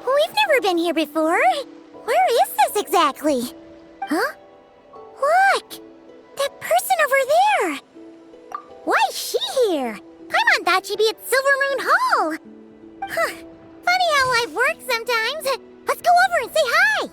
We've never been here before. Where is this exactly? Huh? Look! That person over there! Why is she here? Paimon thought she'd be at Silvermoon Hall! Huh. Funny how life works sometimes. Let's go over and say hi!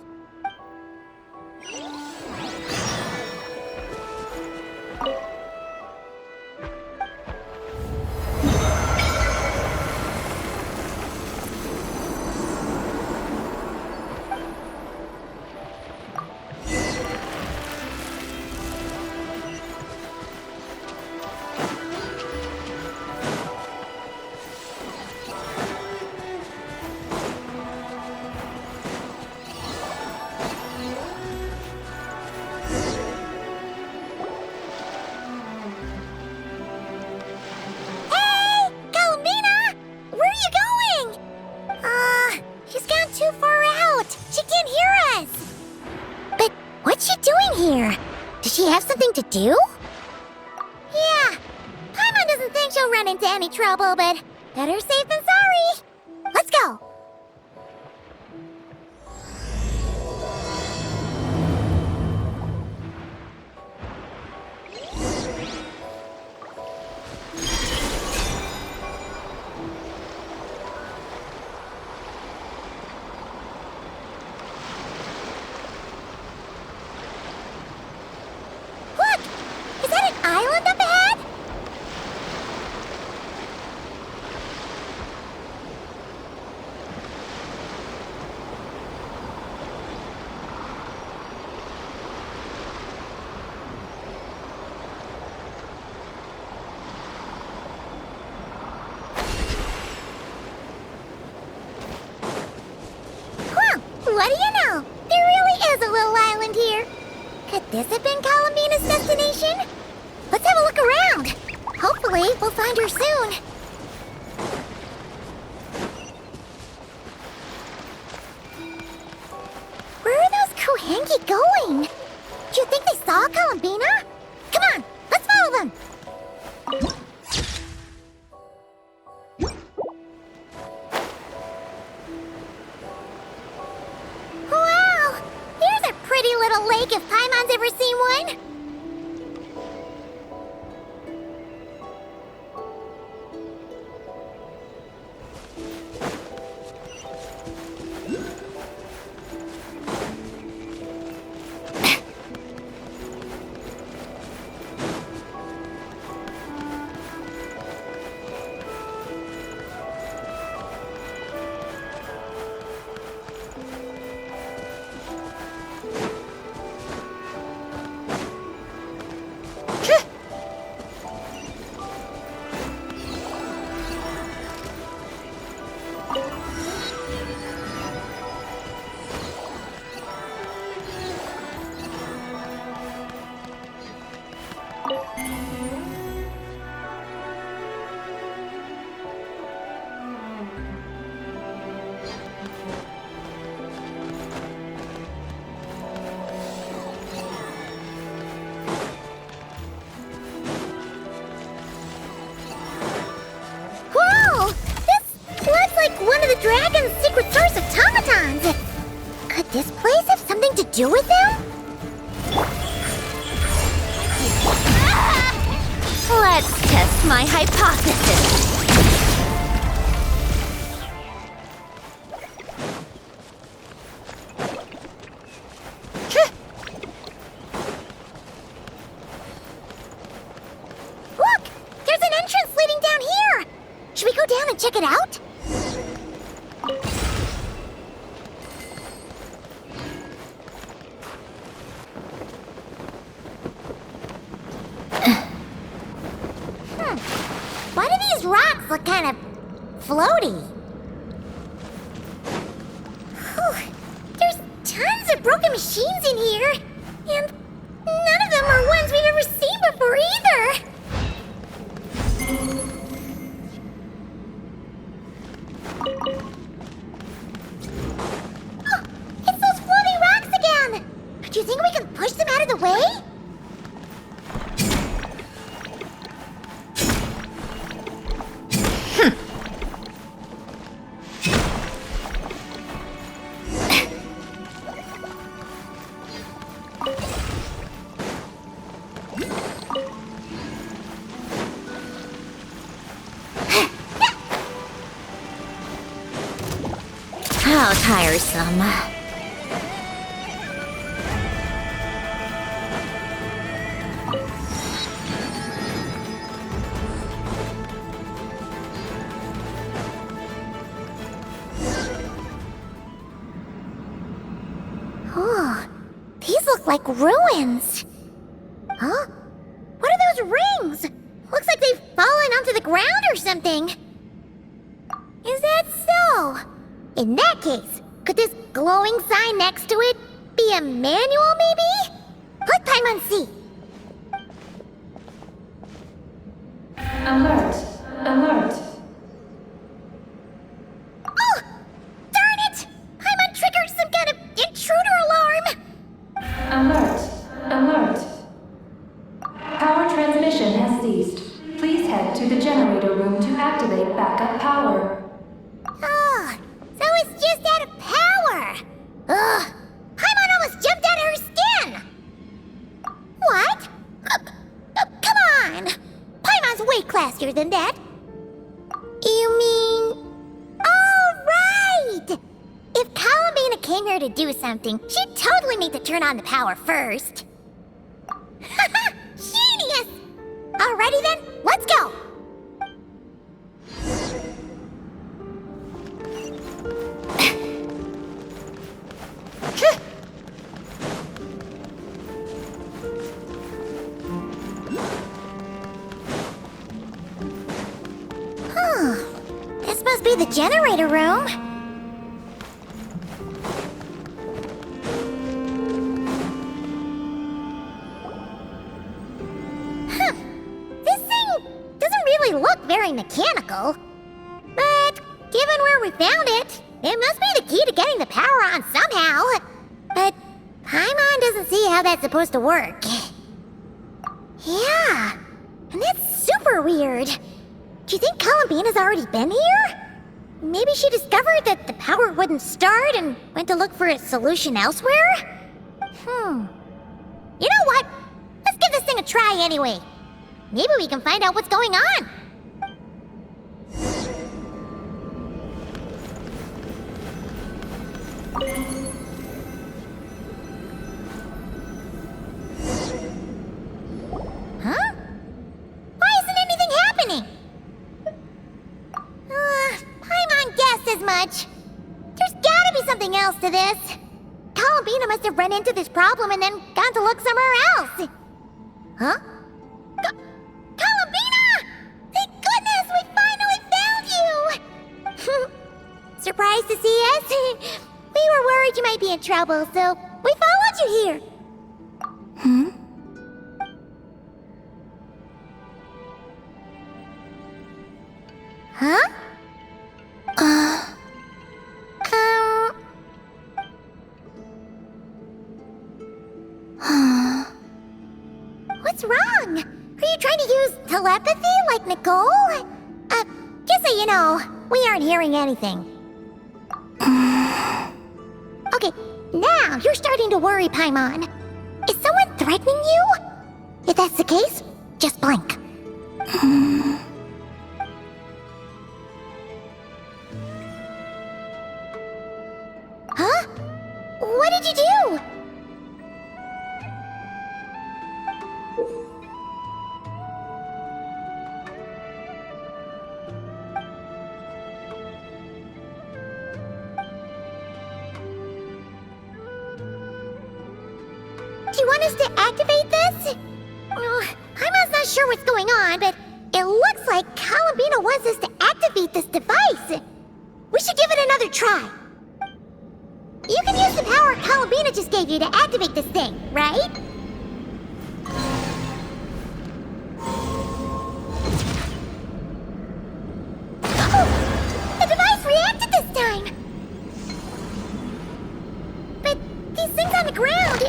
Here. Does she have something to do? Yeah. Paimon doesn't think she'll run into any trouble, but better safe than sorry. Let's go. Island up ahead? Huh, what do you know? There really is a little island here. Could this have been Bina's destination? Let's have a look around. Hopefully, we'll find her soon. Where are those Kohenki going? Do you think they saw Bina? Come on, let's follow them. Wow, here's a pretty little lake if Paimon's ever seen one. One of the dragon's secret source of automatons! Could this place have something to do with them? Let's test my hypothesis. Look! There's an entrance leading down here! Should we go down and check it out? Why do these rocks look kind of floaty? Whew. There's tons of broken machines in here, and none of them are ones we've ever seen before either. Oh, it's those floating rocks again! Do you think we can push them out of the way? How tiresome. Oh, these look like ruins. Huh? What are those rings? Looks like they've fallen onto the ground or something. Is that so? In that case, could this glowing sign next to it be a manual, maybe? Let Paimon see. Alert! Alert! Oh! Darn it! Paimon triggered some kind of intruder alarm! Alert! Alert! Power transmission has ceased. Please head to the generator room to activate backup power. Oh, so it's just out of power! Ugh! Paimon almost jumped out of her skin! What? Come on! Paimon's way classier than that. You mean... Oh, right! If Columbina came here to do something, she'd totally need to turn on the power first. Haha! Genius! Alrighty then, let's go! This must be the generator room. Huh. This thing doesn't really look very mechanical. But given where we found it, it must be the key to getting the power on somehow. But Paimon doesn't see how that's supposed to work. Yeah, and that's super weird. Do you think Columbina's already been here? Maybe she discovered that the power wouldn't start and went to look for a solution elsewhere? You know what? Let's give this thing a try anyway. Maybe we can find out what's going on. Huh? Why isn't anything happening? Paimon guessed as much. There's gotta be something else to this. Columbina must have run into this problem and then gone to look somewhere else. Huh? Columbina! Thank goodness we finally found you! Surprised to see us? We were worried you might be in trouble, so we followed you here. Huh? What's wrong? Are you trying to use telepathy like Nicole? Just so you know, we aren't hearing anything. Okay, now you're starting to worry, Paimon. Is someone threatening you? If that's the case, just blink. Huh? What did you do? Do you want us to activate this? I'm not sure what's going on, but it looks like Columbina wants us to activate this device. We should give it another try. You can use the power Columbina just gave you to activate this thing, right? Oh! The device reacted this time! But these things on the ground,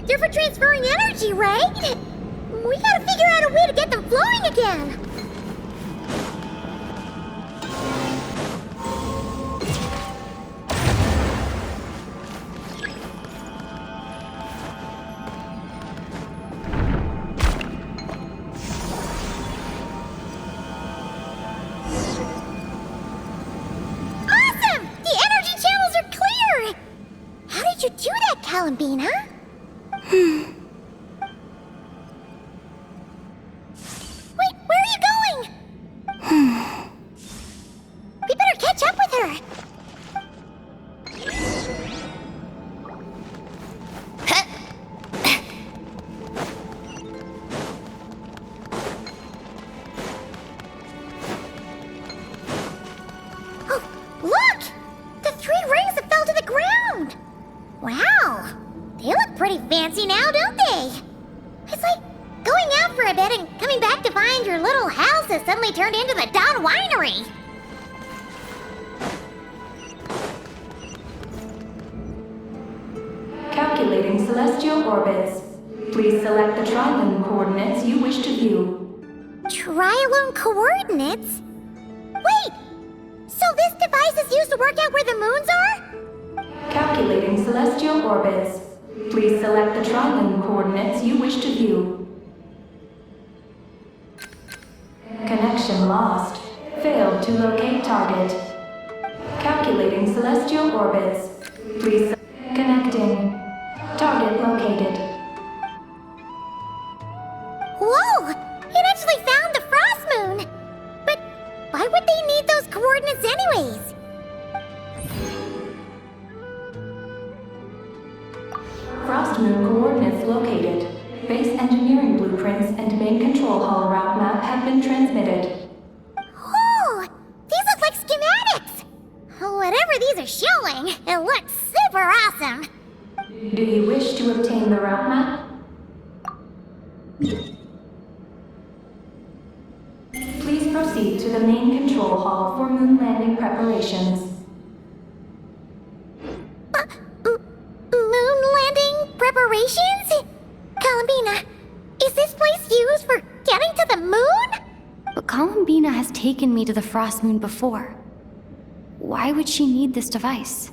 they're for transferring energy, right? We gotta figure out a way to get them flowing again. Awesome! The energy channels are clear! Bina? Wait, where are you going? We better catch up with her. Oh, look! The 3 rings that fell to the ground! Wow! They look pretty fancy now, don't they? It's like going out for a bit and coming back to find your little house has suddenly turned into the Dawn Winery. Calculating celestial orbits. Please select the trilane coordinates you wish to view. Trilone coordinates? Wait! So this device is used to work out where the moons are? Calculating celestial orbits. Please select the trilane coordinates you wish to view. Connection lost. Failed to locate target. Calculating celestial orbits. Please connecting. Target located. Whoa! It actually found the frost moon! But why would they need those coordinates anyways? Frost moon coordinates located. Base engineering blueprints and main control hall route map have been transmitted. Oh! These look like schematics! Whatever these are showing, it looks super awesome! Do you wish to obtain the route map? Please proceed to the main control hall for moon landing preparations. Moon landing preparations? Bina, is this place used for getting to the moon? But Bina has taken me to the frost moon before. Why would she need this device?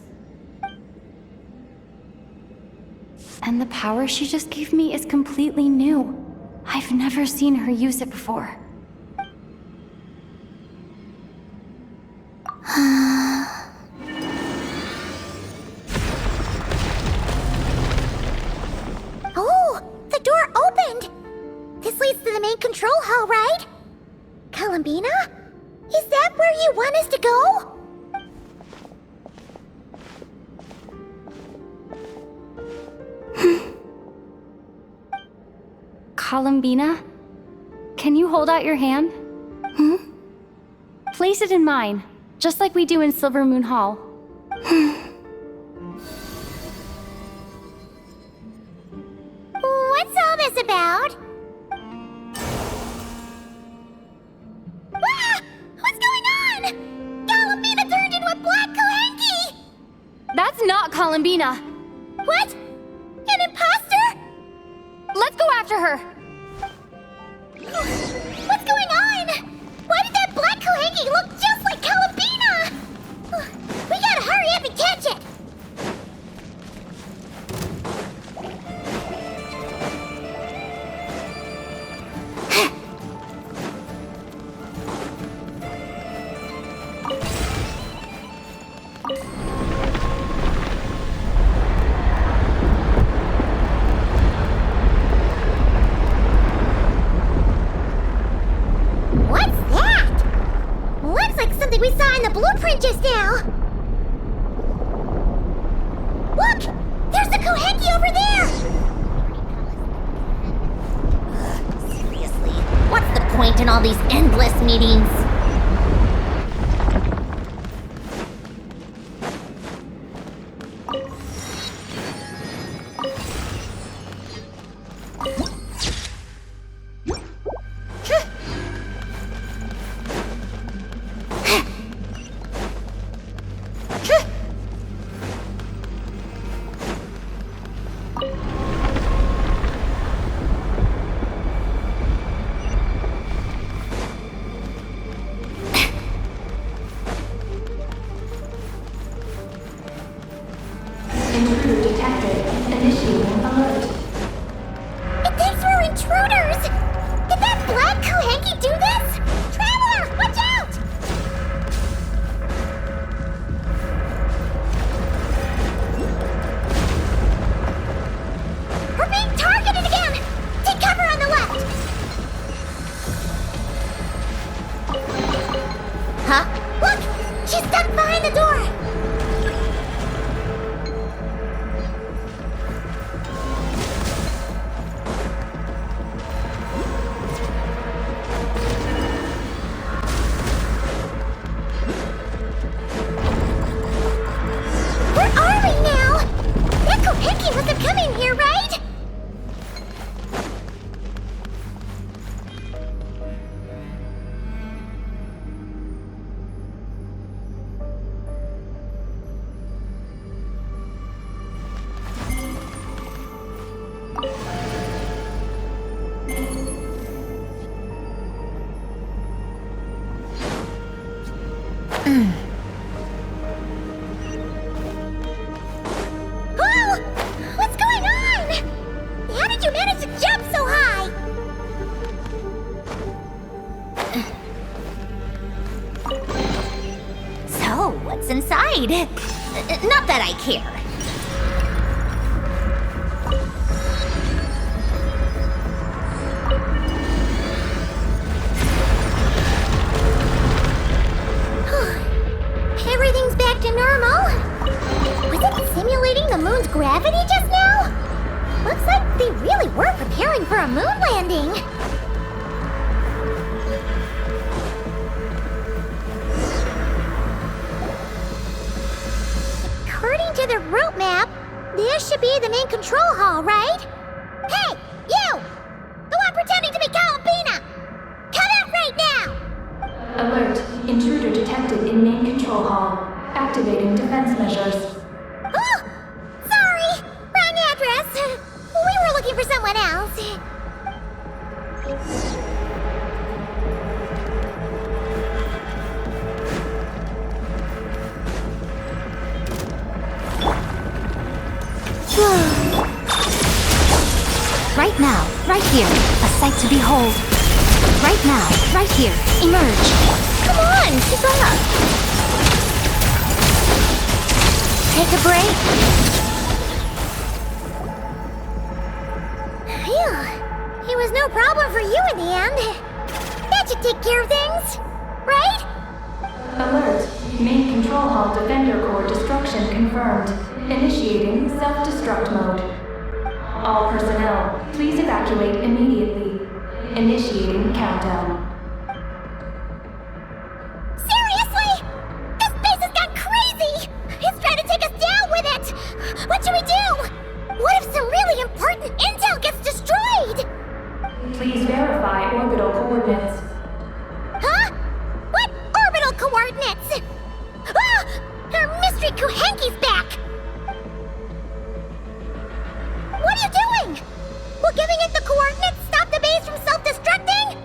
And the power she just gave me is completely new. I've never seen her use it before. Oh, the door opened! This leads to the main control hall, right? Bina? Is that where you want us to go? Bina, can you hold out your hand? Place it in mine, just like we do in Silver Moon Hall. What's all this about? Ah! What's going on? Bina turned into a black Kalenki! That's not Bina. What? An imposter? Let's go after her. What's going on? Why did that black Kalenki look just like Bina? We gotta hurry up and catch it! What's that? Looks like something we saw in the blueprint just now. Look! There's the Kohenki over there! Seriously, what's the point in all these endless meetings? Intruder detected. Initiating alert. It thinks we're intruders! Did that black Kohenki do this? Traveler, watch out! Oh! What's going on? How did you manage to jump so high? So, what's inside? Not that I care. Everything's back to normal. Was it simulating the moon's gravity just now? Looks like they really were preparing for a moon landing. According to the route map, this should be the main control hall, right? Hey, you! The one pretending to be Bina! Come out right now! Alert. Intruder detected in main control hall. Activating defense measures. Oh! Sorry! Wrong address! We were looking for someone else. Right now, right here, a sight to behold. Right now, right here, emerge. Come on, keep up! Take a break. Phew. It was no problem for you in the end. That should take care of things, right? Alert. Main control hall defender core destruction confirmed. Initiating self-destruct mode. All personnel, please evacuate immediately. Initiating countdown. Seriously? This base has gone crazy! It's trying to take us down with it! What should we do? What if some really important intel gets destroyed? Please verify orbital coordinates. Huh? What orbital coordinates? Ah! Our mystery Kuhenki's back! What are you doing? Will giving it the coordinates stop the base from self-destructing?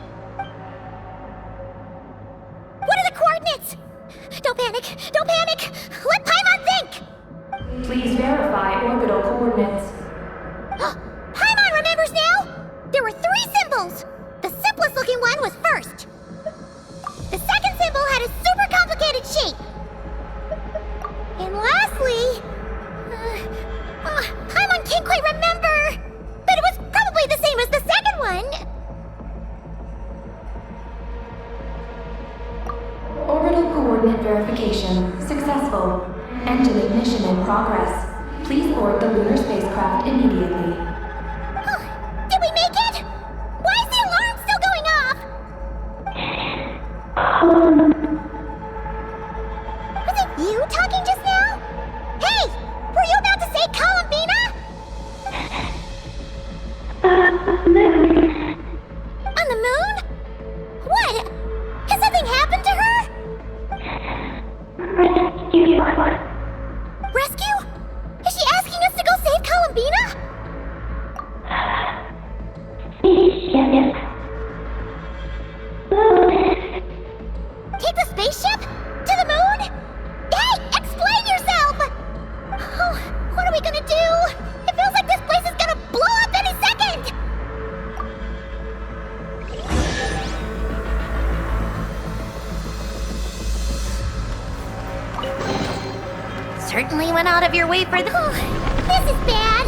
What are the coordinates? Don't panic! Don't panic! Let Paimon think! Please verify orbital coordinates. Paimon remembers now! There were 3 symbols! The simplest looking one was first. The second symbol had a super complicated shape. And lastly... Paimon can't quite remember! But it was probably the same as the second one! Orbital coordinate verification successful. Engine ignition in progress. Please board the lunar spacecraft immediately. Did we make it? Why is the alarm still going off? Was it you talking just now? Hey! Were you about to say Bina? On the moon? What? Has something happened to her? Rescue? Is she asking us to go save Bina? Take the spaceship? To the moon? Hey, explain yourself! Oh, what are we gonna do? It feels like this place is gonna blow up any second! Certainly went out of your way for this. This is bad.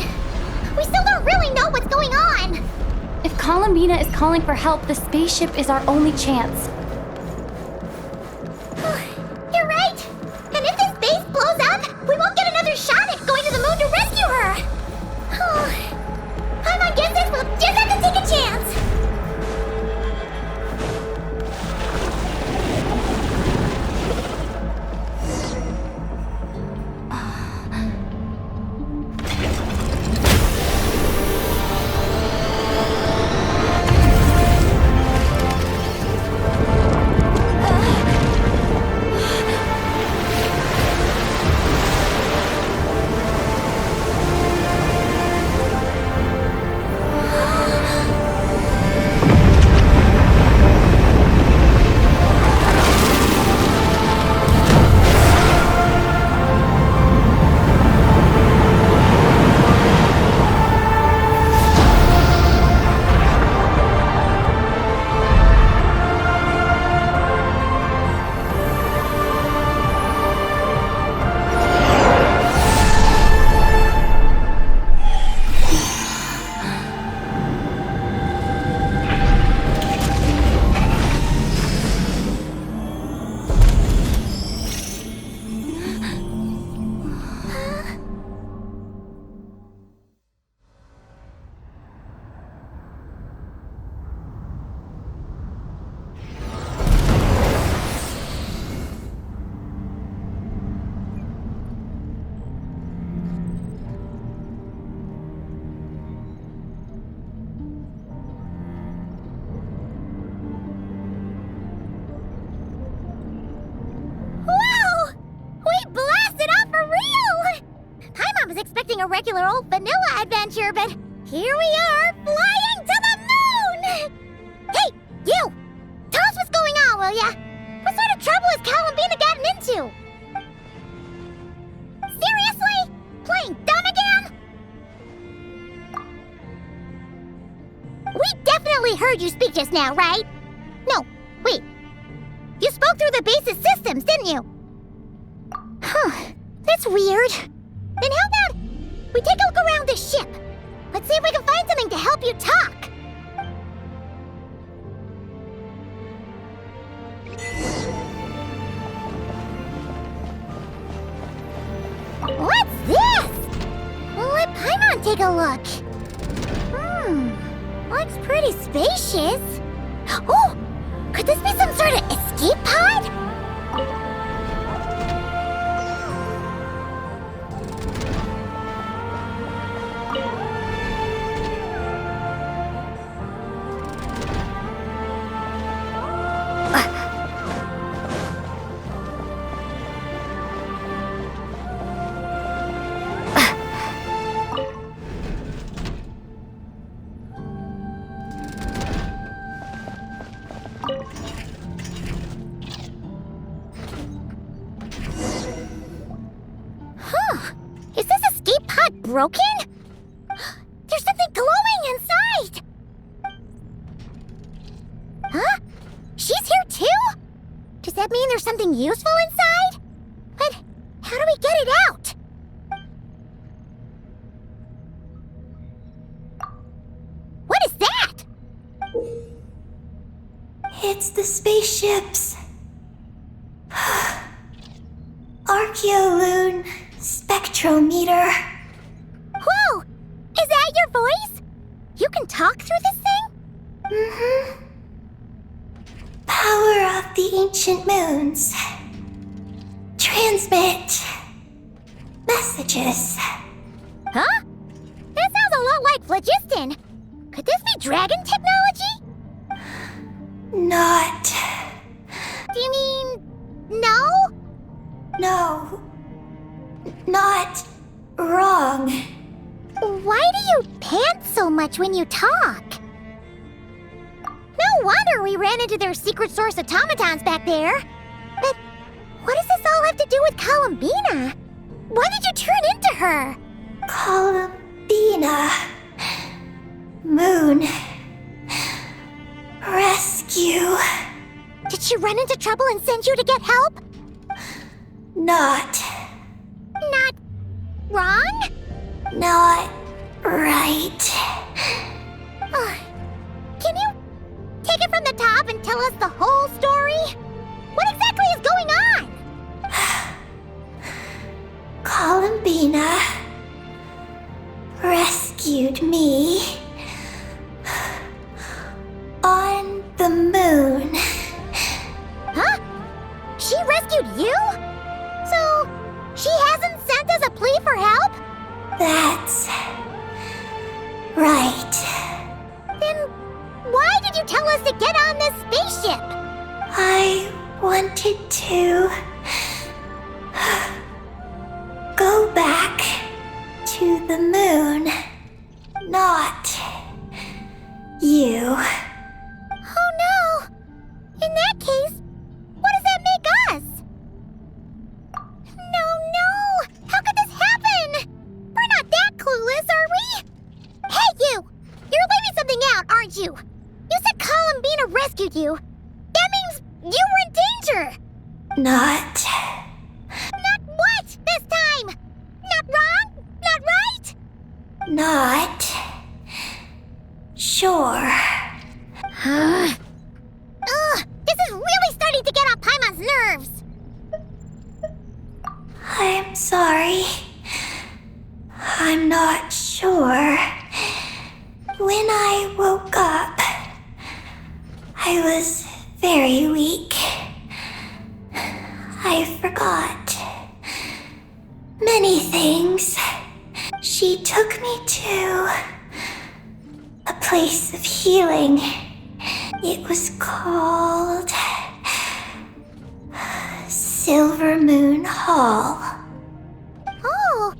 We still don't really know what's going on. If Bina is calling for help, the spaceship is our only chance. You're right. And if this base blows up, we won't get another shot at going to the moon to rescue her. Paimon gets this, we'll just have to take a chance. regular old vanilla adventure, but here we are, flying to the moon! Hey, you! Tell us what's going on, will ya? What sort of trouble has Cal and Bina gotten into? Seriously? Playing dumb again? We definitely heard you speak just now, right? No, wait. You spoke through the base's systems, didn't you? Huh, that's weird. Then how about we take a look around the ship? Let's see if we can find something to help you talk. What's this? Let Paimon take a look. Looks pretty spacious. Oh, could this be some sort of escape pod? Is this escape pod broken? There's something glowing inside! Huh? She's here too? Does that mean there's something useful inside? But how do we get it out? What is that? It's the spaceship's Archeoloon spectrometer. Whoa! Is that your voice? You can talk through this thing? Mm-hmm. Power of the ancient moons. Transmit messages. Huh? That sounds a lot like phlogiston. Could this be dragon technology? Not. Do you mean no? No. Not wrong. Why do you pant so much when you talk? No wonder we ran into their secret source automatons back there. But what does this all have to do with Bina? Why did you turn into her? Bina. Moon. Rescue. Did she run into trouble and send you to get help? Not wrong? Not right. Can you take it from the top and tell us the whole story? What exactly is going on? Bina rescued me on the moon. Huh? She rescued you? So, she hasn't sent us a plea for help? That's right. Then why did you tell us to get on this spaceship? I wanted to go back to the moon, not you. Oh no! In that case, what does that make us? No! How could this happen? We're not that clueless, are we? Hey, you! You're leaving something out, aren't you? You said Bina rescued you. That means you were in danger! Not Not what this time? Not wrong? Not right? Not sure. Ugh, this is really starting to get on Paimon's nerves. I'm sorry. I'm not sure. When I woke up, I was very weak. I forgot many things. She took me to a place of healing. It was called Silver Moon Hall. Oh,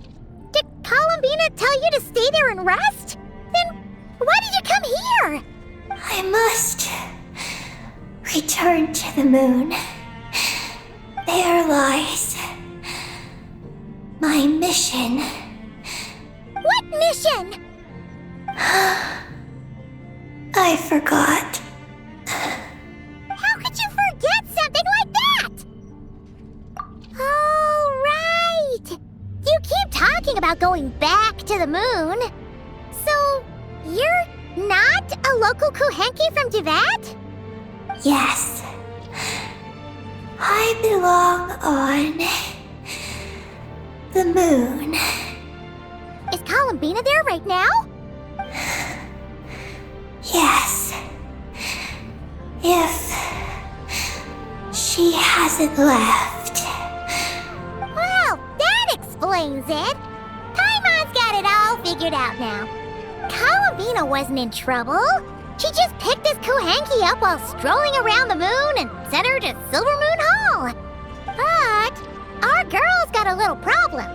did Bina tell you to stay there and rest? Then why did you come here? I must return to the moon. There lies my mission. What mission? I forgot. How could you forget something like that? Oh, right! You keep talking about going back to the moon. So, you're not a local Kuhenki from Tibet? Yes. I belong on the moon. Is Bina there right now? Yes. If she hasn't left. Well, that explains it. Paimon's got it all figured out now. Bina wasn't in trouble. She just picked this Kuhenki up while strolling around the moon and sent her to Silver Moon Hall. But our girl's got a little problem.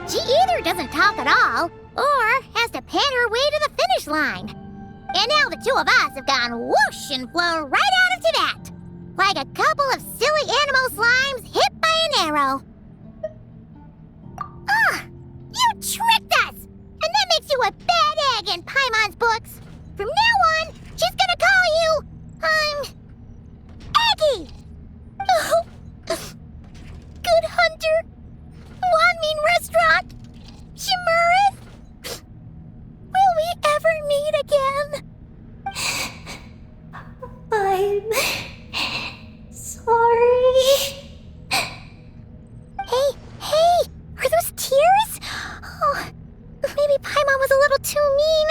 She either doesn't talk at all, or has to pant her way to the finish line. And now the two of us have gone whoosh and flown right out of Tibet, like a couple of silly animal slimes hit by an arrow. You tricked us! And that makes you a bad egg in Paimon's books. From now on, she's gonna call you, Aggie! Oh, Good Hunter, Wanmin Restaurant, Shimurith. Will we ever meet again? I'm sorry. Hey, are those tears? Oh, maybe Paimon was a little too mean.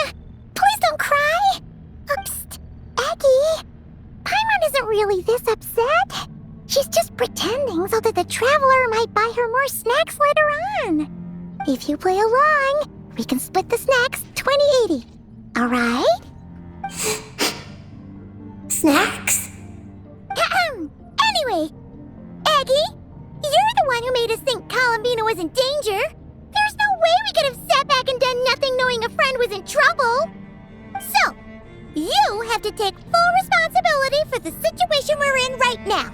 Please don't cry. Psst, Aggie. Paimon isn't really this upset. She's just pretending so that the traveler might buy her more snacks later on. If you play along, we can split the snacks 20-80. All right? Snacks? Anyway, Aggie, you're the one who made us think Bina was in danger. There's no way we could have sat back and done nothing knowing a friend was in trouble. So, you have to take full responsibility for the situation we're in right now.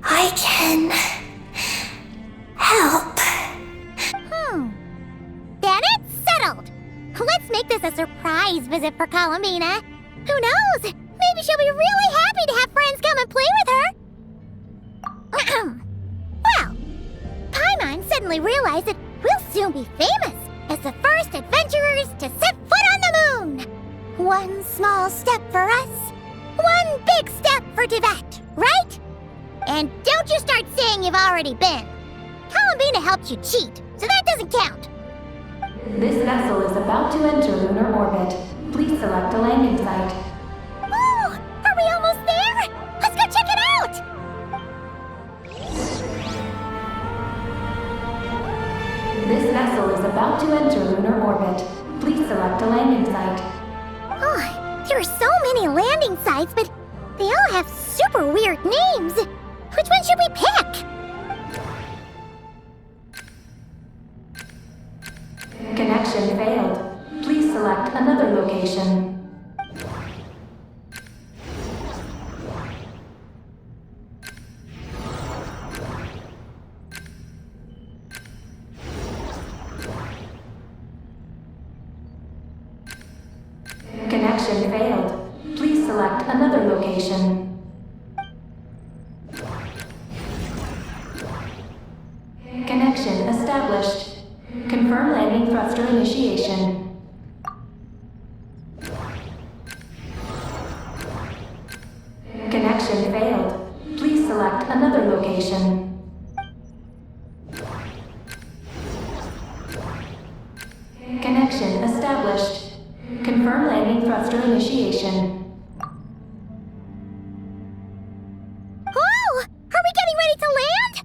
I can help. Then it's settled. Let's make this a surprise visit for Bina. Who knows? Maybe she'll be really happy to have friends come and play with her. Well, Paimon suddenly realized that we'll soon be famous as the first adventurers to set foot on the moon. One small step for us, one big step for Tibet, right? And don't you start saying you've already been. Bina helped you cheat, so that doesn't count. This vessel is about to enter lunar orbit. Please select a landing site. Oh, are we almost there? Let's go check it out! This vessel is about to enter lunar orbit. Please select a landing site. Oh, there are so many landing sites, but they all have super weird names. Which one should we pick? Connection failed. Please select another location. Connection failed. Please select another location. Connection established. Confirm landing thruster initiation. Connection failed. Please select another location. Connection established. Confirm landing thruster initiation. Oh, are we getting ready to land?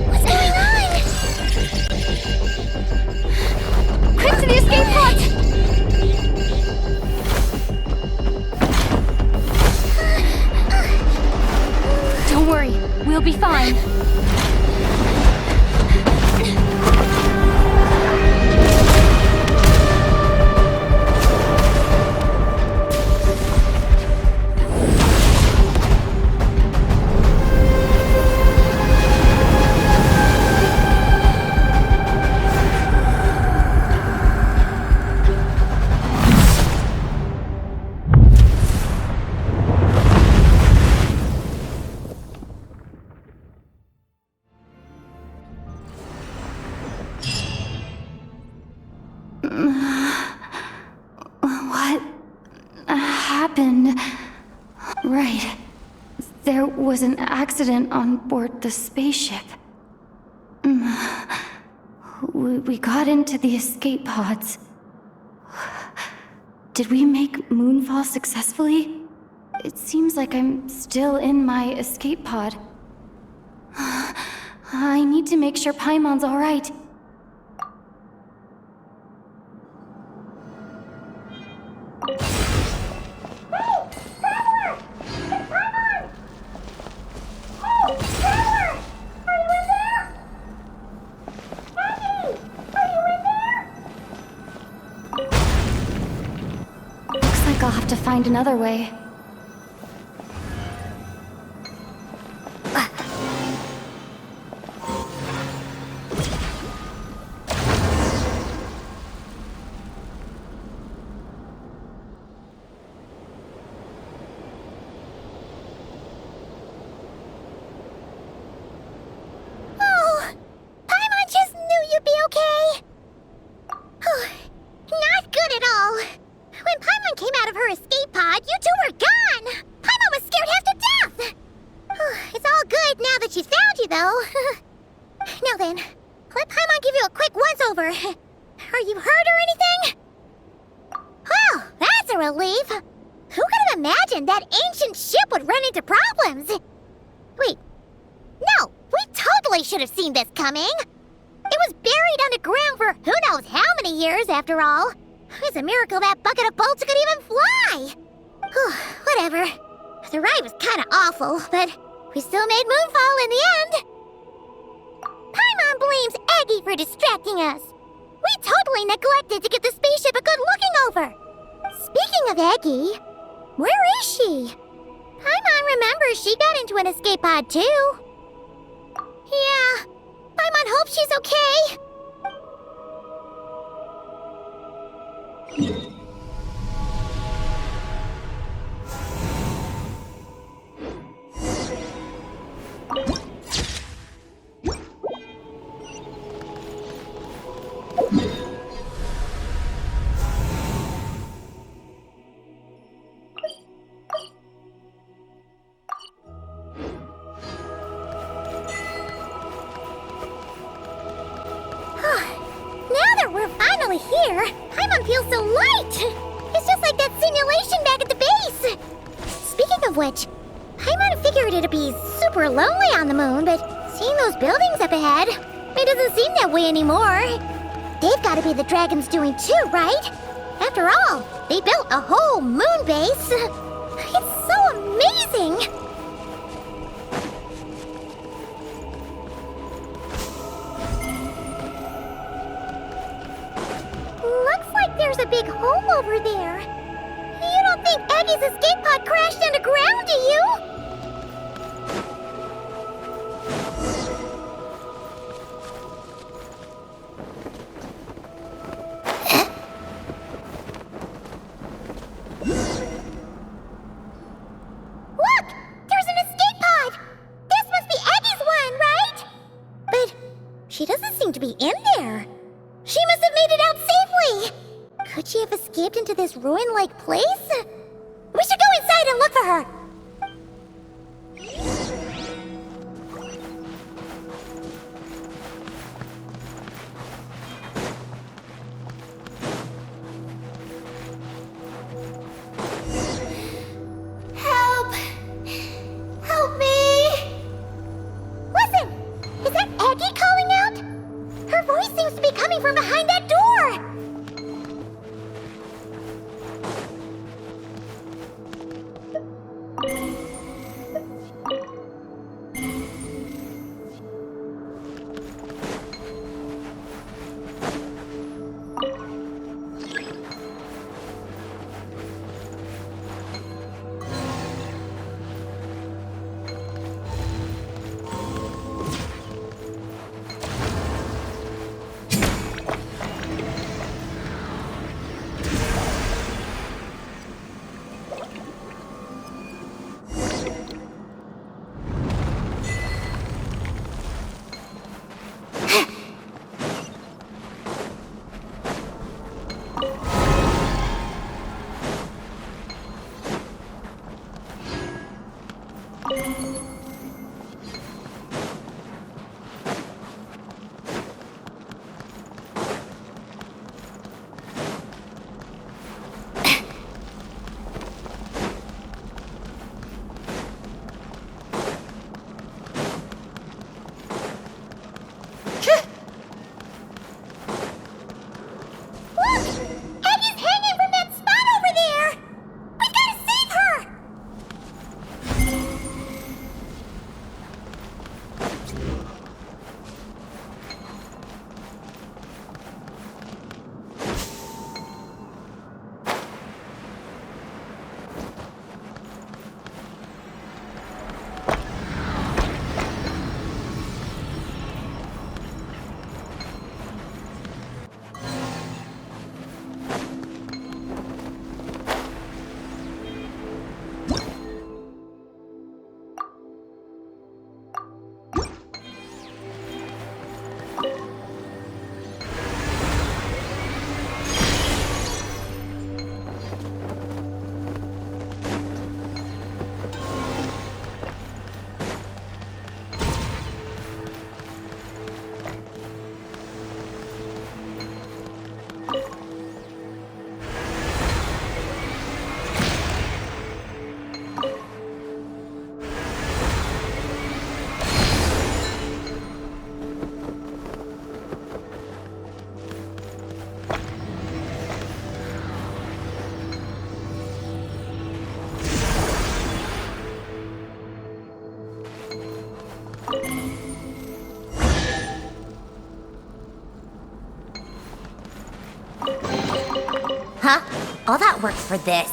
What's going on? Quick to the escape pod! be fine. What happened? Right. There was an accident on board the spaceship. We got into the escape pods. Did we make moonfall successfully? It seems like I'm still in my escape pod. I need to make sure Paimon's alright. Looks like I'll have to find another way. Oh, Paimon just knew you'd be okay. Not good at all. When Paimon came out of her escape pod, you two were gone. Paimon was scared half to death. It's all good now that she's found you, though. Now then, let Paimon give you a quick once-over. Are you hurt or anything? Well, that's a relief. Who could have imagined that ancient ship would run into problems? Wait, no, we totally should have seen this coming. It was buried underground for who knows how many years, after all. It's a miracle that bucket of bolts could even fly. Whatever. The ride was kind of awful, but we still made moonfall in the end. Paimon blames Aggie for distracting us. We totally neglected to give the spaceship a good looking over. Speaking of Aggie, where is she? Paimon remembers she got into an escape pod too. Yeah, Paimon hopes she's okay. Now that we're finally here, Paimon feels so light! It's just like that simulation back at the base! Speaking of which, Paimon figured it'd be super lonely on the moon, but seeing those buildings up ahead, it doesn't seem that way anymore. They've gotta be the dragon's doing too, right? After all, they built a whole moon base. It's so amazing! Looks like there's a big hole over there. You don't think Aggie's escape pod crashed underground, do you? Look! There's an escape pod! This must be Aggie's one, right? But she doesn't seem to be in there. She must have made it out safely! Could she have escaped into this ruin-like place? We should go inside and look for her! Help! Help me! Listen! Is that Aggie calling out? Her voice seems to be coming from behind that door! Huh? All that work for this.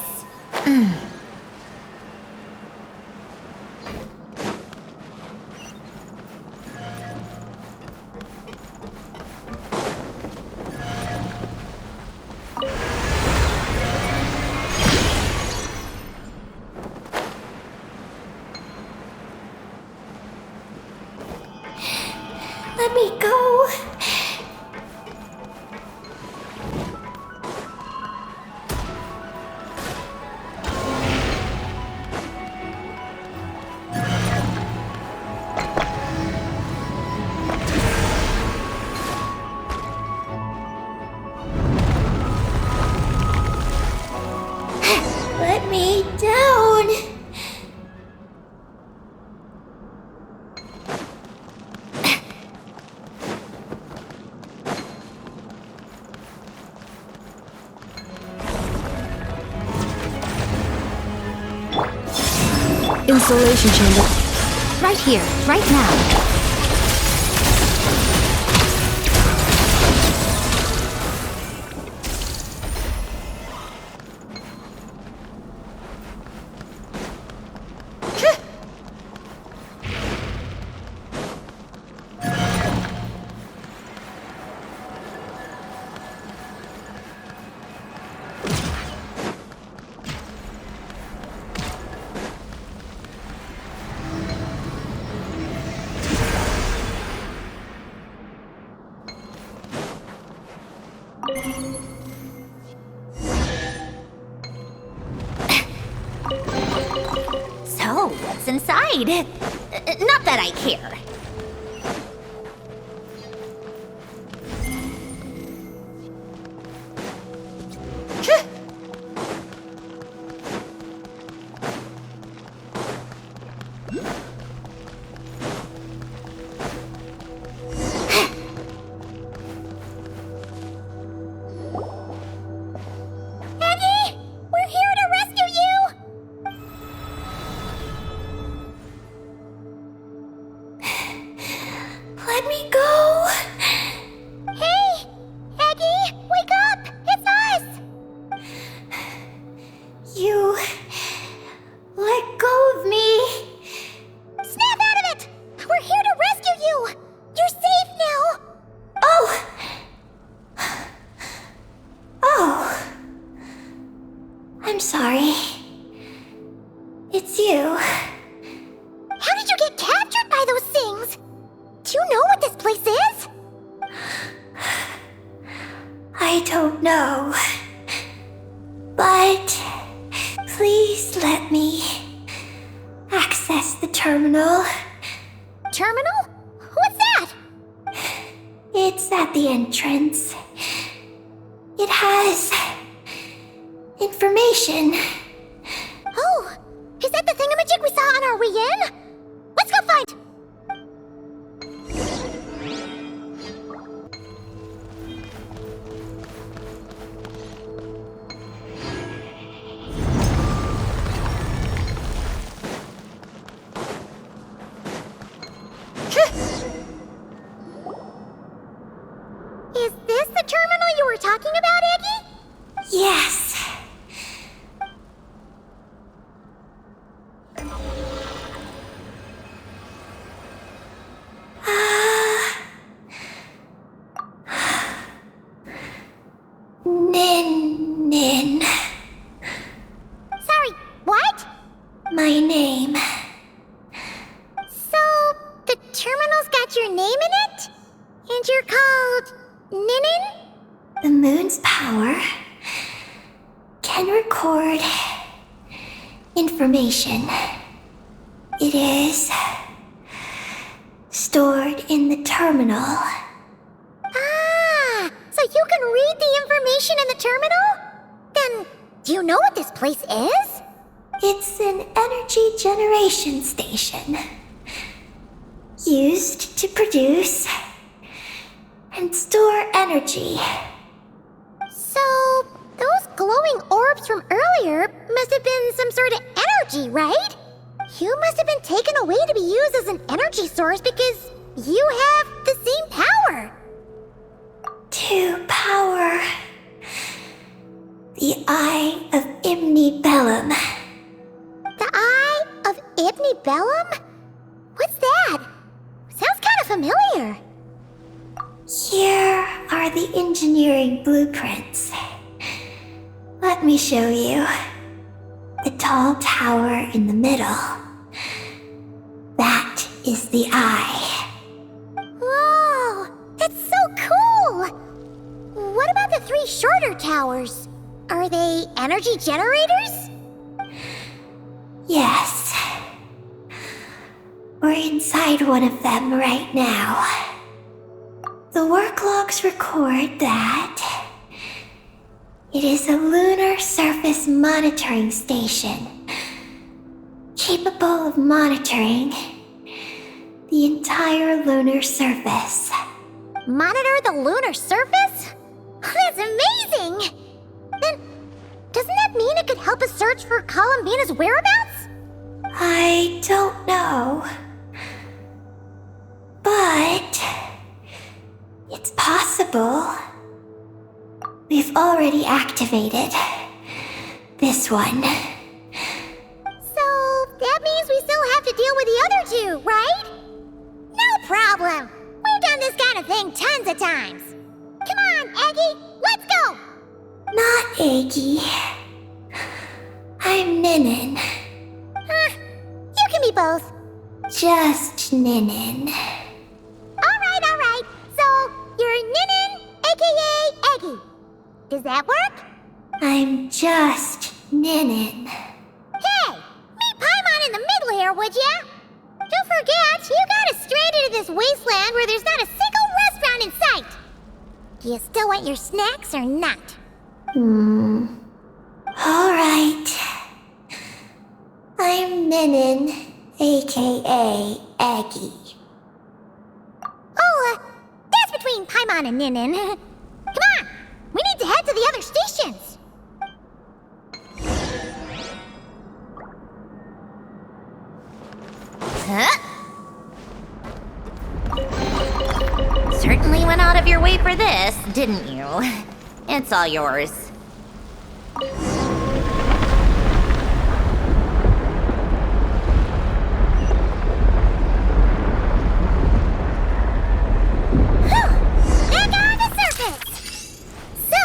Let me go. Let me down. Installation chamber. Right here, right now. So, what's inside? Not that I care. Eddie! We're here to rescue you! Let me go. Hey! Eddie! Wake up! It's us! You let go of me. Snap out of it! We're here to rescue you! You're safe now! Oh. Oh. I'm sorry. It's you. How did you get captured by those things? Do you know what this place terminal. Terminal? What's that? It's at the entrance. It has information. Oh, is that the thingamajig we saw on our way in? Let's go find. Is this the terminal you were talking about, Eggy? Yes. Nin. Sorry, what? My name. So, the terminal's got your name in it? And you're called Ninin? The moon's power can record information. It is stored in the terminal. Ah, so you can read the information in the terminal? Then, do you know what this place is? It's an energy generation station used to produce and store energy. So, those glowing orbs from earlier must have been some sort of energy, right? You must have been taken away to be used as an energy source because you have the same power. To power the Eye of Bellum. The Eye of Bellum? What's that? Sounds kind of familiar. Here are the engineering blueprints. Let me show you. The tall tower in the middle. That is the eye. Whoa, that's so cool! What about the three shorter towers? Are they energy generators? Yes. We're inside one of them right now. The work logs record that it is a lunar surface monitoring station, capable of monitoring the entire lunar surface. Monitor the lunar surface? That's amazing! Then, doesn't that mean it could help us search for Bina's whereabouts? I don't know. But it's possible. We've already activated this one. So, that means we still have to deal with the other two, right? No problem! We've done this kind of thing tons of times. Come on, Eggy, let's go! Not Eggy. I'm Ninin. You can be both. Just Ninin. Alright. So, you're Ninin, aka Eggy. Does that work? I'm just Ninin. Hey, meet Paimon in the middle here, would ya? Don't forget, you got us stranded in this wasteland where there's not a single restaurant in sight. Do you still want your snacks or not? Alright. I'm Ninin, aka Eggy. Oh, that's between Paimon and Ninin. Come on, we need to head to the other stations. Huh? Certainly went out of your way for this, didn't you? It's all yours. Back on the surface! So,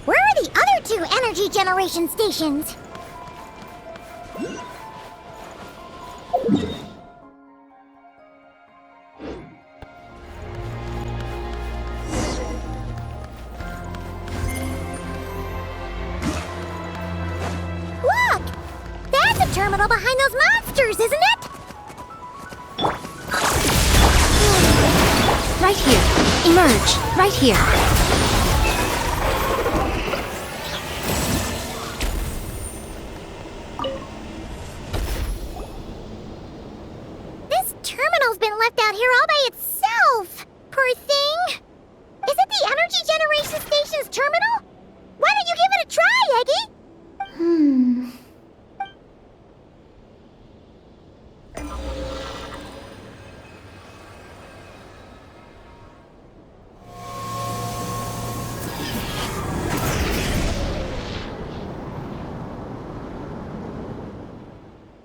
where are the other two energy generation stations? Look! That's a terminal behind those monsters, isn't it? Surge, right here. This terminal's been left out here all by itself. Poor thing. Is it the energy generation station's terminal? Why don't you give it a try, Eggy?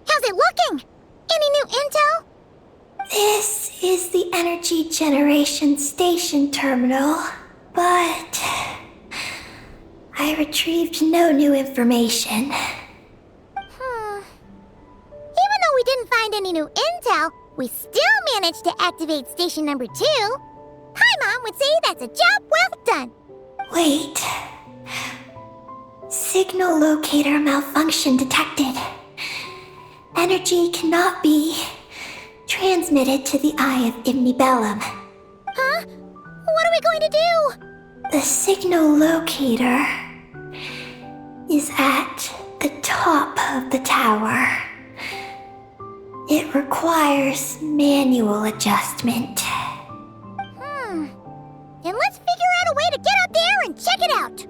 How's it looking? Any new intel? This is the energy generation station terminal, but I retrieved no new information. Even though we didn't find any new intel, we still managed to activate station number 2. Paimon would say that's a job well done. Wait. Signal locator malfunction detected. Energy cannot be transmitted to the eye of Imnibellum. Huh? What are we going to do? The signal locator is at the top of the tower. It requires manual adjustment. Then let's figure out a way to get up there and check it out.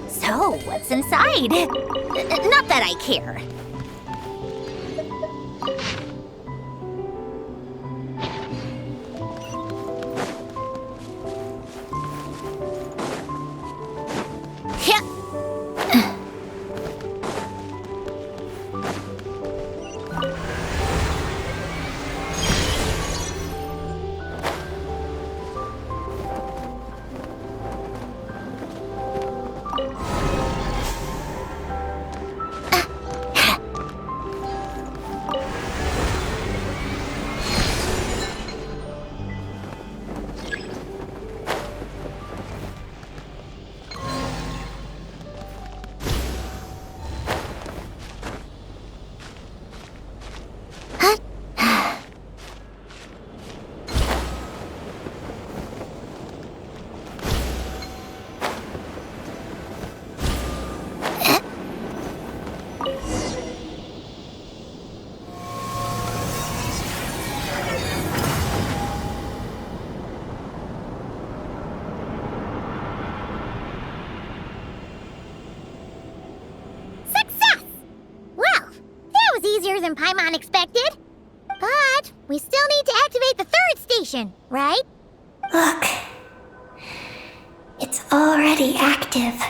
So, what's inside? Not that I care. Easier than Paimon expected. But we still need to activate the 3rd station, right? Look. It's already active.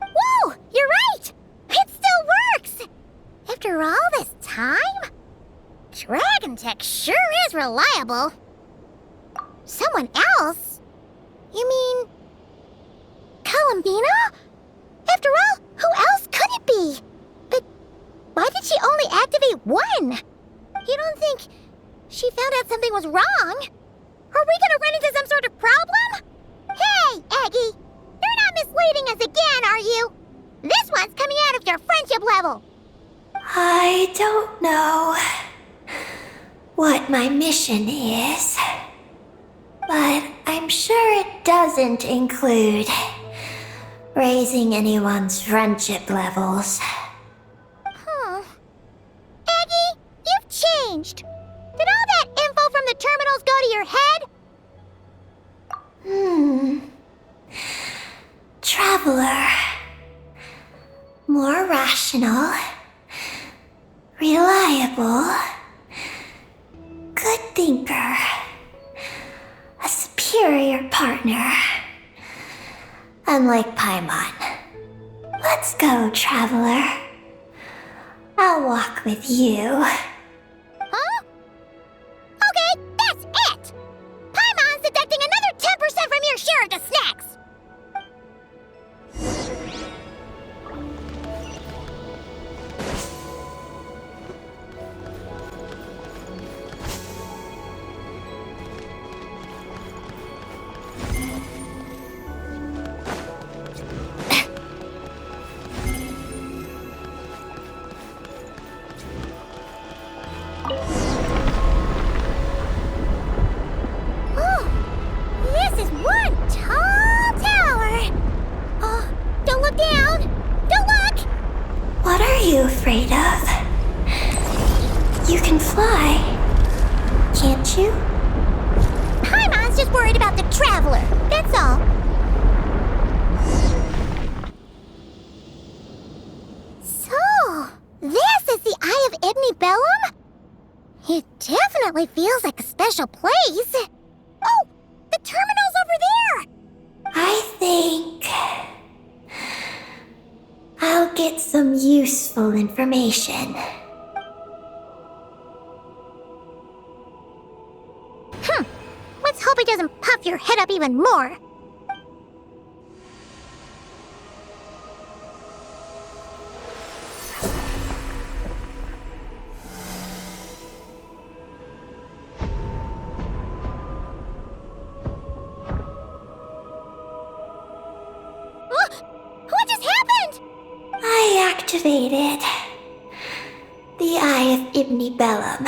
Whoa! You're right! It still works! After all this time? Dragon Tech sure is reliable. Someone else? You mean... Columbina? After all, who else could it be? But why did she only activate one? You don't think she found out something was wrong? Are we gonna run into some sort of problem? Hey, Aggie! You're not misleading us again, are you? This one's coming out of your friendship level. I don't know what my mission is, but I'm sure it doesn't include raising anyone's friendship levels. Aggie, you've changed. Did all that info from the terminals go to your head? Traveler. More rational. Reliable. Good thinker. A superior partner. Unlike Paimon. Let's go, Traveler. I'll walk with you. Huh? Okay, that's it! Paimon's deducting another 10% from your share of the snacks! you afraid of? You can fly, can't you? Paimon's just worried about the traveler, that's all. So, this is the Eye of Ibni Bellum? It definitely feels like a special place. Oh, the terminal's over there! I think I'll get some useful information. Let's hope it doesn't puff your head up even more. What just happened? I activated the Eye of Ibni Bellum.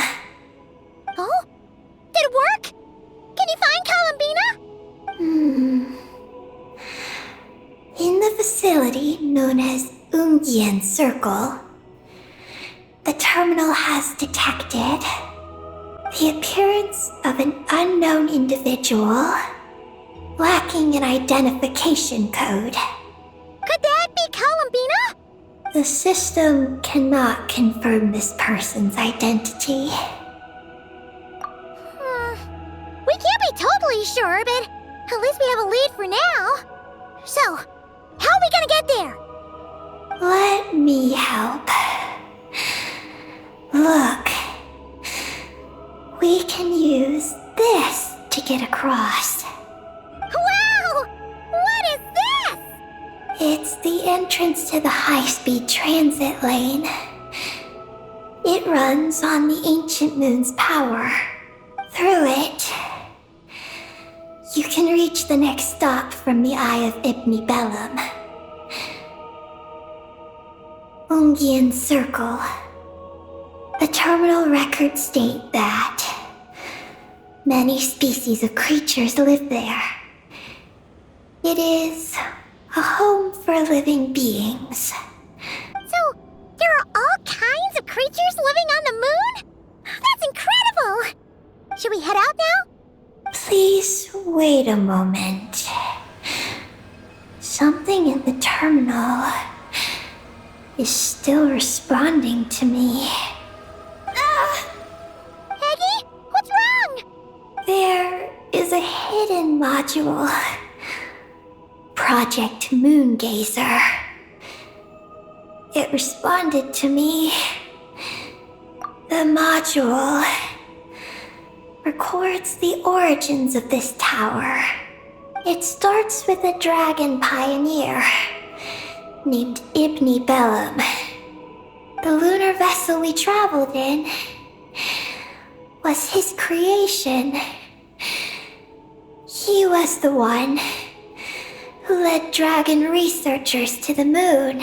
Oh? Did it work? Can you find Columbina? In the facility known as Ungian Circle, the terminal has detected the appearance of an unknown individual lacking an identification code. Could that be Columbina? The system cannot confirm this person's identity. We can't be totally sure, but at least we have a lead for now. So, how are we gonna get there? Let me help. Look. We can use this to get across. Wow! What is this? It's the entrance to the high-speed transit lane. It runs on the ancient moon's power. Through it, you can reach the next stop from the Eye of Ibni Bellum. Ungian Circle. The terminal records state that many species of creatures live there. It is a home for living beings. So, there are all kinds of creatures living on the moon? That's incredible! Should we head out now? Please wait a moment. Something in the terminal is still responding to me. Peggy, what's wrong? There is a hidden module. Project Moongazer. It responded to me. The module records the origins of this tower. It starts with a dragon pioneer named Ibni Bellum. The lunar vessel we traveled in was his creation. He was the one who led dragon researchers to the moon.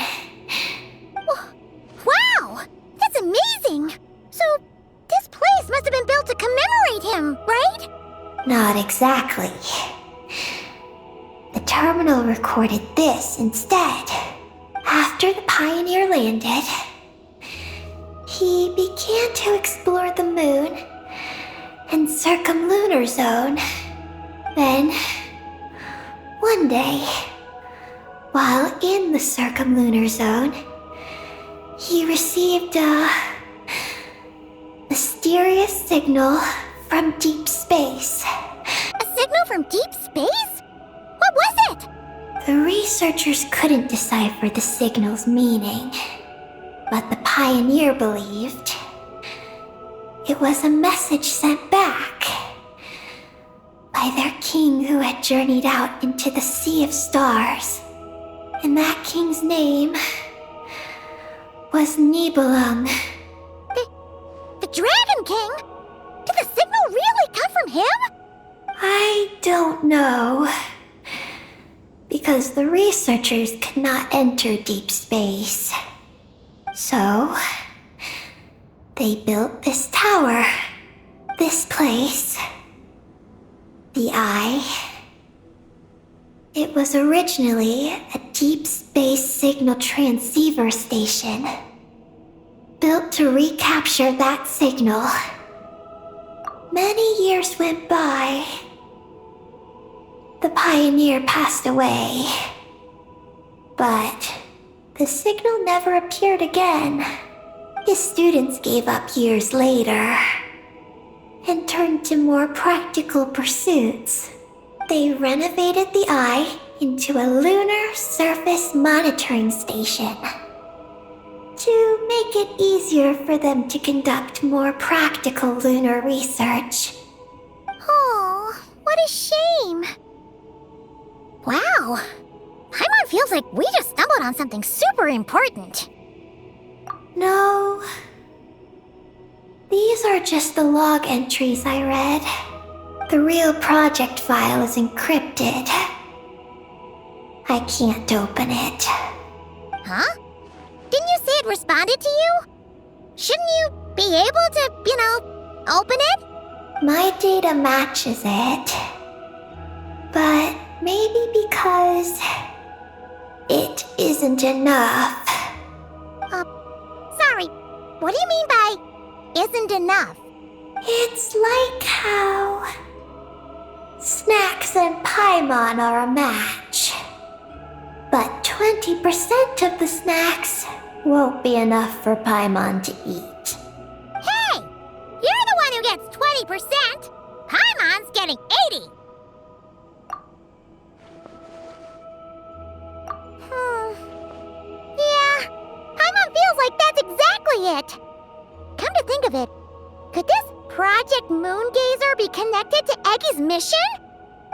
Wow! That's amazing! So, this place must have been built to commemorate him, right? Not exactly. The terminal recorded this instead. After the pioneer landed, he began to explore the moon and circumlunar zone. Then, one day, while in the circumlunar zone, he received a mysterious signal from deep space. A signal from deep space? What was it? The researchers couldn't decipher the signal's meaning, but the pioneer believed it was a message sent back by their king who had journeyed out into the sea of stars. And that king's name was Nibelung. The Dragon King? Did the signal really come from him? I don't know. Because the researchers could not enter deep space. So, they built this tower. This place. The Eye. It was originally a deep space signal transceiver station. built to recapture that signal. Many years went by. The pioneer passed away. But the signal never appeared again. His students gave up years later and turned to more practical pursuits. They renovated the eye into a lunar surface monitoring station to make it easier for them to conduct more practical lunar research. Oh, what a shame. Wow. Paimon feels like we just stumbled on something super important. No. These are just the log entries I read. The real project file is encrypted. I can't open it. Huh? Didn't you say it responded to you? Shouldn't you be able to, open it? My data matches it. But maybe because it isn't enough. Sorry. What do you mean by isn't enough? It's like how snacks and Paimon are a match. But 20% of the snacks won't be enough for Paimon to eat. Hey! You're the one who gets 20%! Paimon's getting 80! Yeah, Paimon feels like that's exactly it! Come to think of it, could this Project Moongazer be connected to Eggy's mission?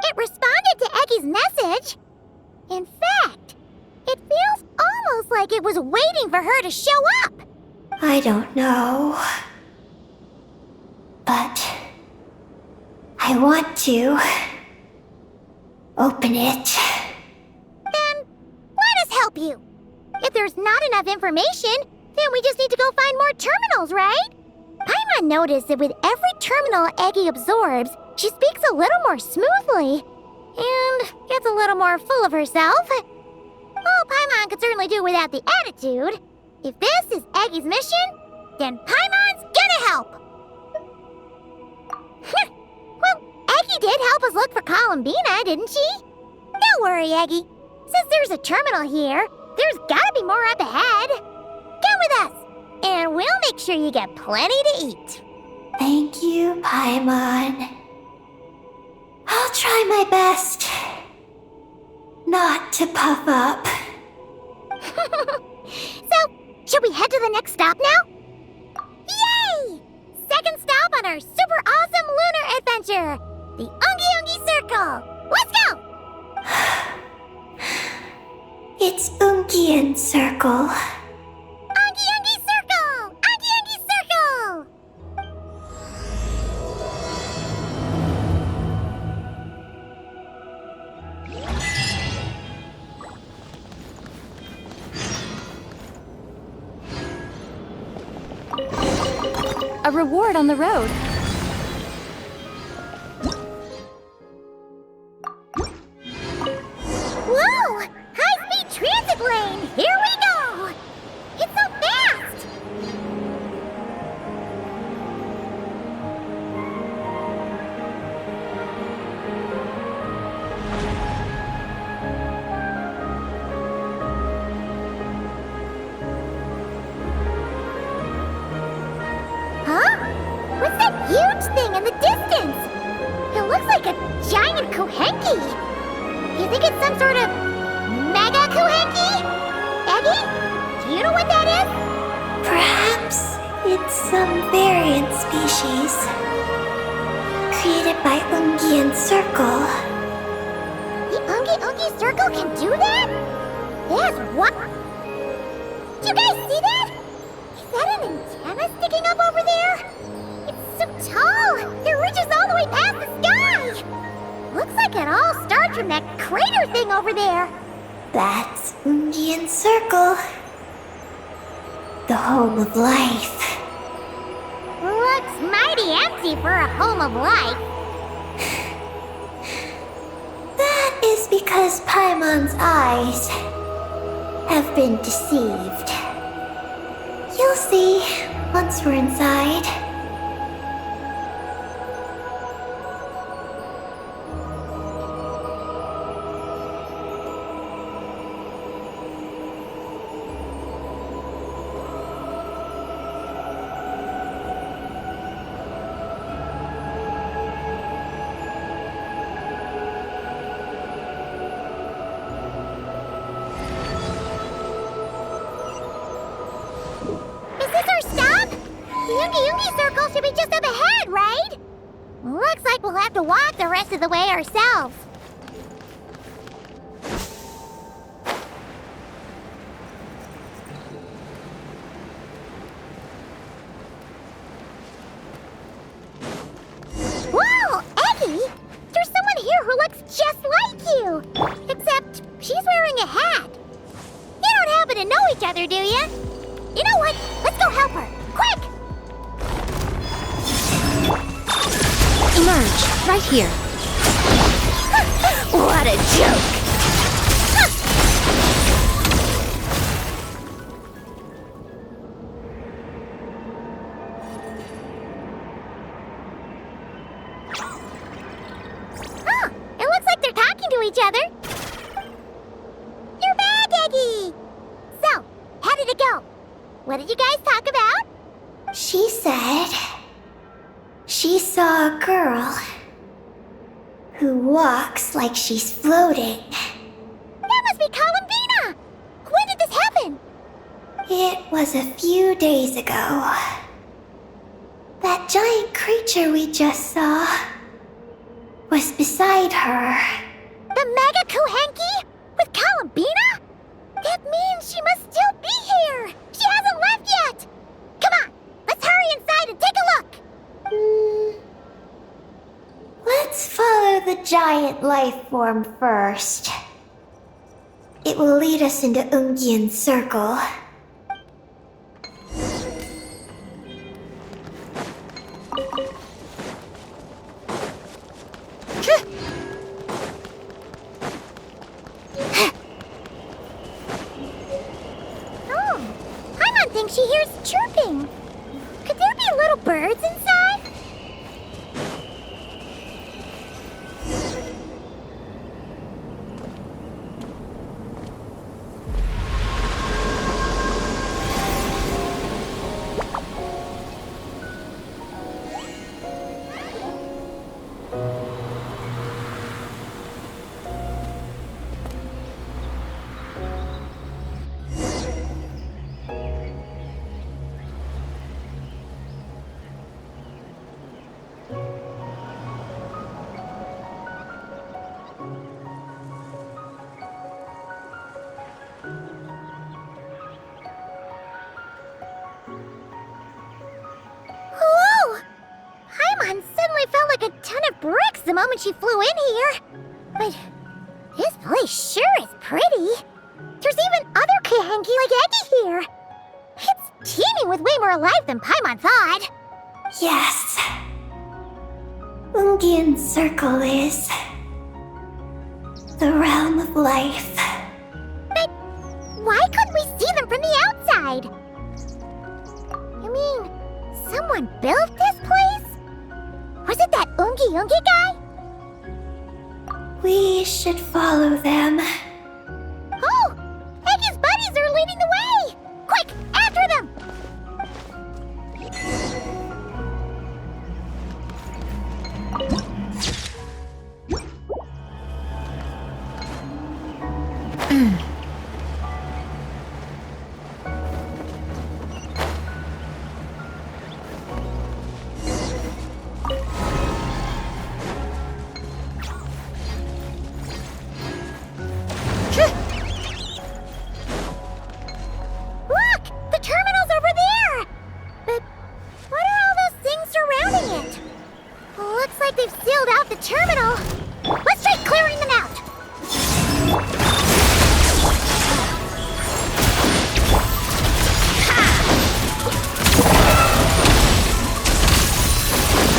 It responded to Eggy's message. In fact, it feels almost like it was waiting for her to show up. I don't know. But I want to open it. Then let us help you. If there's not enough information, then we just need to go find more terminals, right? Paimon noticed that with every terminal Eggy absorbs, she speaks a little more smoothly and gets a little more full of herself. Well, Paimon could certainly do without the attitude. If this is Eggy's mission, then Paimon's gonna help. Well, Eggy did help us look for Colin Bina, didn't she? Don't worry, Eggy. Since there's a terminal here, there's gotta be more up ahead. Come with us, and we'll make sure you get plenty to eat. Thank you, Paimon. I'll try my best not to puff up. So, should we head to the next stop now? Yay! Second stop on our super awesome lunar adventure, the Ungi Ungi Circle. Let's go! It's Ungian Circle. Ungi Ungi Circle! Ungi Ungi Circle! A reward on the road. Whoa! High-speed transit lane! Here we go! It's so fast! Huh? What's that huge thing in the distance? It looks like a giant Kuhenki. You think it's some sort of mega Kuhenki? Eggy? Do you know what that is? Perhaps it's some variant species created by Ungian Circle. The Ungi Ungi Circle can do that? Yes, what? Do you guys see that? Is that an antenna sticking up over there? It's so tall! It reaches all the way past the sky! Looks like it all starts from that crater thing over there. That's Ungian Circle. The home of life. Looks mighty empty for a home of life. That is because Paimon's eyes have been deceived. You'll see. Once we're inside, Is this our stop? The Yoongi Circle should be just up ahead, right? Looks like we'll have to walk the rest of the way ourselves. Whoa, Eggy! There's someone here who looks just like you! Except she's wearing a hat. You don't happen to know each other, do you? You know what? Let's go help her! Quick! Emerge, right here. What a joke! Huh, it looks like they're talking to each other. You're back, Eggy! So, how did it go? What did you guys talk about? she said she saw a girl who walks like she's floating. That must be Bina! When did this happen? It was a few days ago. That giant creature we just saw was beside her. The Mega Kuhenki? With Bina? That means she must still be here! She hasn't left yet! Come on, let's hurry inside and take a look! Let's follow the giant life form first. It will lead us into Ungyen's circle. Oh, Paimon thinks she hears chirping. Could there be little birds inside? Whoa! Paimon suddenly felt like a ton of bricks the moment she flew in here. But this place sure is pretty. There's even other Kuhenki like Eggy here. It's teeming with way more life than Paimon thought. Yes. Ungyen's circle is the realm of life. But why couldn't we see them from the outside? You mean someone built this place? Was it that Ungi guy? We should follow them. Oh! Eggy's buddies are leading the way! Quick, after them! Look! The terminal's over there! But what are all those things surrounding it? Looks like they've sealed out the terminal. Let's try clearing them out!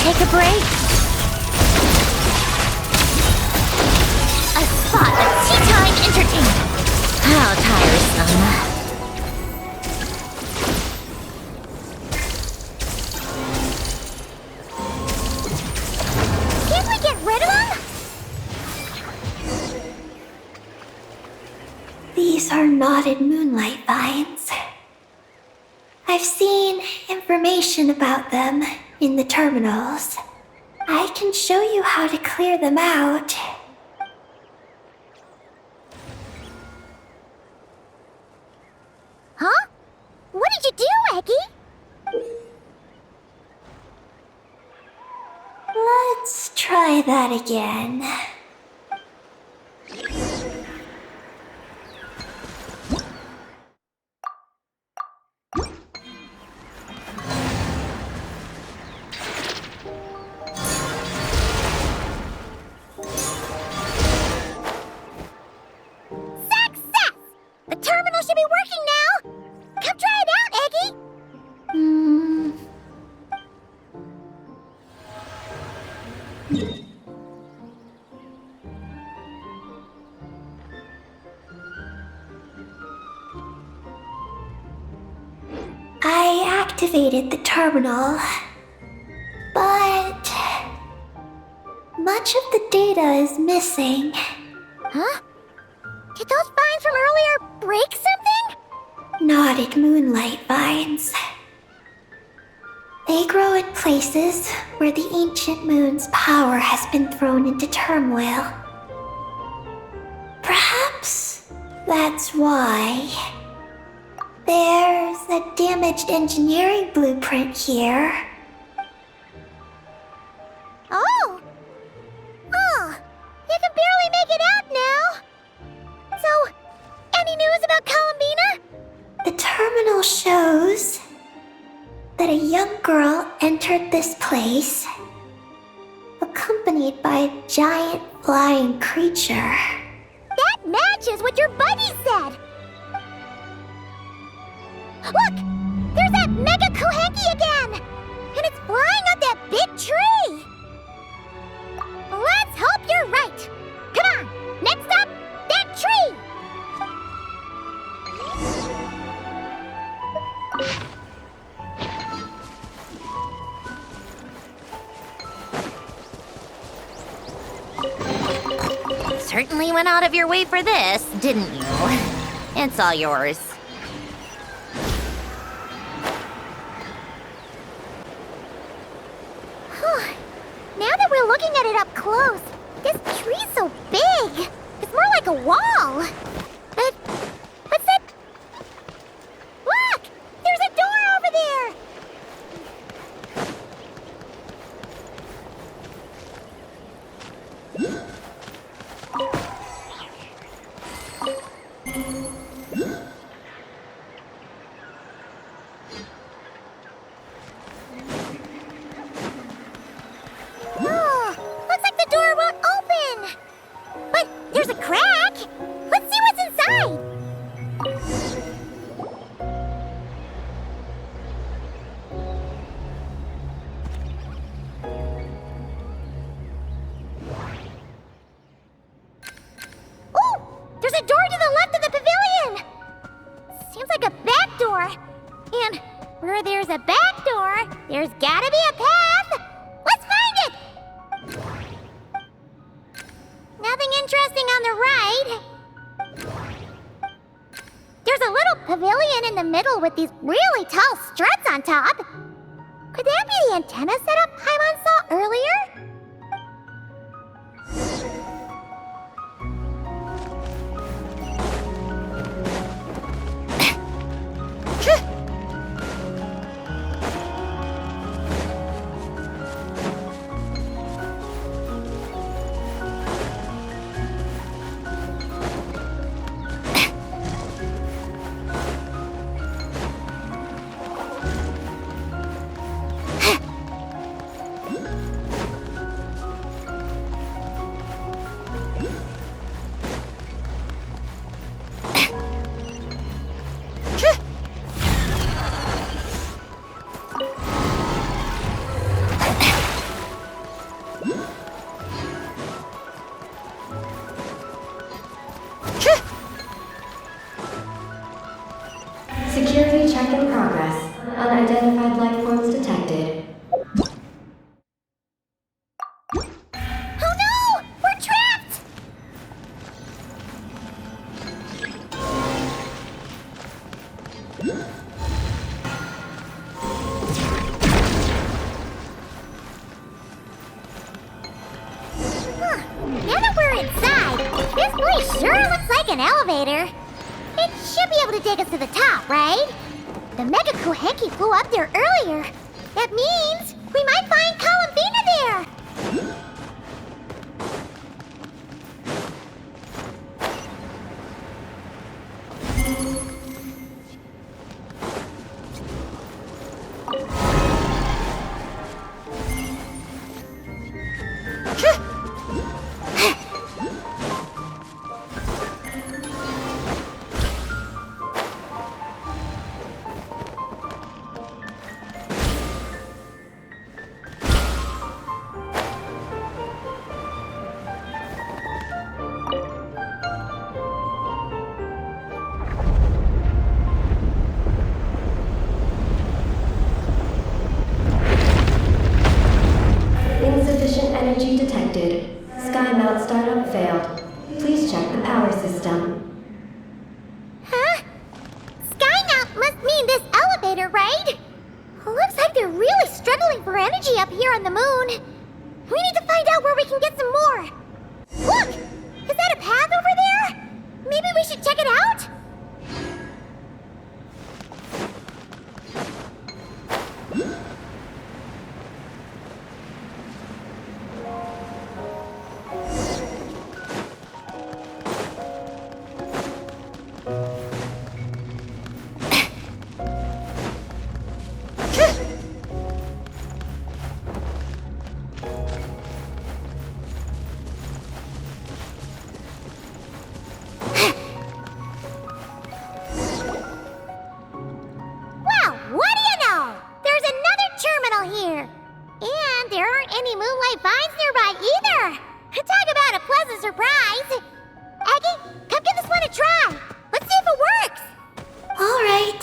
Take a break. A spot of tea time entertainment. How tiresome. These are knotted moonlight vines. I've seen information about them in the terminals. I can show you how to clear them out. Huh? What did you do, Eggy? Let's try that again. Success! The terminal should be working now! Come try it out, Eggy! I activated the terminal, but much of the data is missing. Huh? Did those vines from earlier break something? Knotted moonlight vines. They grow in places where the ancient moon's power has been thrown into turmoil. Perhaps that's why. There's a damaged engineering blueprint here. Oh! Oh! You can barely make it out now! So, any news about Columbina? The terminal shows that a young girl entered this place, accompanied by a giant flying creature. That matches what your buddy said! Look! There's that Mega Kohenki again! And it's flying up that big tree! Let's hope you're right! Come on! Next up, that tree! Certainly went out of your way for this, didn't you? It's all yours. Now that we're looking at it up close, this tree's so big. It's more like a wall. But what's that? Look! There's a door over there! Oh, looks like the door won't open. But there's a crack. Let's see what's inside. Oh, there's a door to the left of the pavilion. Seems like a back door. And where there's a back door, there's gotta be a path. Let's find it. Nothing interesting on the right. There's a little pavilion in the middle with these really tall struts on top. Could that be the antenna setup Paimon saw earlier? an elevator. It should be able to take us to the top, right? The Mega Kuhenki flew up there earlier. That means we might find Bina there. Insufficient energy detected. Sky mount startup failed. Please check the power system. Huh? Skynaut must mean this elevator, right? Looks like they're really struggling for energy up here on the moon. We need to find out where we can get some more. Look! Is that a path over there? Maybe we should check it out? Well, what do you know? There's another terminal here. And there aren't any moonlight vines nearby either. Talk about a pleasant surprise. Aggie, come give this one a try. Let's see if it works. All right.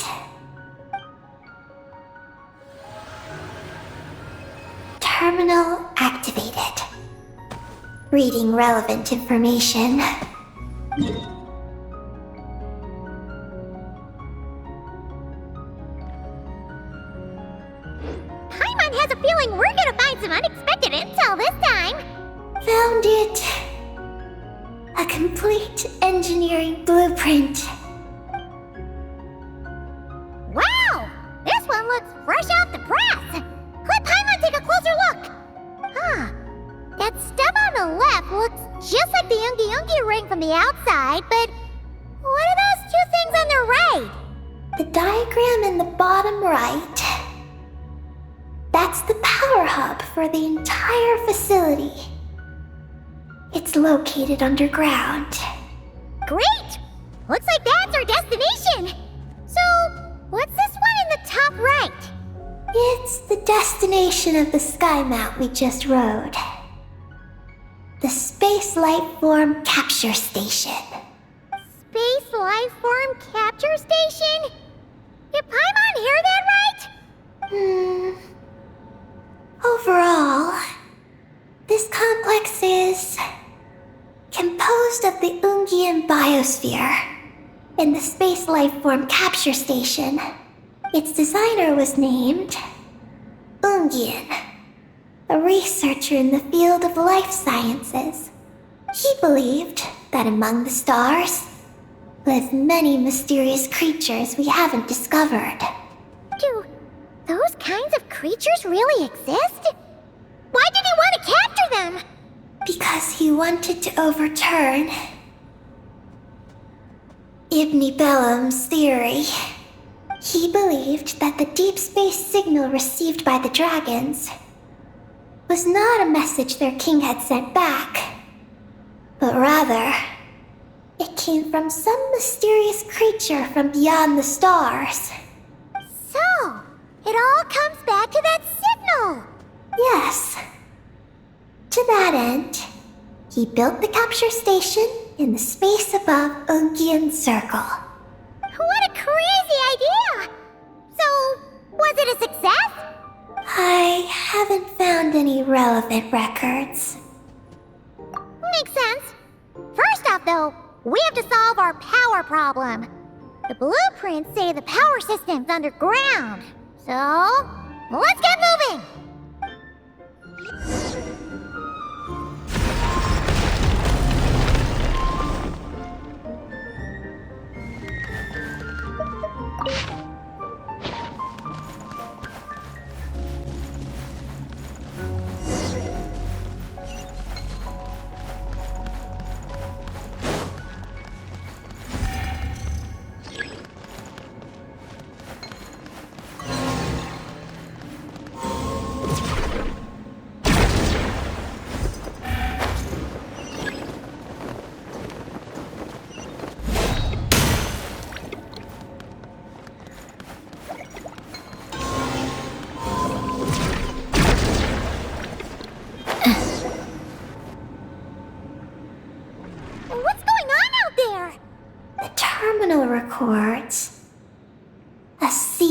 Terminal activated. Reading relevant information. Paimon has a feeling we're gonna find some unexpected intel this time. Found it. A complete engineering blueprint. Wow! This one looks fresh off the press. Let Paimon take a closer look. Huh. That stub on the left looks just like the Ungi ring from the outside, but what are those two things on the right? The diagram in the bottom right. That's the power hub for the entire facility. It's located underground. Great! Looks like that's our destination. So, what's this one in the top right? It's the destination of the sky mount we just rode. The Space Life Form Capture Station. Space Life Form Capture Station? Did Paimon hear that right? Overall, this complex is composed of the Ungian biosphere and the Space Life Form Capture Station. Its designer was named Ungian, a researcher in the field of life sciences. He believed that among the stars live many mysterious creatures we haven't discovered. Do those kinds of creatures really exist? Why did he want to capture them? Because he wanted to overturn Ibn Bellum's theory. He believed that the deep space signal received by the dragons was not a message their king had sent back, but rather, it came from some mysterious creature from beyond the stars. So, it all comes back to that signal. Yes. To that end, he built the capture station in the space above Ungian Circle. What a crazy idea! So, was it a success? I haven't found any relevant records. Makes sense. First off, though, we have to solve our power problem. The blueprints say the power system's underground. So, let's get moving!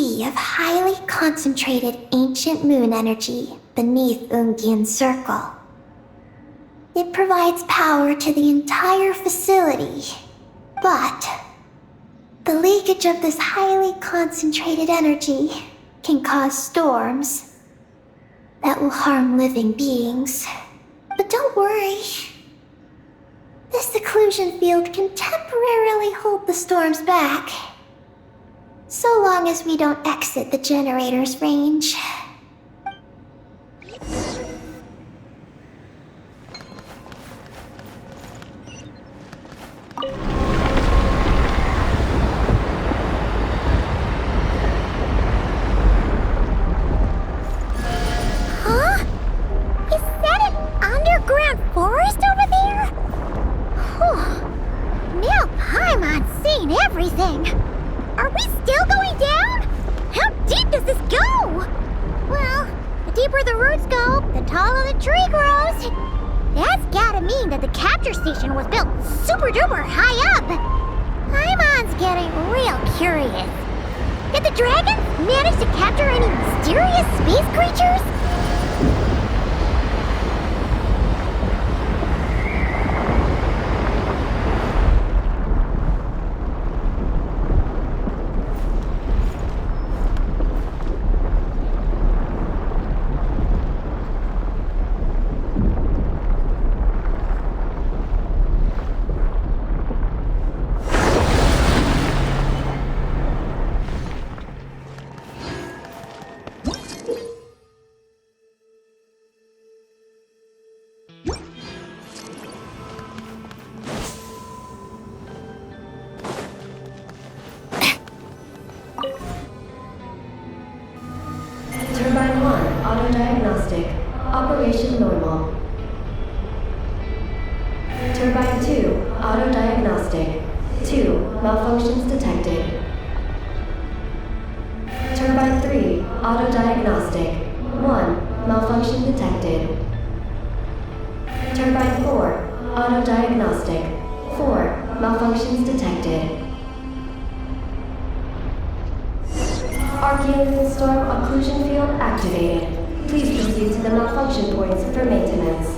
sea of highly concentrated ancient moon energy beneath Ungian's circle. It provides power to the entire facility, but the leakage of this highly concentrated energy can cause storms that will harm living beings. But don't worry. This seclusion field can temporarily hold the storms back, so long as we don't exit the generator's range. Huh? Is that an underground forest over there? Whew. Now Paimon's seen everything. Are we still going down? How deep does this go? Well, the deeper the roots go, the taller the tree grows. That's gotta mean that the capture station was built super duper high up. Paimon's getting real curious. Did the dragons manage to capture any mysterious space creatures? Turbine 1, auto-diagnostic. Operation normal. Turbine 2, auto-diagnostic. 2, malfunctions detected. Turbine 3, auto-diagnostic. 1, malfunction detected. Turbine 4, auto-diagnostic. 4, malfunctions detected. Archaean storm occlusion field activated. Please proceed to the malfunction points for maintenance.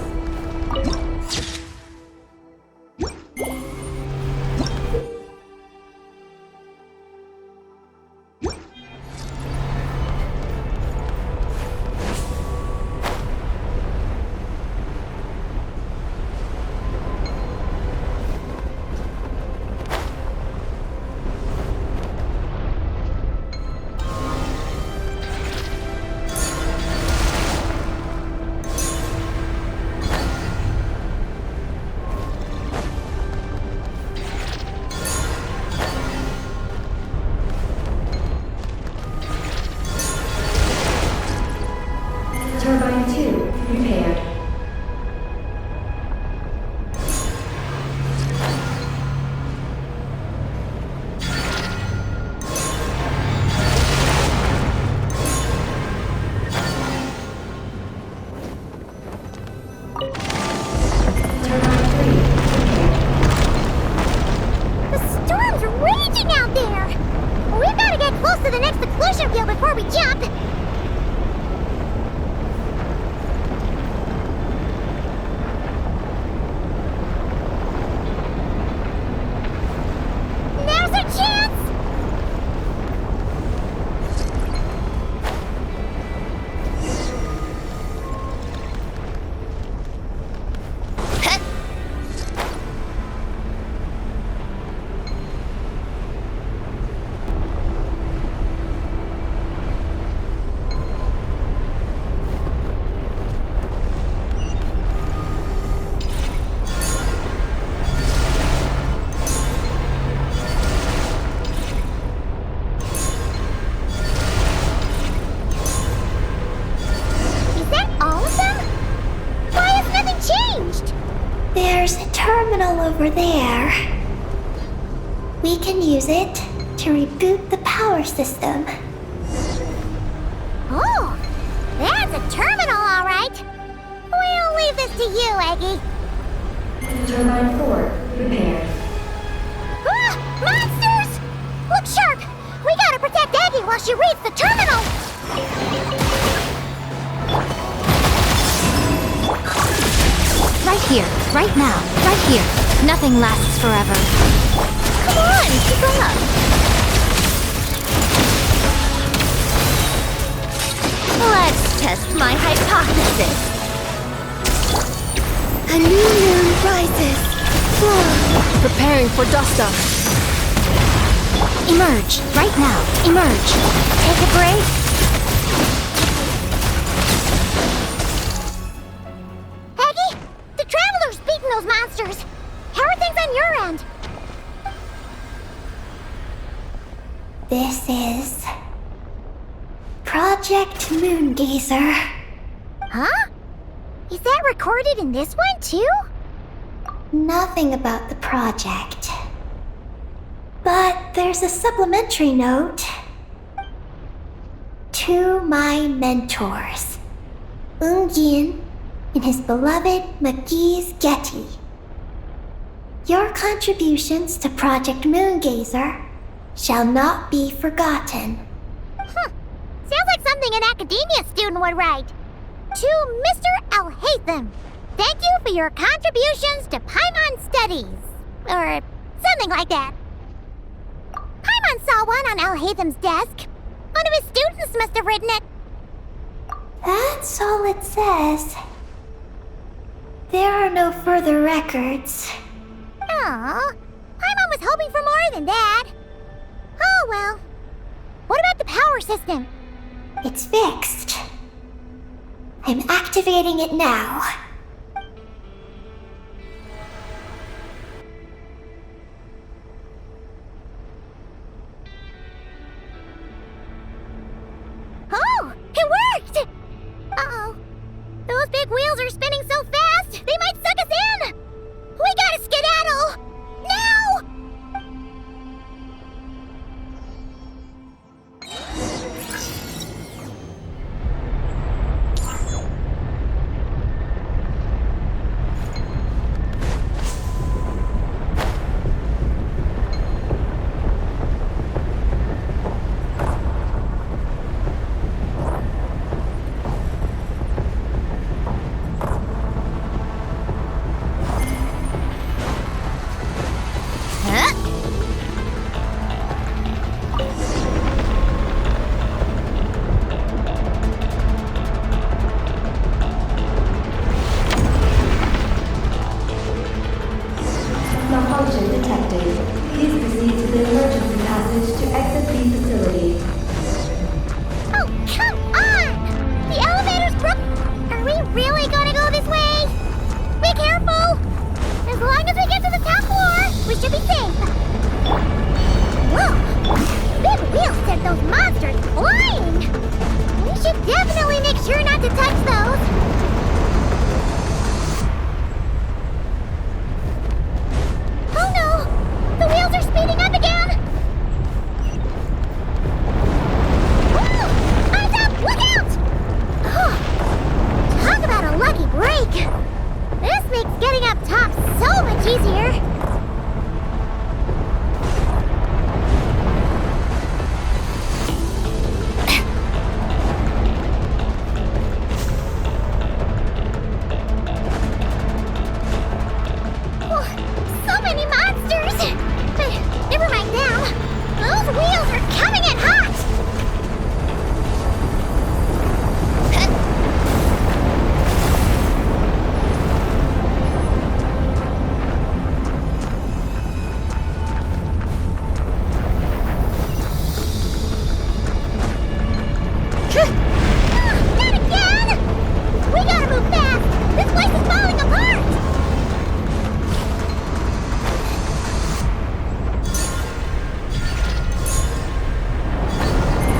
Turbine 2, repaired. Turbine 3, repaired. The storm's raging out there! We've gotta get close to the next seclusion field before we jump! Now's our chance! Is that all of them? Why has nothing changed? There's a terminal over there. We can use it to reboot the power system. Oh, that's a terminal, all right. We'll leave this to you, Eggy. Turbine 4, repaired. Ah! Monsters! Look sharp! We gotta protect Eggy while she reads the terminal! Right here, right now, right here. Nothing lasts forever. Come on, keep up! Let's test my hypothesis. A new moon rises. Preparing for dust-up. Emerge, right now, emerge. Take a break. Aggie, the Traveler's beaten those monsters. How are things on your end? This is Project Moongazer. Huh? Is that recorded in this one, too? Nothing about the project. But there's a supplementary note. To my mentors, Yin and his beloved McGee's Getty. Your contributions to Project Moongazer shall not be forgotten. Sounds like something an academia student would write. To Mr. Alhaitham, thank you for your contributions to Paimon Studies. Or something like that. Paimon saw one on Alhaitham's desk. One of his students must have written it. That's all it says. There are no further records. Aw, Paimon was hoping for more than that. Oh well. What about the power system? It's fixed. I'm activating it now. Oh, it worked! Uh-oh. Those big wheels are spinning so fast, they might suck us in! We gotta skedaddle! Now! Malfunction detected. Please proceed to the emergency passage to exit the facility. Oh, come on! The elevator's broke. Are we really gonna go this way? Be careful! As long as we get to the top floor, we should be safe. Whoa! Big wheels sent those monsters flying! We should definitely make sure not to touch those. Oh no! The wheels are speeding up again! Whoa! Eyes up! Look out! Oh, talk about a lucky break! This makes getting up top so much easier! Oh, so many monsters! But never mind now. Those wheels are coming in hot! Not again! We gotta move fast! This place is falling apart!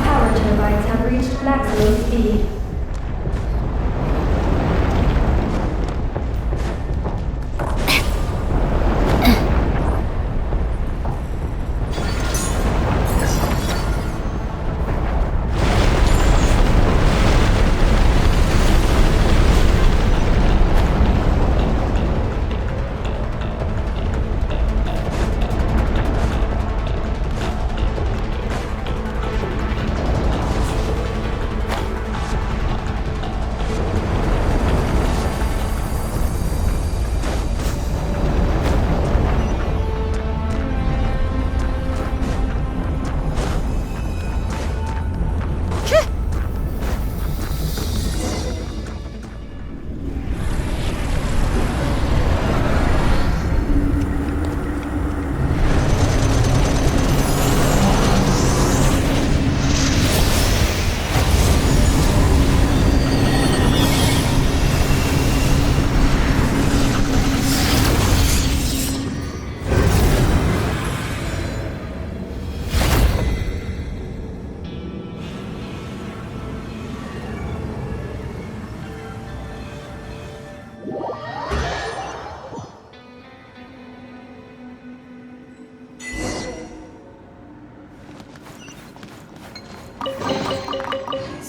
Power turbines have reached maximum speed.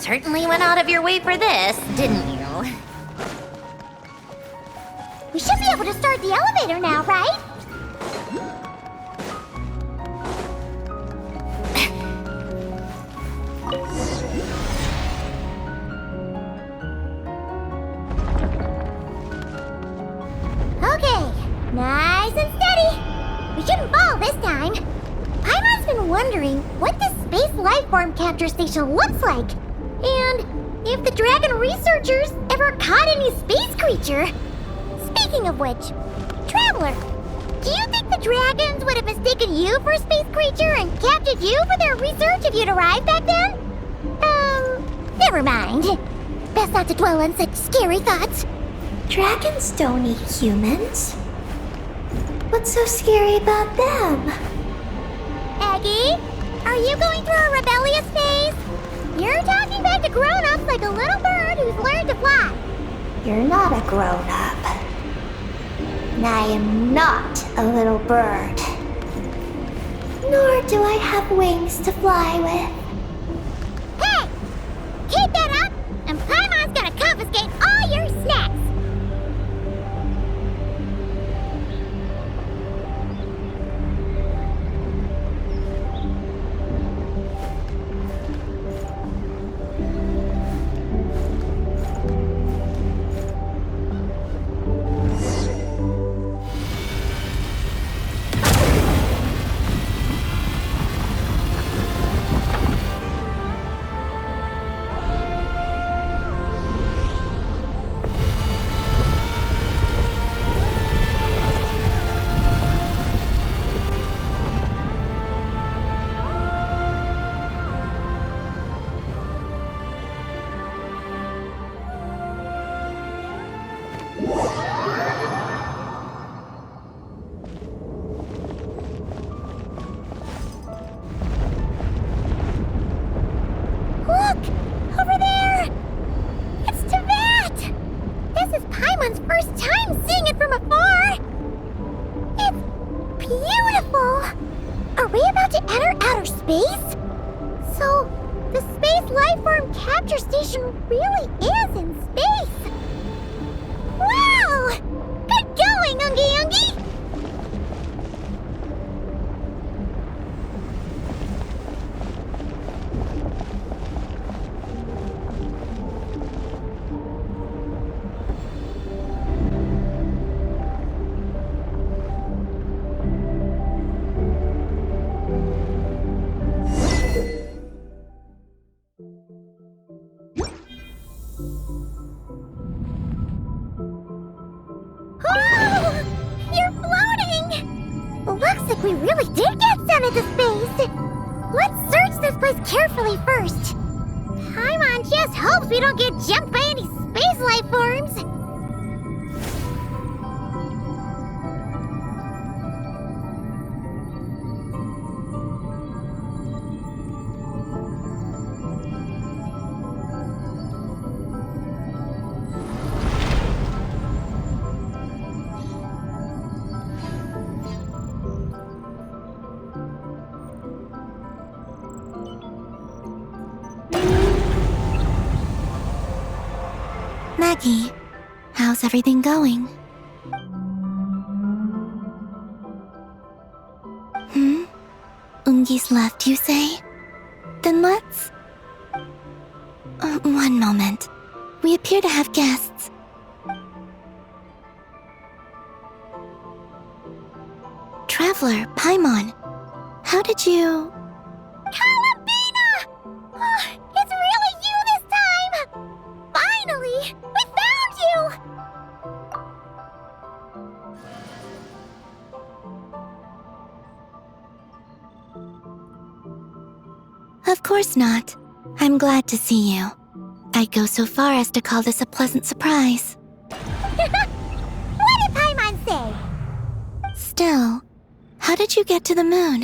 certainly went out of your way for this, didn't you? We should be able to start the elevator now, right? Okay, nice and steady. We shouldn't fall this time. Paimon's been wondering what this space lifeform capture station looks like, and if the dragon researchers ever caught any space creature. Speaking of which, Traveler, do you think the dragons would have mistaken you for a space creature and captured you for their research if you'd arrived back then? Never mind. Best not to dwell on such scary thoughts. Dragons don't eat humans. What's so scary about them? Aggie, are you going through a rebellious phase? You're talking back to grown-ups like a little bird who's learned to fly. You're not a grown-up. And I am not a little bird. Nor do I have wings to fly with. Hey! Keep that up, and Paimon's gonna confiscate all your snacks! Look! Over there! It's Teyvat! This is Paimon's first time seeing it from afar! It's beautiful! Are we about to enter outer space? So, the space lifeform capture station really is in space! Wow! Good going, Ungi Ungi! Oh, you're floating! Looks like we really did get sent into space! Let's search this place carefully first. Paimon just hopes we don't get jumped by any space life forms. Maggie, how's everything going? Ungi's left, you say? Then let's... one moment. We appear to have guests. Traveler, Paimon, how did you... Bina! Oh, it's really you this time! Finally! We found you! Of course not. I'm glad to see you. I'd go so far as to call this a pleasant surprise. What did Paimon say? Still, how did you get to the moon?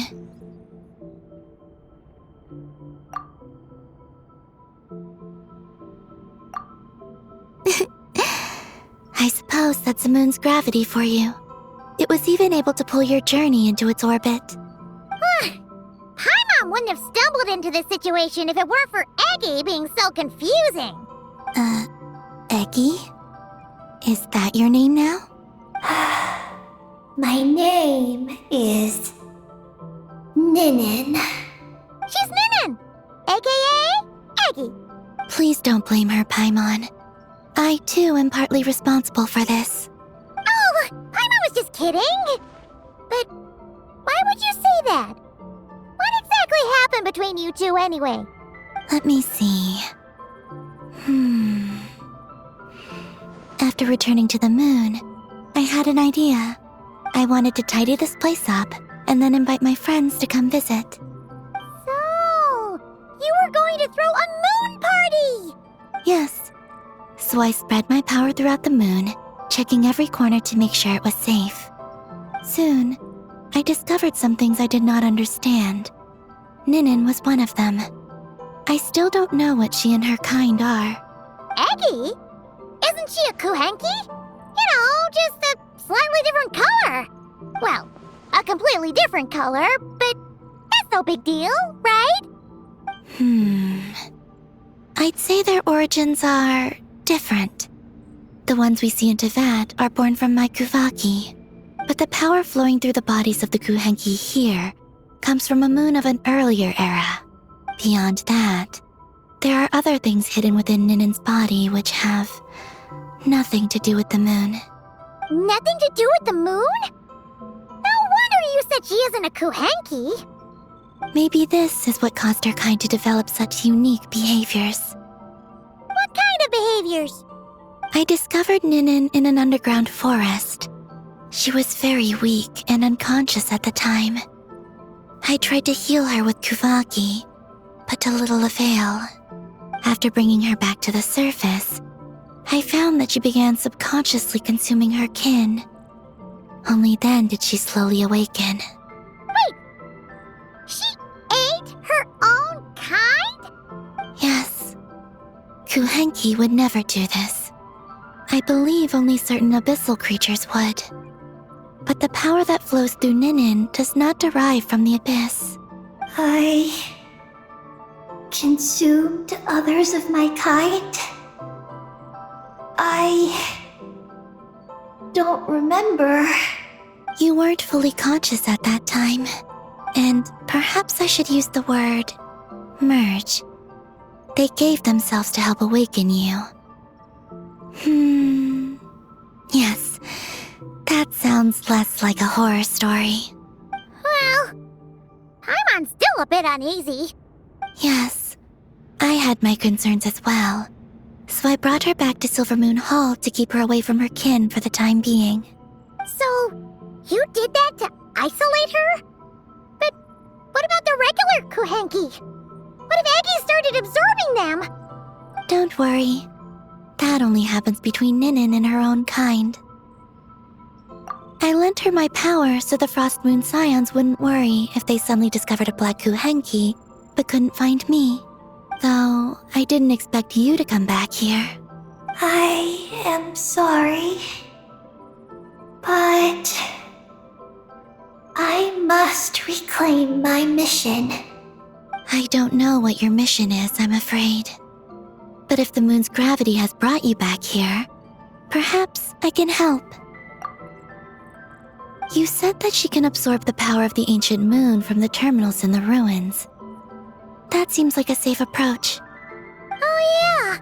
I suppose that's the moon's gravity for you. It was even able to pull your journey into its orbit. Paimon wouldn't wouldn't have stumbled into this situation if it weren't for Eggy being so confusing. Eggy? Is that your name now? My name is Ninin. She's Ninin, aka Eggy. Please don't blame her, Paimon. I, too, am partly responsible for this. Oh, Paimon was just kidding. But why would you say that? What exactly happened between you two anyway? Let me see. After returning to the moon, I had an idea. I wanted to tidy this place up and then invite my friends to come visit. So, you were going to throw a moon party! Yes. So I spread my power throughout the moon, checking every corner to make sure it was safe. Soon, I discovered some things I did not understand. Ninin was one of them. I still don't know what she and her kind are. Eggy? Isn't she a Kuhenki? You know, just a slightly different color. Well, a completely different color, but that's no big deal, right? I'd say their origins are different. The ones we see in Tevat are born from my Kuvaki, but the power flowing through the bodies of the Kuhenki here comes from a moon of an earlier era. Beyond that, there are other things hidden within Ninin's body which have nothing to do with the moon. Nothing to do with the moon? No wonder you said she isn't a Kuhenki. Maybe this is what caused her kind to develop such unique behaviors. What kind of behaviors? I discovered Ninin in an underground forest. She was very weak and unconscious at the time. I tried to heal her with Kuvaki, but to little avail. After bringing her back to the surface, I found that she began subconsciously consuming her kin. Only then did she slowly awaken. Wait! She ate her own kind? Yes. Kuhenki would never do this. I believe only certain abyssal creatures would. But the power that flows through Ninin does not derive from the abyss. I consumed others of my kind? I don't remember. You weren't fully conscious at that time, and perhaps I should use the word merge. They gave themselves to help awaken you. Yes, that sounds less like a horror story. Well, Paimon's still a bit uneasy. Yes, I had my concerns as well, so I brought her back to Silvermoon Hall to keep her away from her kin for the time being. So, you did that to isolate her? But what about the regular Kuhenki? What if Eggy started absorbing them? Don't worry. That only happens between Ninin and her own kind. I lent her my power so the Frost Moon Scions wouldn't worry if they suddenly discovered a black Kuhenki, but couldn't find me. Though, I didn't expect you to come back here. I am sorry, but I must reclaim my mission. I don't know what your mission is, I'm afraid. But if the moon's gravity has brought you back here, perhaps I can help. You said that she can absorb the power of the ancient moon from the terminals in the ruins. That seems like a safe approach. Oh yeah!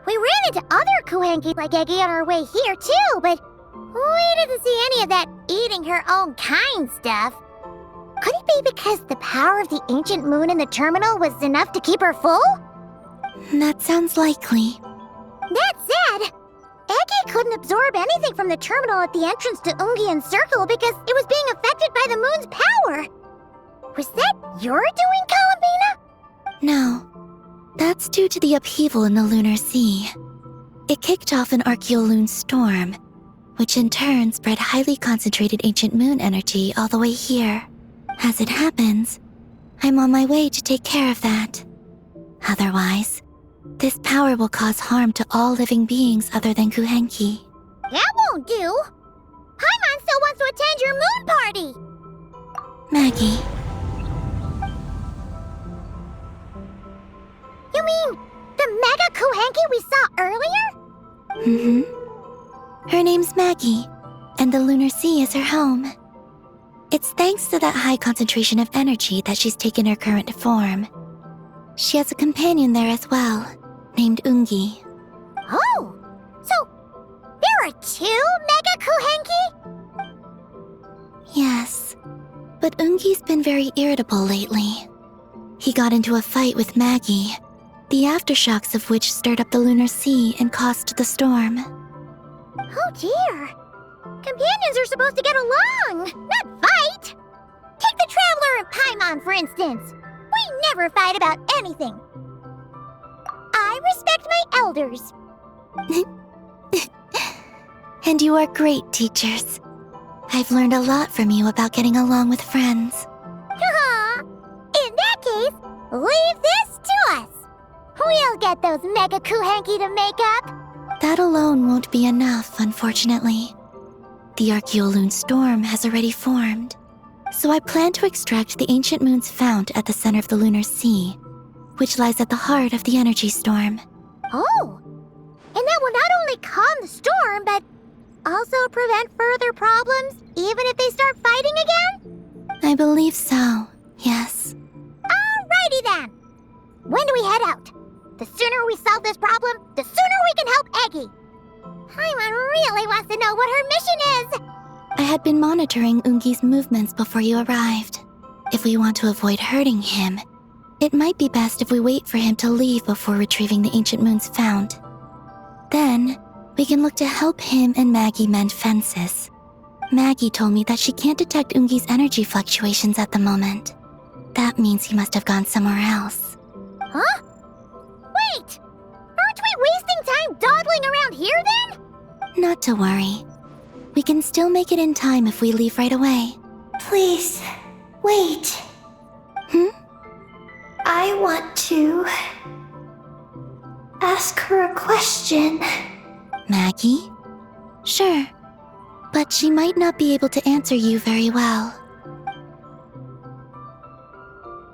We ran into other Kuhenki like Eggy on our way here too, but we didn't see any of that eating her own kind stuff. Could it be because the power of the ancient moon in the terminal was enough to keep her full? That sounds likely. That said, Eggy couldn't absorb anything from the terminal at the entrance to Ungian Circle because it was being affected by the moon's power. Was that your doing, Columbina? No, that's due to the upheaval in the lunar sea. It kicked off an Archeoloon storm, which in turn spread highly concentrated ancient moon energy all the way here. As it happens, I'm on my way to take care of that. Otherwise, this power will cause harm to all living beings other than Kuhenki. That won't do. Paimon still wants to attend your moon party. Maggie. You mean the Mega Kuhenki we saw earlier? Mm-hmm. Her name's Maggie, and the Lunar Sea is her home. It's thanks to that high concentration of energy that she's taken her current form. She has a companion there as well, named Ungi. Oh, so there are 2 Mega Kuhenki? Yes, but Ungi's been very irritable lately. He got into a fight with Maggie, the aftershocks of which stirred up the Lunar Sea and caused the storm. Oh dear. Companions are supposed to get along, not fight. Take the Traveler and Paimon, for instance. We never fight about anything. I respect my elders. And you are great teachers. I've learned a lot from you about getting along with friends. In that case, leave this to us. We'll get those Mega Kuhenki to make up. That alone won't be enough, unfortunately. The Archeoloon storm has already formed, so I plan to extract the ancient moon's fount at the center of the Lunar Sea, which lies at the heart of the energy storm. Oh, and that will not only calm the storm, but also prevent further problems, even if they start fighting again? I believe so, yes. Alrighty then. When do we head out? The sooner we solve this problem, the sooner we can help Eggy. Paimon really wants to know what her mission is. I had been monitoring Ungi's movements before you arrived. If we want to avoid hurting him, it might be best if we wait for him to leave before retrieving the ancient moon's fount. Then, we can look to help him and Maggie mend fences. Maggie told me that she can't detect Ungi's energy fluctuations at the moment. That means he must have gone somewhere else. Huh? Wait! Aren't we wasting time dawdling around here then? Not to worry. We can still make it in time if we leave right away. Please, wait. I want to ask her a question. Maggie? Sure. But she might not be able to answer you very well.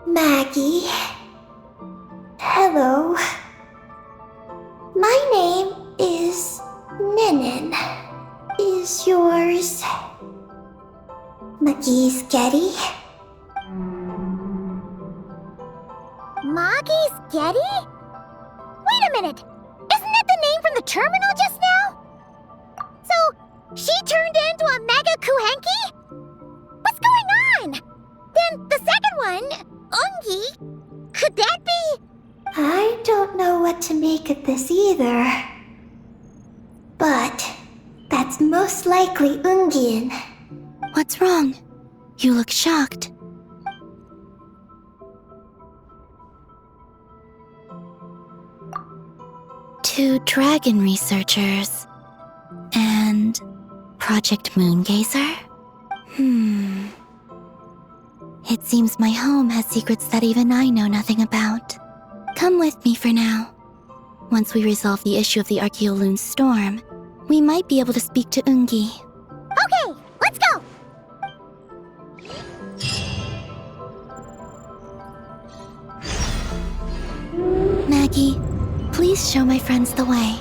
Maggie. Hello. My name is Ninin. Is yours McGee's Getty? Maggie's Getty? Wait a minute! Isn't that the name from the terminal just now? So, she turned into a Mega Kuhenki? What's going on? Then the second one, Ungi, could that be? I don't know what to make of this either. But that's most likely Ungin. What's wrong? You look shocked. Two dragon researchers and Project Moongazer? It seems my home has secrets that even I know nothing about. Come with me for now. Once we resolve the issue of the Archeoloon storm, we might be able to speak to Ungi. Okay, let's go! Maggie, please show my friends the way.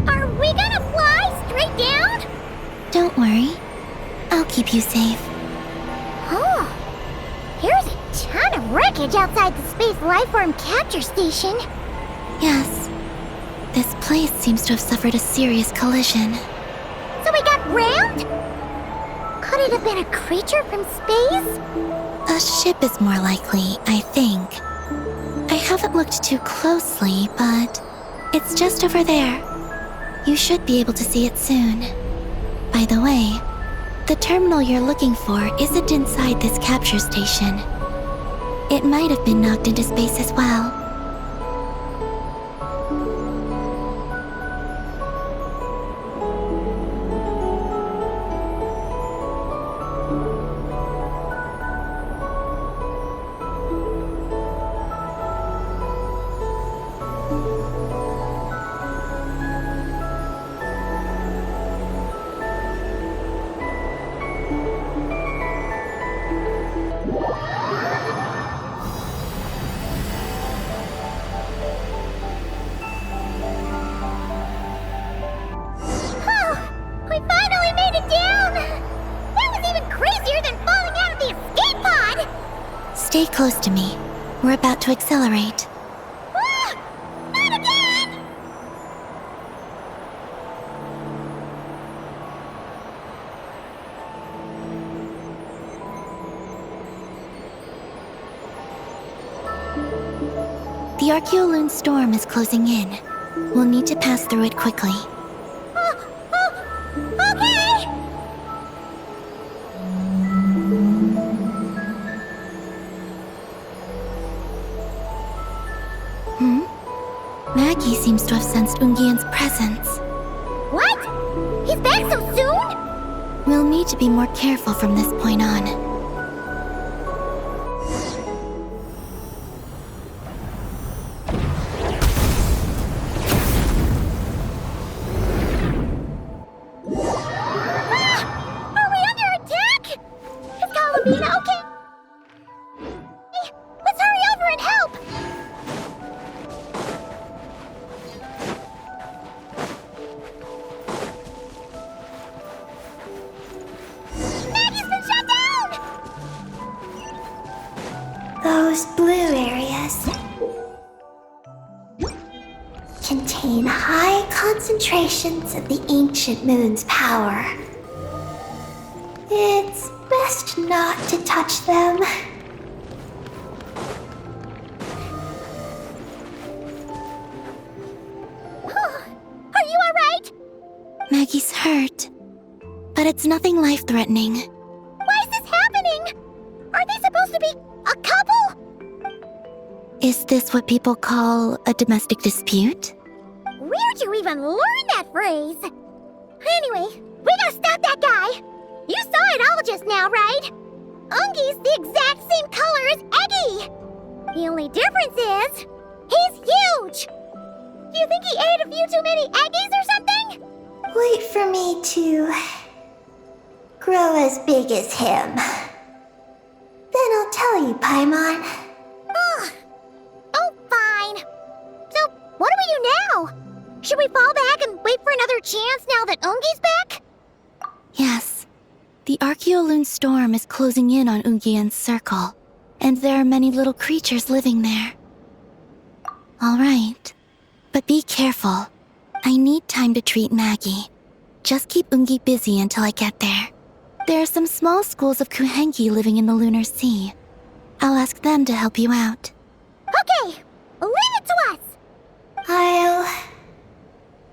Are we gonna fly straight down? Don't worry. I'll keep you safe. Oh, here's a ton of wreckage outside the Space Lifeform Capture Station. Yes. This place seems to have suffered a serious collision. So we got rammed? Could it have been a creature from space? A ship is more likely, I think. I haven't looked too closely, but it's just over there. You should be able to see it soon. By the way, the terminal you're looking for isn't inside this capture station. It might have been knocked into space as well. Stay close to me. We're about to accelerate. Ah! Not again! The Archeoloon storm is closing in. We'll need to pass through it quickly. Okay! Maggie seems to have sensed Ungian's presence. What? He's back so soon? We'll need to be more careful from this point on. Are we under attack? Is Bina okay? Let's hurry over and help! Maggie's been shut down! Those blue areas contain high concentrations of the ancient moon's power. It's best not to touch them. Are you alright? Maggie's hurt, but it's nothing life-threatening. Why is this happening? Are they supposed to be a couple? Is this what people call a domestic dispute? Where'd you even learn that phrase? Anyway, we gotta stop that guy! You saw it all just now, right? Ungi's the exact same color as Eggy! The only difference is, he's huge! Do you think he ate a few too many Eggies or something? Wait for me to grow as big as him. Then I'll tell you, Paimon. Ugh. Oh, fine. So, what do we do now? Should we fall back and wait for another chance now that Ungi's back? Yes. The Archeoloon storm is closing in on Ungian's circle, and there are many little creatures living there. All right. But be careful. I need time to treat Maggie. Just keep Ungi busy until I get there. There are some small schools of Kuhenki living in the Lunar Sea. I'll ask them to help you out. Okay, leave it to us! I'll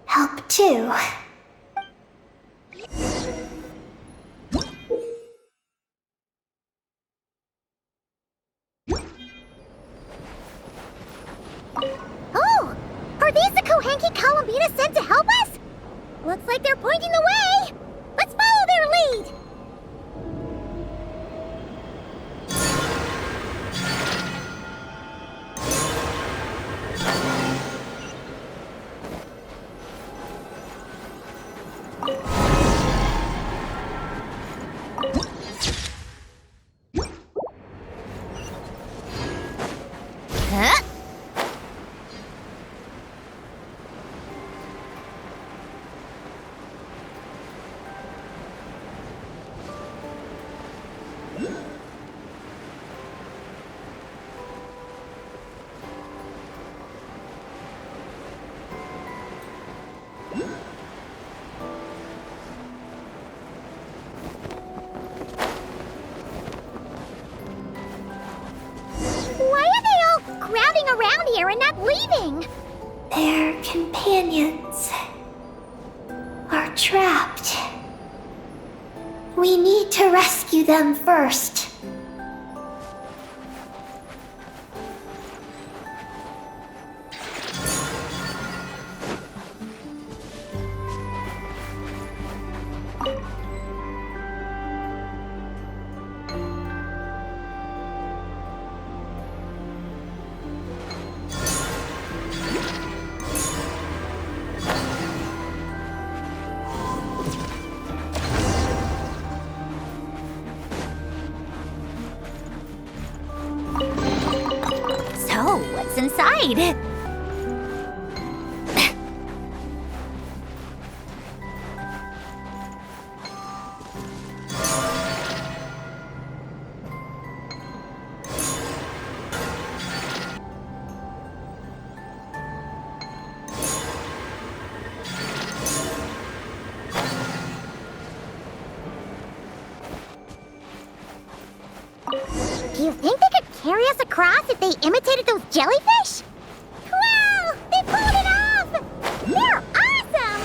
help too. Oh! Are these the Kuhenki Bina sent to help us? Looks like they're pointing the way! Let's follow their lead! Huh? Why are they all crowding around here and not leaving? Their companions are trapped. We need to rescue them first. So, what's inside? Do you think they could carry us across if they imitated those jellyfish? Wow! They pulled it off! They're awesome!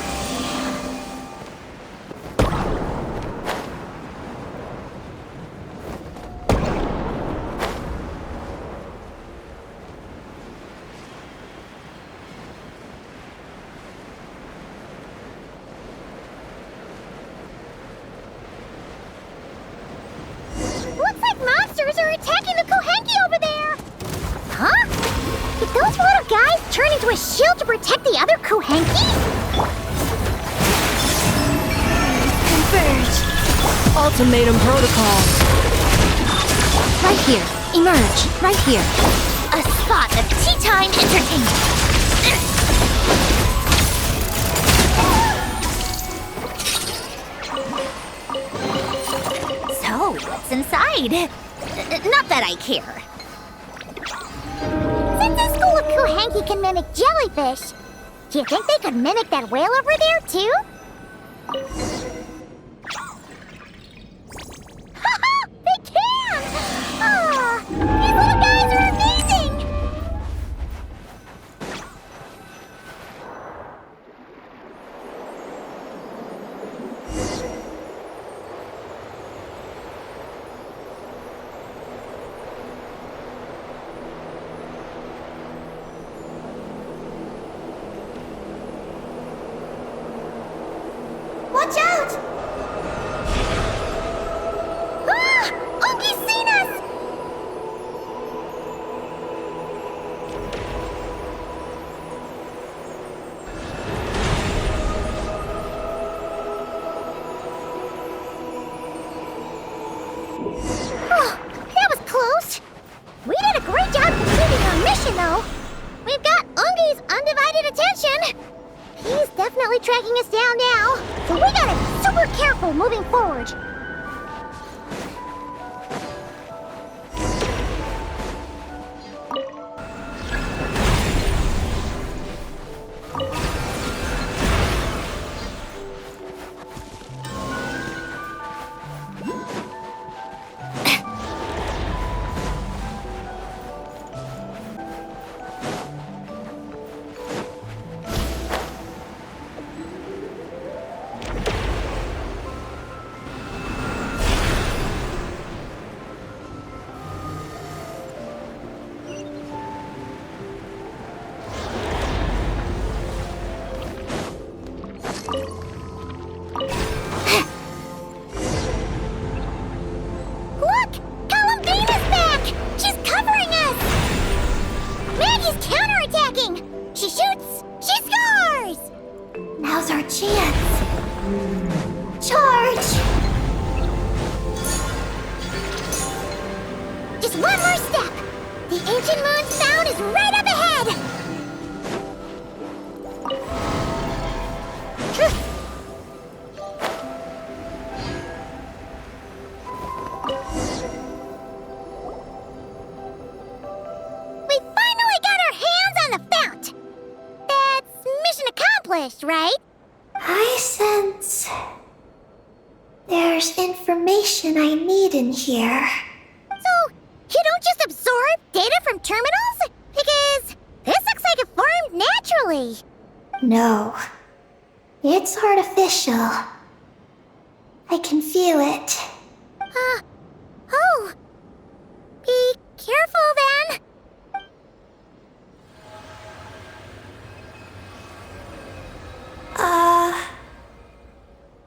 Looks like monsters are attacking the Kohenki over there! Huh? Did those little guys turn into a shield to protect the other Kohenki? Converge! Ultimatum protocol. Right here. Emerge. Right here. A spot of tea time entertainment. So, what's inside? Not that I care. Since this school of Kohenki can mimic jellyfish, do you think they could mimic that whale over there, too? Haha! They can! Ah, these little guys are amazing! Watch out! Ah! Unky's seen us! Oh, that was close. We did a great job completing our mission, though. We've got Unky's undivided attention. He's definitely tracking us down now, so we gotta be super careful moving forward. Look! Bina's back! She's covering us! Maggie's counterattacking! She shoots! She scores! Now's our chance. Charge! Just one more step! The ancient moon's sound is right up ahead! We finally got our hands on the fount! That's mission accomplished, right? I sense there's information I need in here. So, you don't just absorb data from terminals? Because this looks like it formed naturally. No, it's artificial. I can feel it. Oh. Be careful then.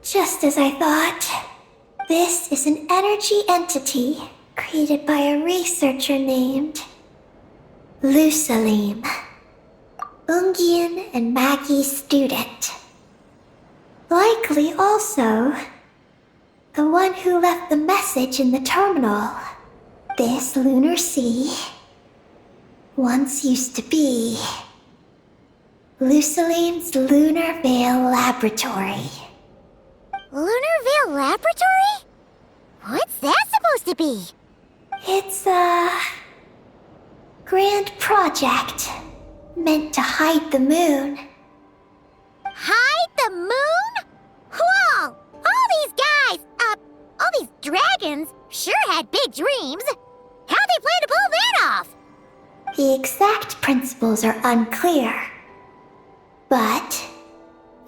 Just as I thought. This is an energy entity created by a researcher named Lusalim. Ungian and Maggie's student. Likely also the one who left the message in the terminal. This lunar sea once used to be Lusalim's Lunar Veil Laboratory. Lunar Veil Laboratory? What's that supposed to be? It's a grand project meant to hide the moon. Hide the moon? Whoa! All these guys, all these dragons sure had big dreams. How'd they plan to pull that off? The exact principles are unclear, but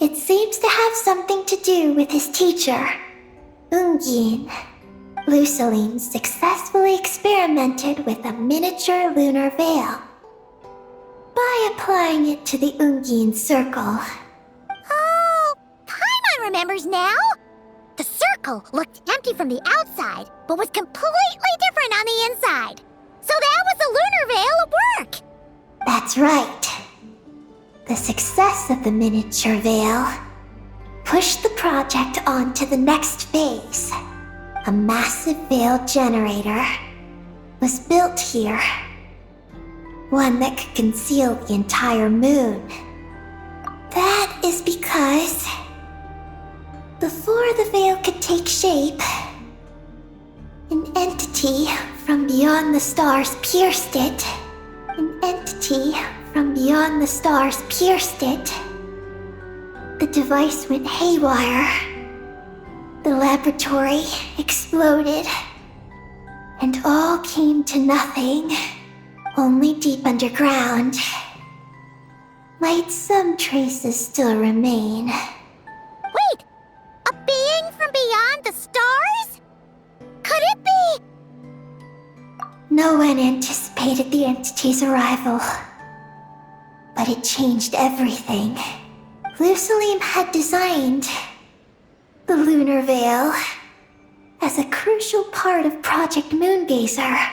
it seems to have something to do with his teacher, Ungin. Luceline successfully experimented with a miniature lunar veil by applying it to the Ungin circle. Oh, Paimon remembers now! The circle looked empty from the outside, but was completely different on the inside. So that was the lunar veil at work! That's right. The success of the miniature veil pushed the project on to the next phase. A massive veil generator was built here. One that could conceal the entire moon. That is because before the veil could take shape, an entity from beyond the stars pierced it. An entity from beyond the stars pierced it. The device went haywire. The laboratory exploded. And all came to nothing. Only deep underground might some traces still remain. Wait! A being from beyond the stars? Could it be? No one anticipated the entity's arrival, but it changed everything. Luceline had designed the lunar veil as a crucial part of Project Moongazer,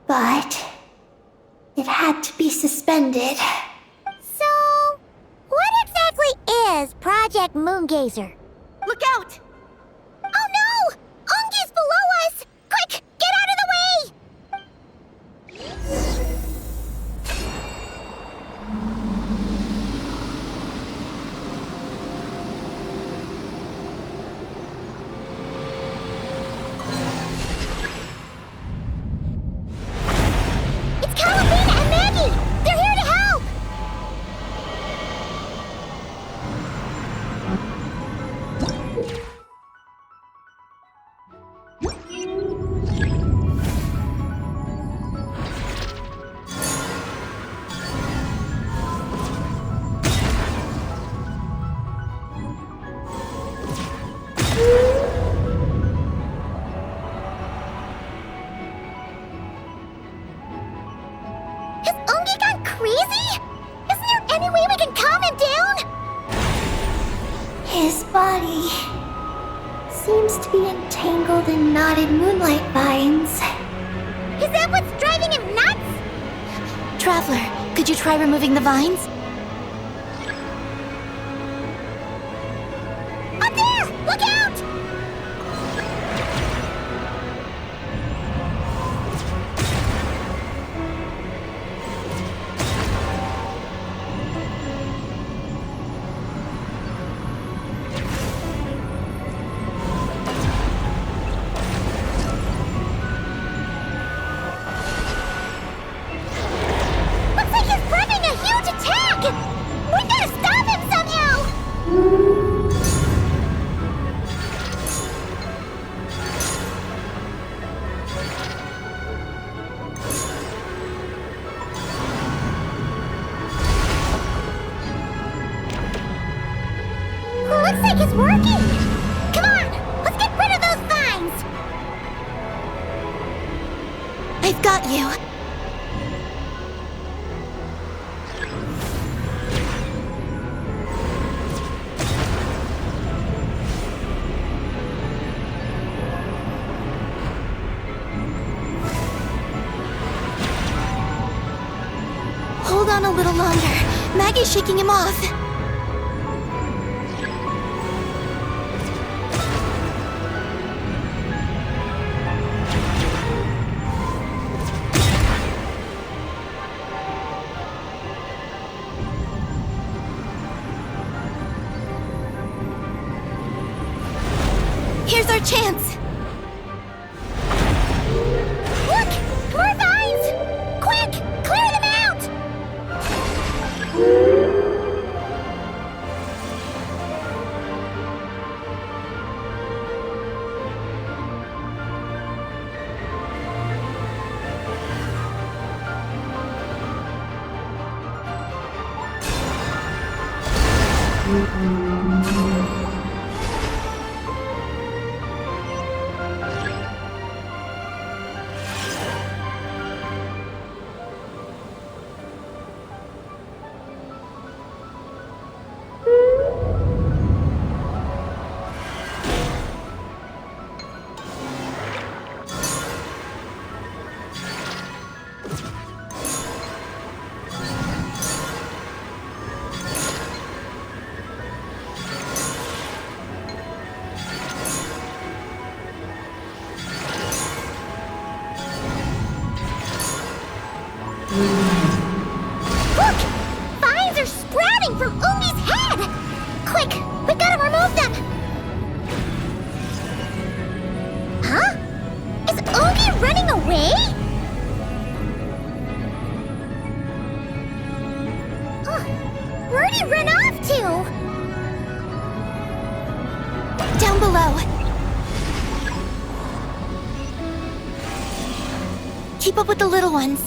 but it had to be suspended. So, what exactly is Project Moongazer? Look out! Oh no! Ungi's below us! Quick, get out of the way! It's Bina and Maggie! They're here to help! Has Ungi gone crazy? Isn't there any way we can calm him down? His body seems to be entangled in knotted moonlight vines. Is that what's driving him nuts? Traveler, could you try removing the vines? Up there! Look out! Looks like he's prepping a huge attack! We gotta stop him somehow! Looks like it's working! Come on! Let's get rid of those vines! I've got you. Hold on a little longer. Maggie's shaking him off. Here's our chance. Look! More vines! Quick! Clear them out! Look! Vines are sprouting from Ungi's head! Quick, we gotta remove them! Huh? Is Ungi running away? Where'd he run off to? Down below. Keep up with the little ones.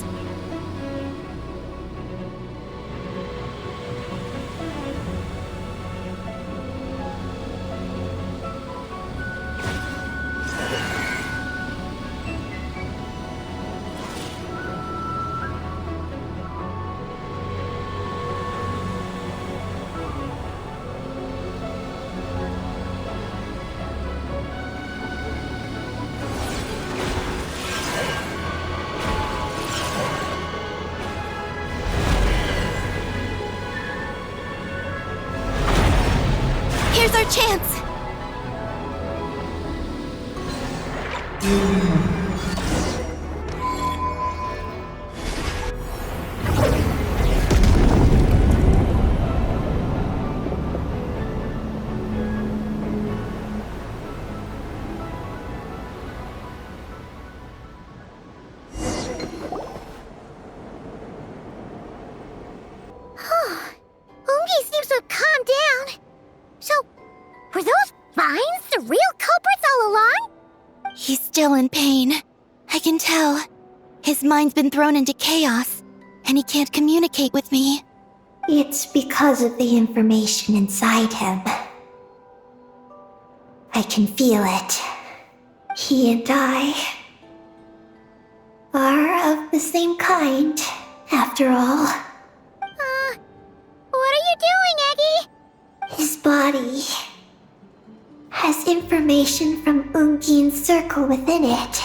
Here's our chance! Ungi seems to have calmed down. So, were those vines the real culprits all along? He's still in pain. I can tell. His mind's been thrown into chaos, and he can't communicate with me. It's because of the information inside him. I can feel it. He and I are of the same kind, after all. What are you doing, Eggy? His body has information from Ungin's circle within it.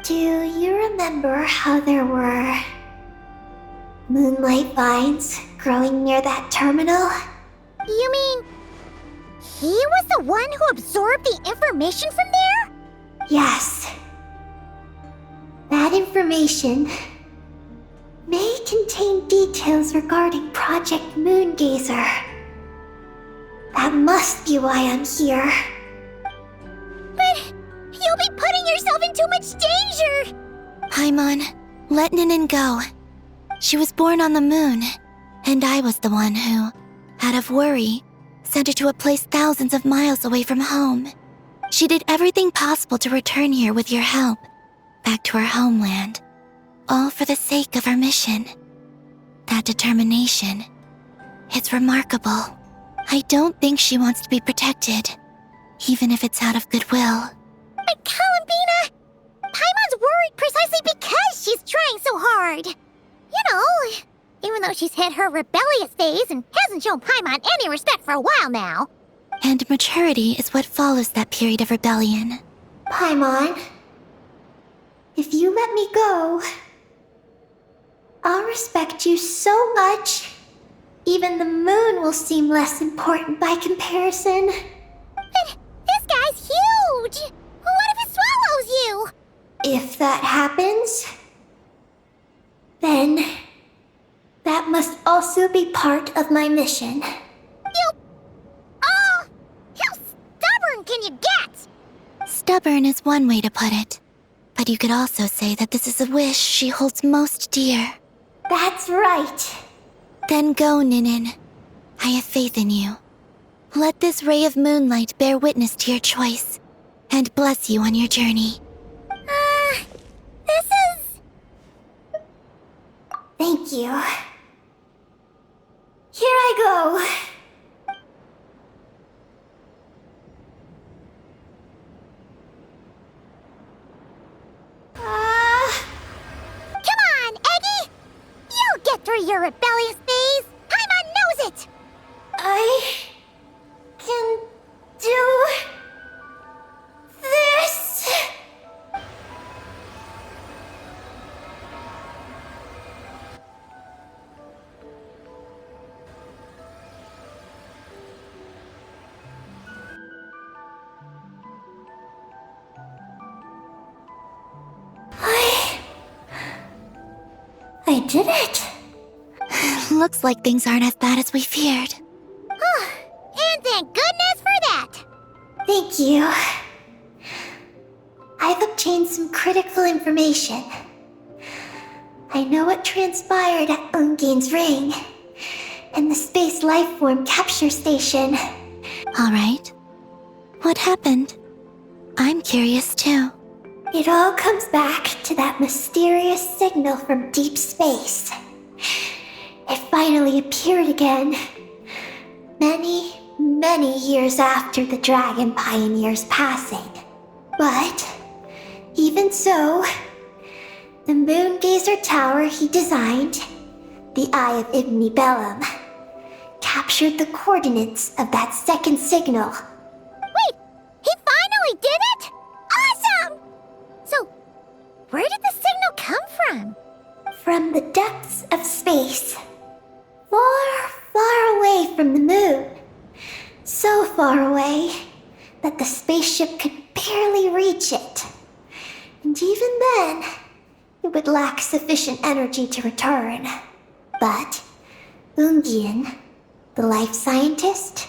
Do you remember how there were moonlight vines growing near that terminal? You mean he was the one who absorbed the information from there? Yes. That information may contain details regarding Project Moongazer. That must be why I'm here. But you'll be putting yourself in too much danger! Paimon, let Ninin go. She was born on the moon, and I was the one who, out of worry, sent her to a place thousands of miles away from home. She did everything possible to return here with your help, back to her homeland, all for the sake of our mission. That determination, it's remarkable. I don't think she wants to be protected, even if it's out of goodwill. But Bina, Paimon's worried precisely because she's trying so hard. You know, even though she's hit her rebellious phase and hasn't shown Paimon any respect for a while now. And maturity is what follows that period of rebellion. Paimon, if you let me go, I'll respect you so much. Even the moon will seem less important by comparison. But this guy's huge! What if it swallows you? If that happens, then that must also be part of my mission. How stubborn can you get? Stubborn is one way to put it, but you could also say that this is a wish she holds most dear. That's right. Then go, Ninin. I have faith in you. Let this ray of moonlight bear witness to your choice, and bless you on your journey. This is... Thank you. Here I go. through your rebellious phase. Paimon knows it! I can do this. I did it. Looks like things aren't as bad as we feared. And thank goodness for that! Thank you. I've obtained some critical information. I know what transpired at Ungain's ring and the space lifeform capture station. Alright. What happened? I'm curious too. It all comes back to that mysterious signal from deep space. It finally appeared again. Many years after the Dragon Pioneer's passing. But, even so, the Moon Gazer Tower he designed, the Eye of Ibn Bellum, captured the coordinates of that second signal. Wait! He finally did it?! Awesome! So, where did the signal come from? From the depths of space. Far away from the moon. So far away that the spaceship could barely reach it. And even then, it would lack sufficient energy to return. But Ungian, the life scientist,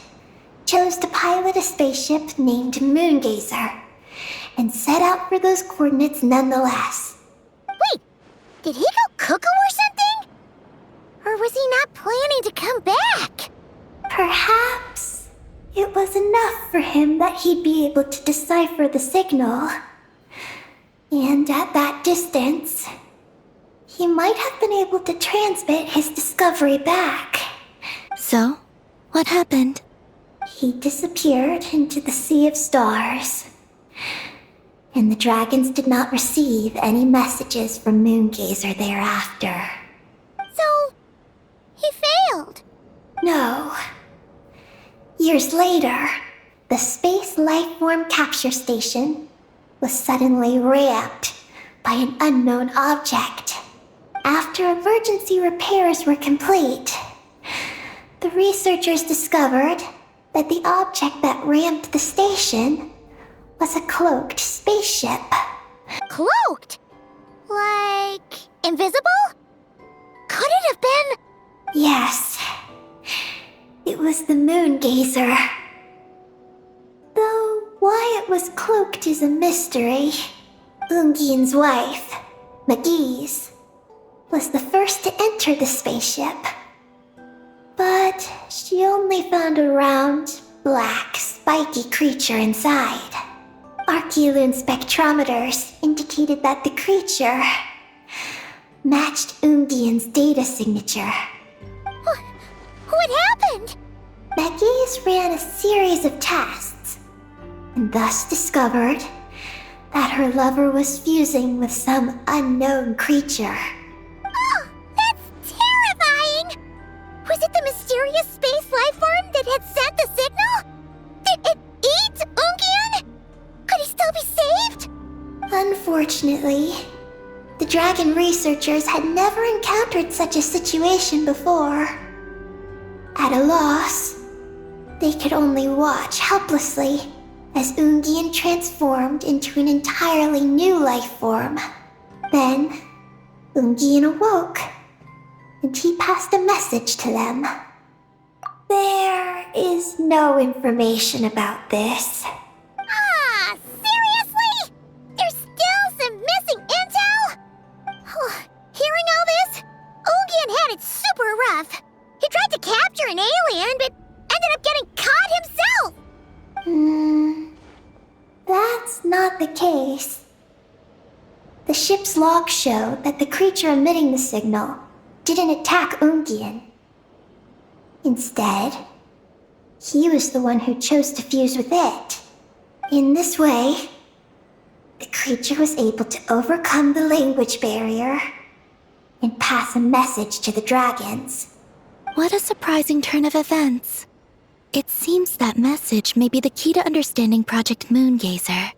chose to pilot a spaceship named Moongazer and set out for those coordinates nonetheless. Wait! Did he go cuckoo or something? Or was he not planning to come back? Perhaps it was enough for him that he'd be able to decipher the signal. And at that distance, he might have been able to transmit his discovery back. So, what happened? He disappeared into the sea of stars. And the dragons did not receive any messages from Moongazer thereafter. So, he failed. No. Years later, the Space Lifeform Capture Station was suddenly ramped by an unknown object. After emergency repairs were complete, the researchers discovered that the object that ramped the station was a cloaked spaceship. Cloaked? Like, invisible? Could it have been? Yes. It was the Moongazer. Though why it was cloaked is a mystery. Ungian's wife, McGee's, was the first to enter the spaceship. But she only found a round, black, spiky creature inside. Archeoloon spectrometers indicated that the creature matched Ungian's data signature. What happened? McGee's ran a series of tests, and thus discovered that her lover was fusing with some unknown creature. Oh, that's terrifying! Was it the mysterious space lifeform that had sent the signal? Did it eat Ungian? Could he still be saved? Unfortunately, the dragon researchers had never encountered such a situation before. At a loss, they could only watch helplessly as Ungian transformed into an entirely new life form. Then, Ungian awoke, and he passed a message to them. There is no information about this. Ah, seriously? There's still some missing intel? Hearing all this, Ungian had it super rough. He tried to capture an alien, but ended up getting caught himself! That's not the case. The ship's logs show that the creature emitting the signal didn't attack Ungian. Instead, he was the one who chose to fuse with it. In this way, the creature was able to overcome the language barrier and pass a message to the dragons. What a surprising turn of events. It seems that message may be the key to understanding Project Moongazer.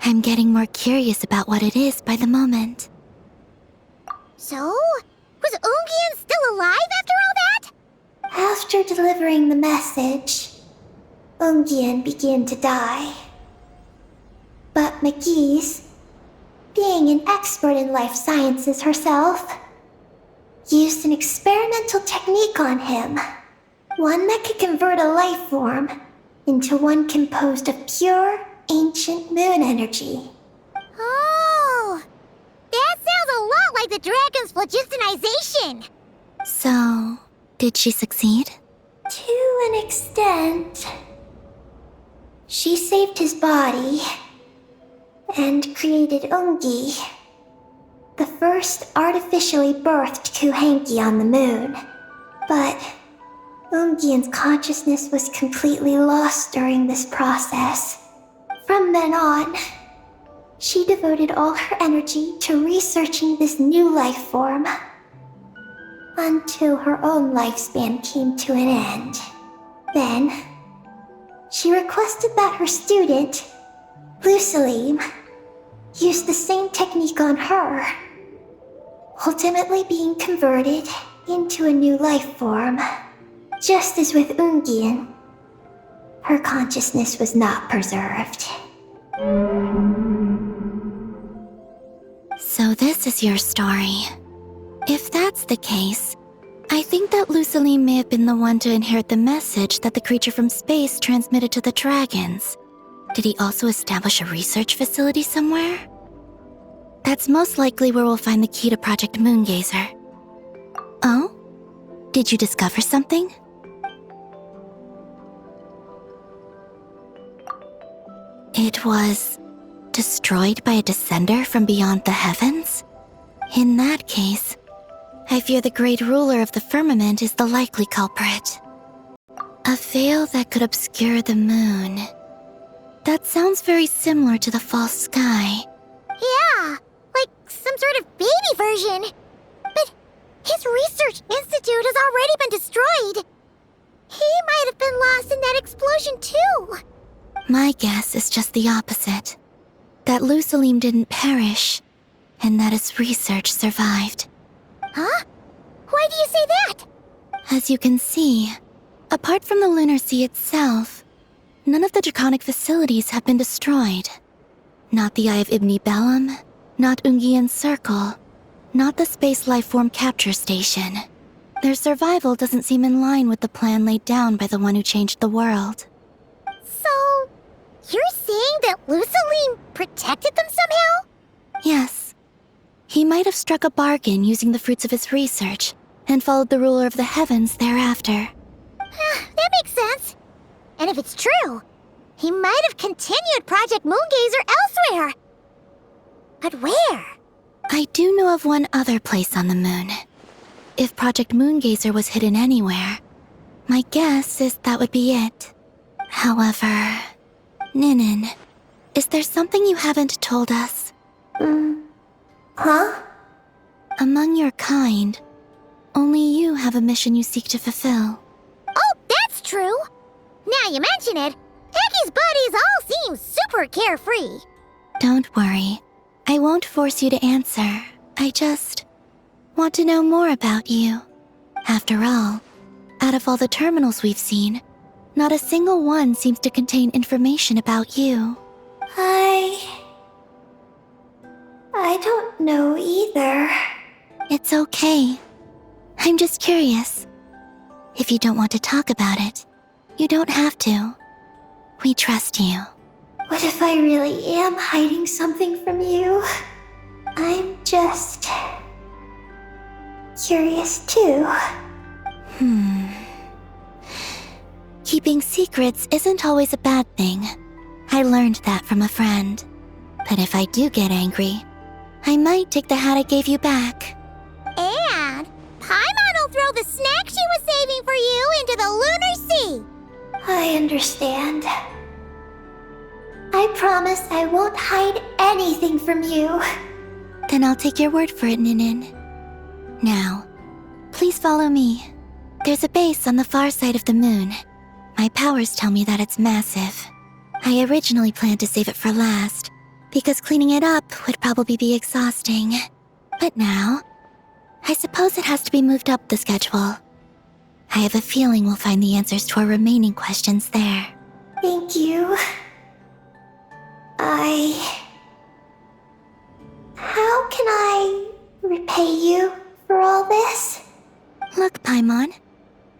I'm getting more curious about what it is by the moment. So, was Ungian still alive after all that? After delivering the message, Ungian began to die. But McGee's, being an expert in life sciences herself, used an experimental technique on him. One that could convert a life form into one composed of pure, ancient moon energy. Oh, that sounds a lot like the dragon's phlogistonization. So, did she succeed? To an extent. She saved his body and created Ungi, the first artificially birthed Kuhanki on the moon. But Ungian's consciousness was completely lost during this process. From then on, she devoted all her energy to researching this new life form, until her own lifespan came to an end. Then, she requested that her student, Lusalim, use the same technique on her, ultimately being converted into a new life form. Just as with Ungian, her consciousness was not preserved. So this is your story. If that's the case, I think that Lusaline may have been the one to inherit the message that the creature from space transmitted to the dragons. Did he also establish a research facility somewhere? That's most likely where we'll find the key to Project Moongazer. Oh? Did you discover something? It was destroyed by a descender from beyond the heavens? In that case, I fear the great ruler of the firmament is the likely culprit. A veil that could obscure the moon. That sounds very similar to the false sky. Yeah, like some sort of baby version. But his research institute has already been destroyed. He might have been lost in that explosion too. My guess is just the opposite. That Lusalim didn't perish, and that his research survived. Huh? Why do you say that? As you can see, apart from the Lunar Sea itself, none of the draconic facilities have been destroyed. Not the Eye of Ibni Bellum, not Ungian's Circle, not the Space Lifeform Capture Station. Their survival doesn't seem in line with the plan laid down by the one who changed the world. So, you're saying that Lusaline protected them somehow? Yes. He might have struck a bargain using the fruits of his research, and followed the ruler of the heavens thereafter. That makes sense. And if it's true, he might have continued Project Moongazer elsewhere. But where? I do know of one other place on the moon. If Project Moongazer was hidden anywhere, my guess is that would be it. However, Ninin, is there something you haven't told us? Huh? Among your kind, only you have a mission you seek to fulfill. Oh, that's true! Now you mention it, Peggy's buddies all seem super carefree. Don't worry. I won't force you to answer. I just want to know more about you. After all, out of all the terminals we've seen, not a single one seems to contain information about you. I don't know either. It's okay. I'm just curious. If you don't want to talk about it, you don't have to. We trust you. What if I really am hiding something from you? I'm just curious too. Keeping secrets isn't always a bad thing. I learned that from a friend. But if I do get angry, I might take the hat I gave you back. And Paimon will throw the snack she was saving for you into the Lunar Sea. I understand. I promise I won't hide anything from you. Then I'll take your word for it, Ninin. Now, please follow me. There's a base on the far side of the moon. My powers tell me that it's massive. I originally planned to save it for last, because cleaning it up would probably be exhausting. But now, I suppose it has to be moved up the schedule. I have a feeling we'll find the answers to our remaining questions there. Thank you. How can I repay you for all this? Look, Paimon,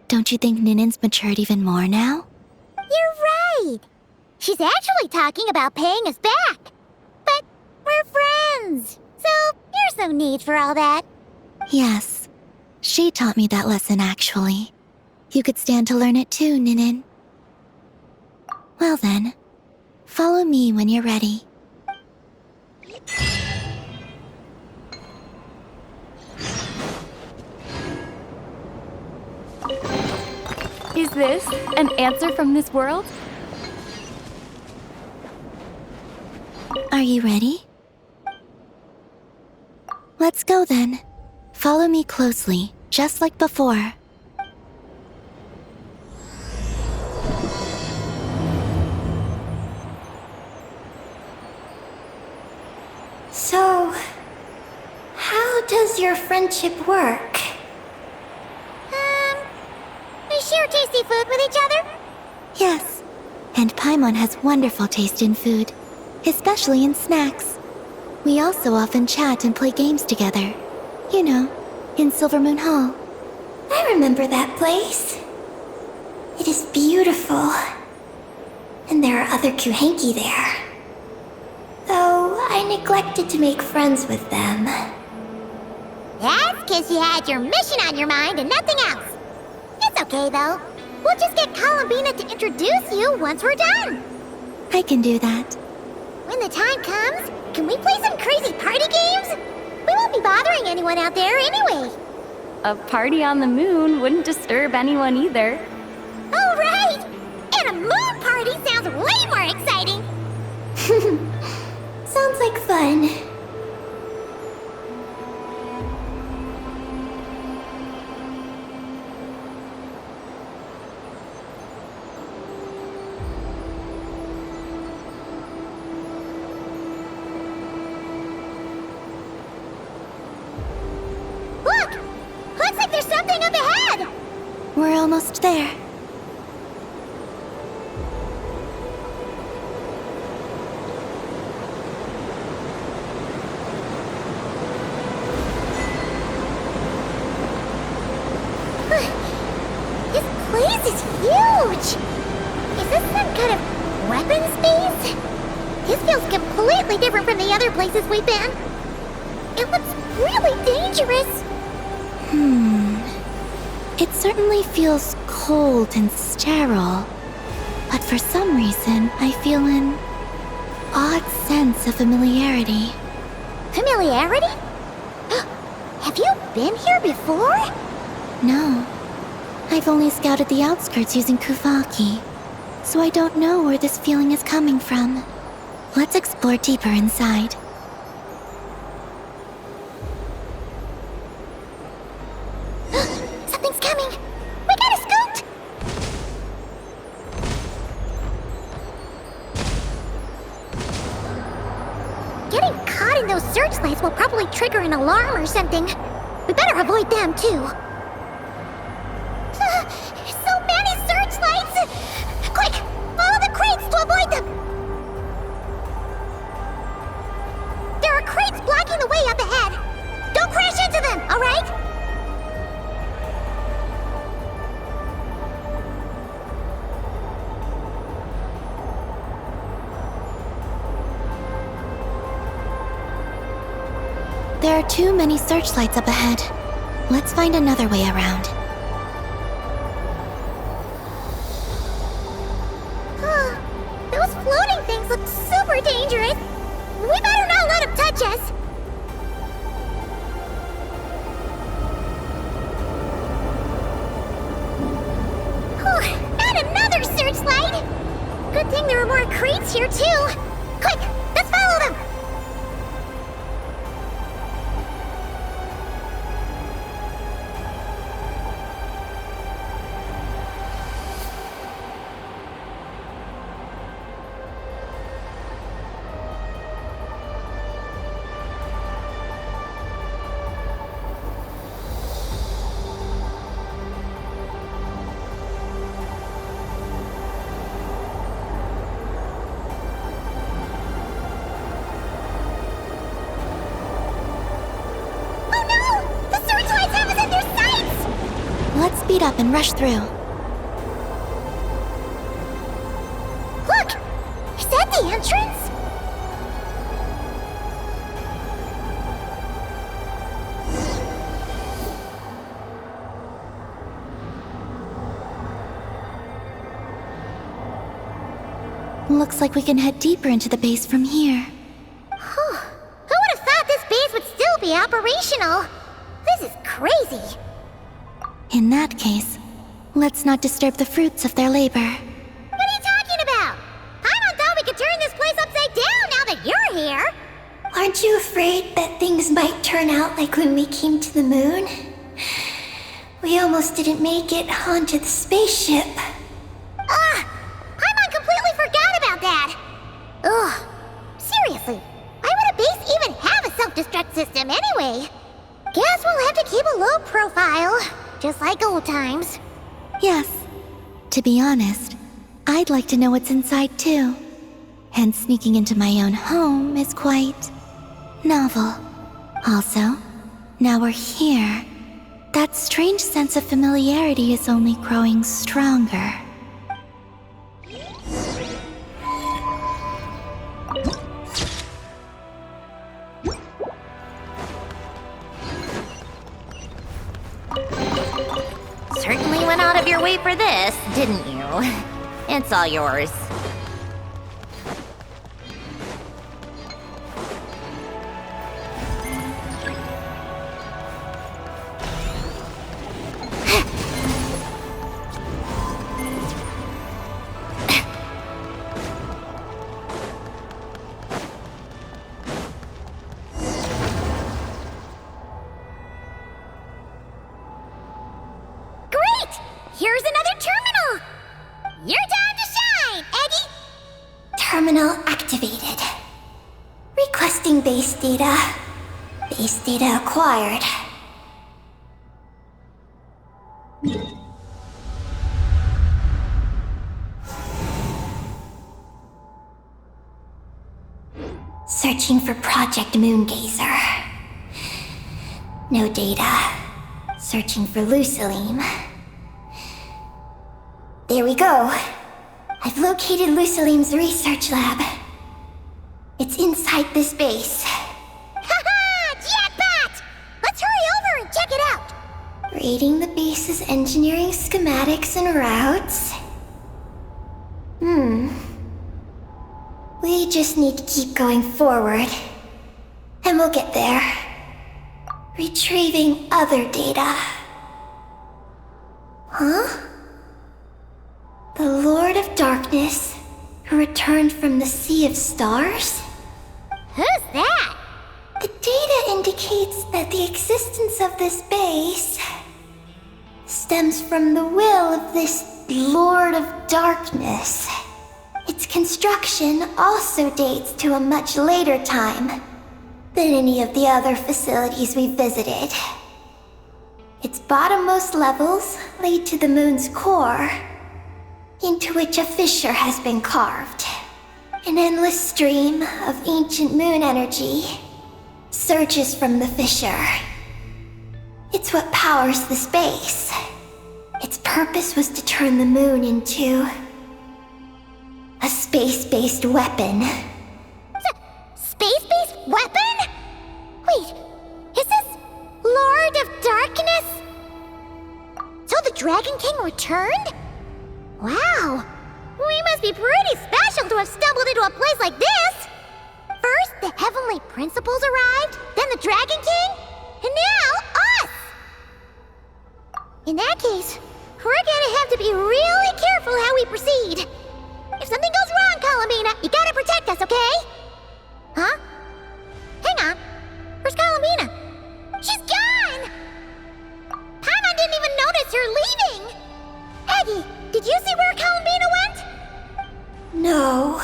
don't you think Ninen's matured even more now? You're right. She's actually talking about paying us back. But we're friends, so there's no need for all that. Yes, she taught me that lesson actually. You could stand to learn it too, Ninen. Well then, follow me when you're ready. Is this an answer from this world? Are you ready? Let's go then. Follow me closely, just like before. So, how does your friendship work? We share tasty food with each other? Yes, and Paimon has wonderful taste in food, especially in snacks. We also often chat and play games together. You know, in Silvermoon Hall. I remember that place. It is beautiful. And there are other Kuhenki there. Though I neglected to make friends with them. That's because you had your mission on your mind and nothing else. It's okay, though. We'll just get Cal and Bina to introduce you once we're done. I can do that. When the time comes, can we play some crazy party games? We won't be bothering anyone out there anyway. A party on the moon wouldn't disturb anyone either. Oh, right! And a moon party sounds way more exciting. Sounds like fun. Look! Looks like there's something up ahead! We're almost there. This place is huge! Is this some kind of weapons base? This feels completely different from the other places we've been. It looks really dangerous. It certainly feels cold and sterile. But for some reason, I feel an odd sense of familiarity. Familiarity? Have you been here before? No. I've only scouted the outskirts using Kuvaki, so I don't know where this feeling is coming from. Let's explore deeper inside. Something's coming! We gotta scoot! Getting caught in those searchlights will probably trigger an alarm or something. We better avoid them, too. So many searchlights! Quick! Follow the crates to avoid them! There are crates blocking the way up ahead! Don't crash into them, alright? There are too many searchlights up ahead. Let's find another way around. Those floating things look super dangerous. We better not let them touch us. And another searchlight! Good thing there are more crates here, too. Quick, let's follow them! speed up and rush through. Look! Is that the entrance? Looks like we can head deeper into the base from here. Who would have thought this base would still be operational? This is crazy. In that case, let's not disturb the fruits of their labor. What are you talking about? Paimon thought we could turn this place upside down now that you're here. Aren't you afraid that things might turn out like when we came to the moon? We almost didn't make it onto the spaceship. Paimon completely forgot about that. Ugh. Seriously, why would a base even have a self-destruct system anyway? Guess we'll have to keep a low profile, just like old times. Yes. To be honest, I'd like to know what's inside too. And sneaking into my own home is quite novel. Also, now we're here. That strange sense of familiarity is only growing stronger. Certainly went out of your way for this, didn't you? It's all yours. Great! Here's another terminal! Your time to shine, Eggy! Terminal activated. Requesting base data. Base data acquired. Searching for Project Moongazer. No data. Searching for Lucilim. There we go. I've located Lucilim's research lab. It's inside this base. Haha! Jackpot! Let's hurry over and check it out! Rating the base's engineering schematics and routes. We just need to keep going forward. And we'll get there. Retrieving other data. Huh? The Lord of Darkness, who returned from the Sea of Stars? Who's that? The data indicates that the existence of this base stems from the will of this Lord of Darkness. Its construction also dates to a much later time than any of the other facilities we visited. Its bottommost levels lead to the moon's core, into which a fissure has been carved. An endless stream of ancient moon energy surges from the fissure. It's what powers the space. Its purpose was to turn the moon into a space-based weapon. Space-based weapon? Wait, is this Lord of Darkness? So the Dragon King returned? Wow, we must be pretty special to have stumbled into a place like this! First, the Heavenly Principles arrived, then the Dragon King, and now us! In that case, we're gonna have to be really careful how we proceed. If something goes wrong, Colomina, you gotta protect us, okay? Huh? Hang on. Where's Colomina? She's gone! Paimon didn't even notice her leaving! Eggy, did you see where Colomina went? No.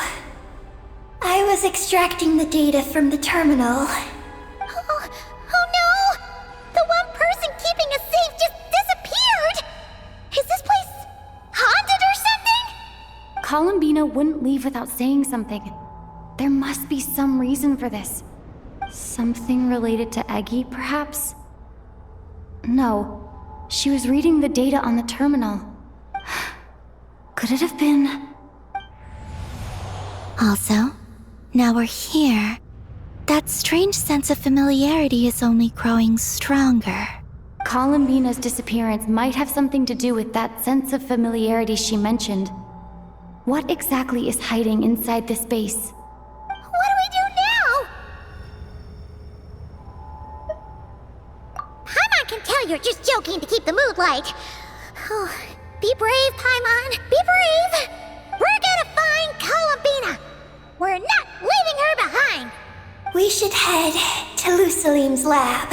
I was extracting the data from the terminal. Oh no! The one person keeping us safe just disappeared! Is this place haunted or something? Columbina wouldn't leave without saying something. There must be some reason for this. Something related to Eggy, perhaps? No. She was reading the data on the terminal. Could it have been... Also, now we're here. That strange sense of familiarity is only growing stronger. Bina's disappearance might have something to do with that sense of familiarity she mentioned. What exactly is hiding inside this base? What do we do now? Paimon can tell you're just joking to keep the mood light. Oh, be brave, Paimon. Be brave. We're gonna find Bina. We're not leaving her behind. We should head to Lusalim's lab.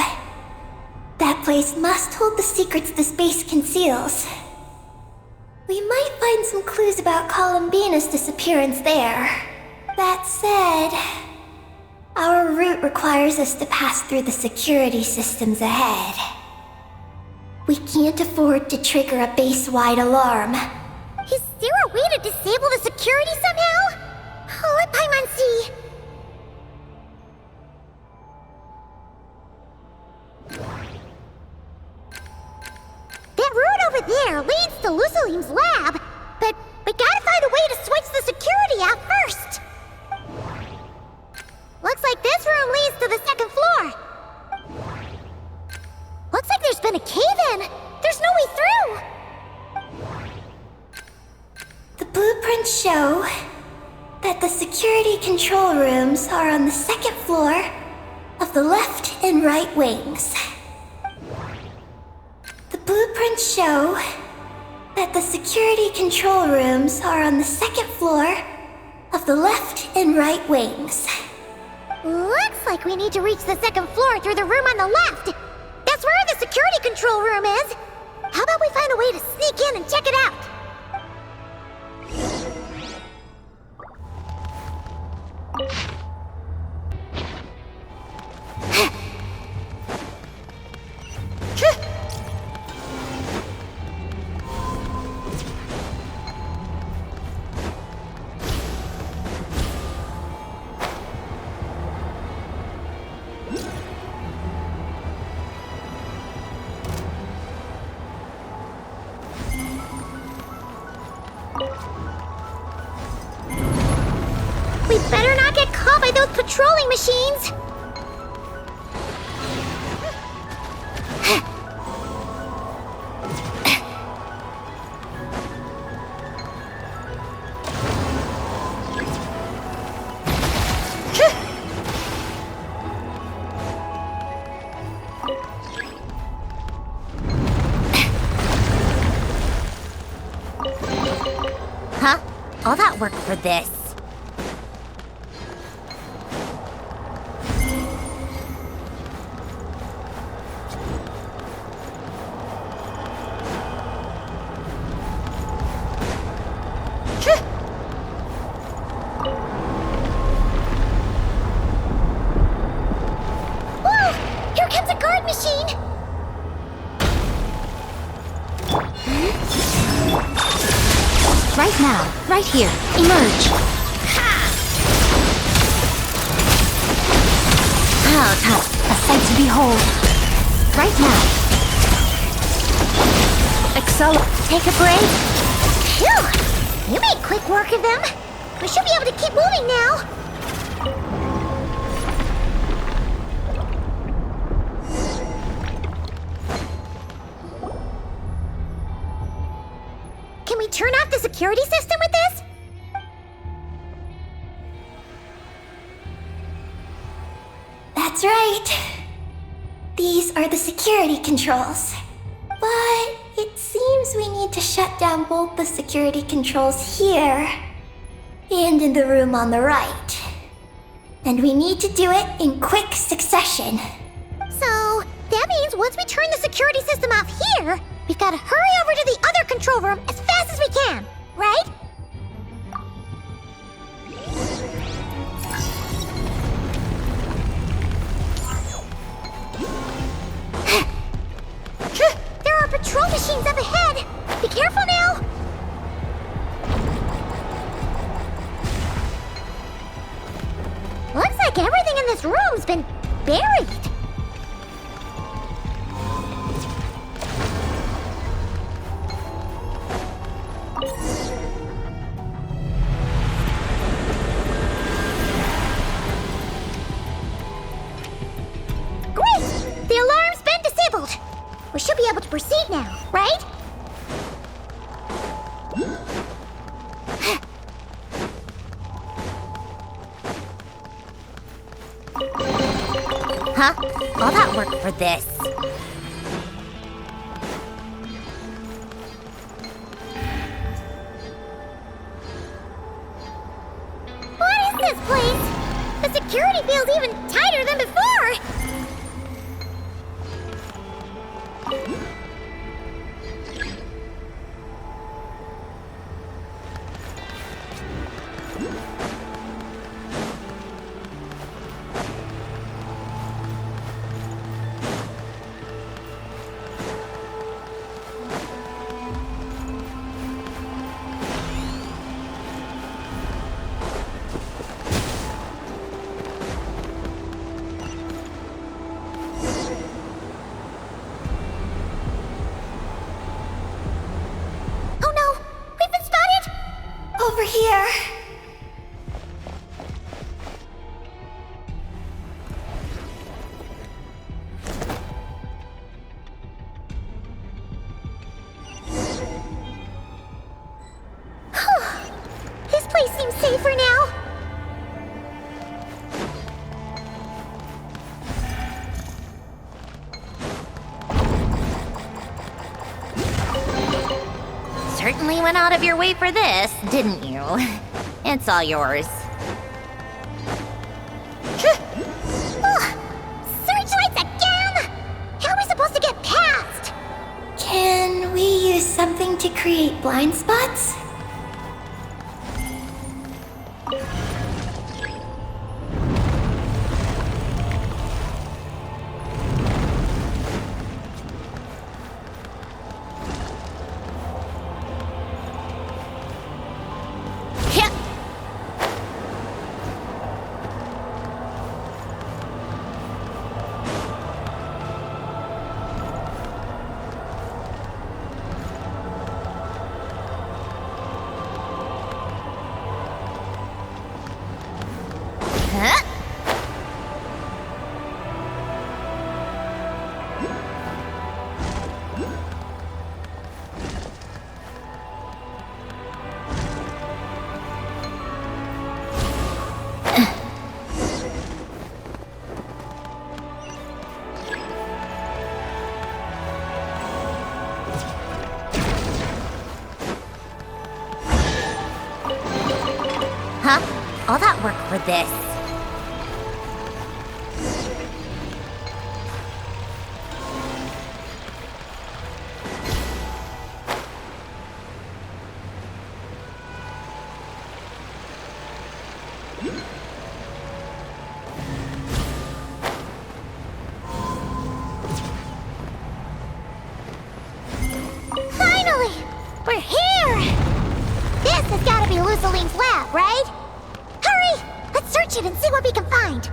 That place must hold the secrets this base conceals. We might find some clues about Bina's disappearance there. That said, our route requires us to pass through the security systems ahead. We can't afford to trigger a base-wide alarm. Is there a way to disable the security somehow? Oh, let Paimon see. That route over there leads to Lusalim's lab, but we gotta find a way to switch the security out first. Looks like this room leads to the second floor. Looks like there's been a cave-in. There's no way through. The blueprints show that the security control rooms are on the second floor of the left and right wings. The blueprints show that the security control rooms are on the second floor of the left and right wings. Looks like we need to reach the second floor through the room on the left. That's where the security control room is. How about we find a way to sneak in and check it out? We better not get caught by those patrolling machines! Huh? All that work for this? Whoa! Here comes a guard machine! Right now, right here, emerge. Oh, tough. A sight to behold. Right now. Take a break. Phew! You made quick work of them. We should be able to keep moving now. Can we turn off the security system with this? That's right. These are the security controls. But it seems we need to shut down both the security controls here and in the room on the right. And we need to do it in quick succession. So, that means once we turn the security system off here, we've got to hurry over to the other control room as fast as we can, right? There are patrol machines up ahead! Be careful now! Looks like everything in this room's been buried. be able to proceed now, right? Huh? All that work for this. What is this place? The security feels even tighter than before! Oh no! We've been spotted! Over here. This place seems safer now. Certainly went out of your way for this, didn't you? It's all yours. Searchlights again! How are we supposed to get past? Can we use something to create blind spots? Hit! Huh? Huh? All that work for this. Finally! We're here! This has got to be Luciline's lab, right? Hurry! Let's search it and see what we can find.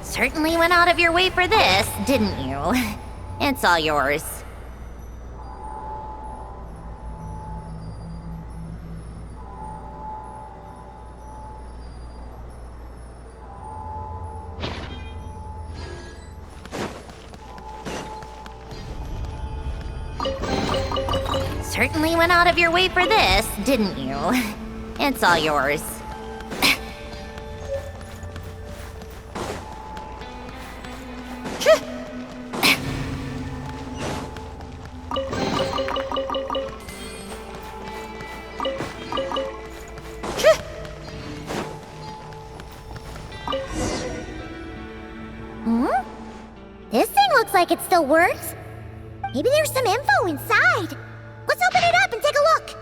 Certainly went out of your way for this, didn't you? It's all yours. Certainly went out of your way for this, didn't you? It's all yours. Hmm? This thing looks like it still works. Maybe there's some info inside. Let's open it up and take a look.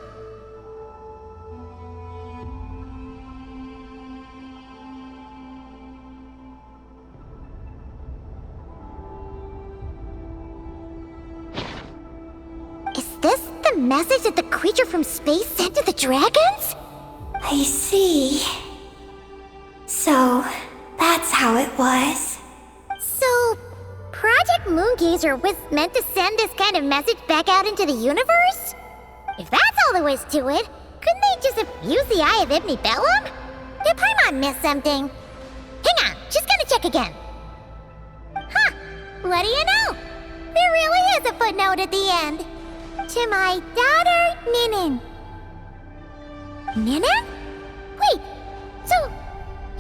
message that the creature from space sent to the dragons? I see. So, that's how it was. So, Project Moongazer was meant to send this kind of message back out into the universe? If that's all there was to it, couldn't they just have used the Eye of Ibn Bellum? Did Paimon miss something? Hang on, just gonna check again. Huh, what do you know? There really is a footnote at the end. To my daughter, Ninin. Ninin? Wait, so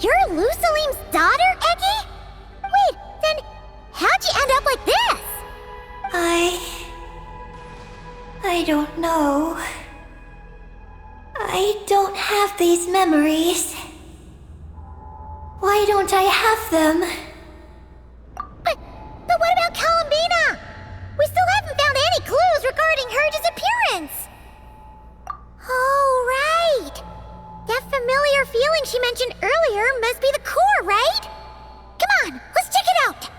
you're Lusalim's daughter, Eggy? Wait, then how'd you end up like this? I don't know. I don't have these memories. Why don't I have them? But what about Columbina? We still haven't found any clues regarding her disappearance. Oh, right. That familiar feeling she mentioned earlier must be the core, right? Come on, let's check it out.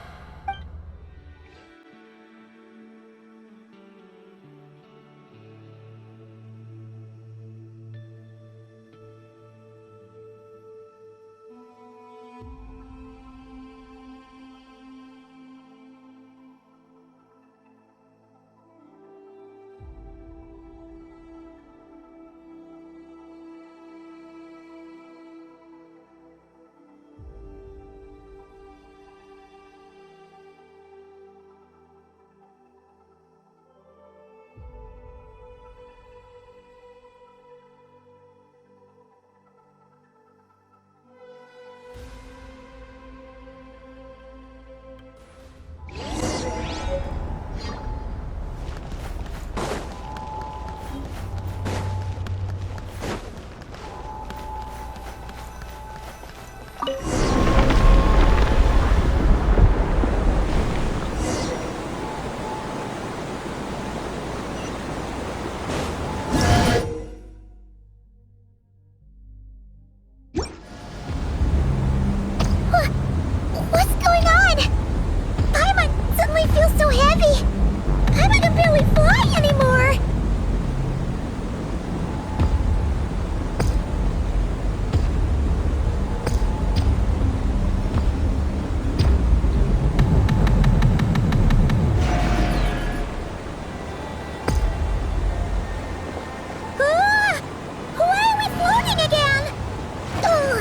What's going on? Paimon suddenly feels so heavy. Paimon can barely fly anymore. Ah! Why are we floating again? Ugh!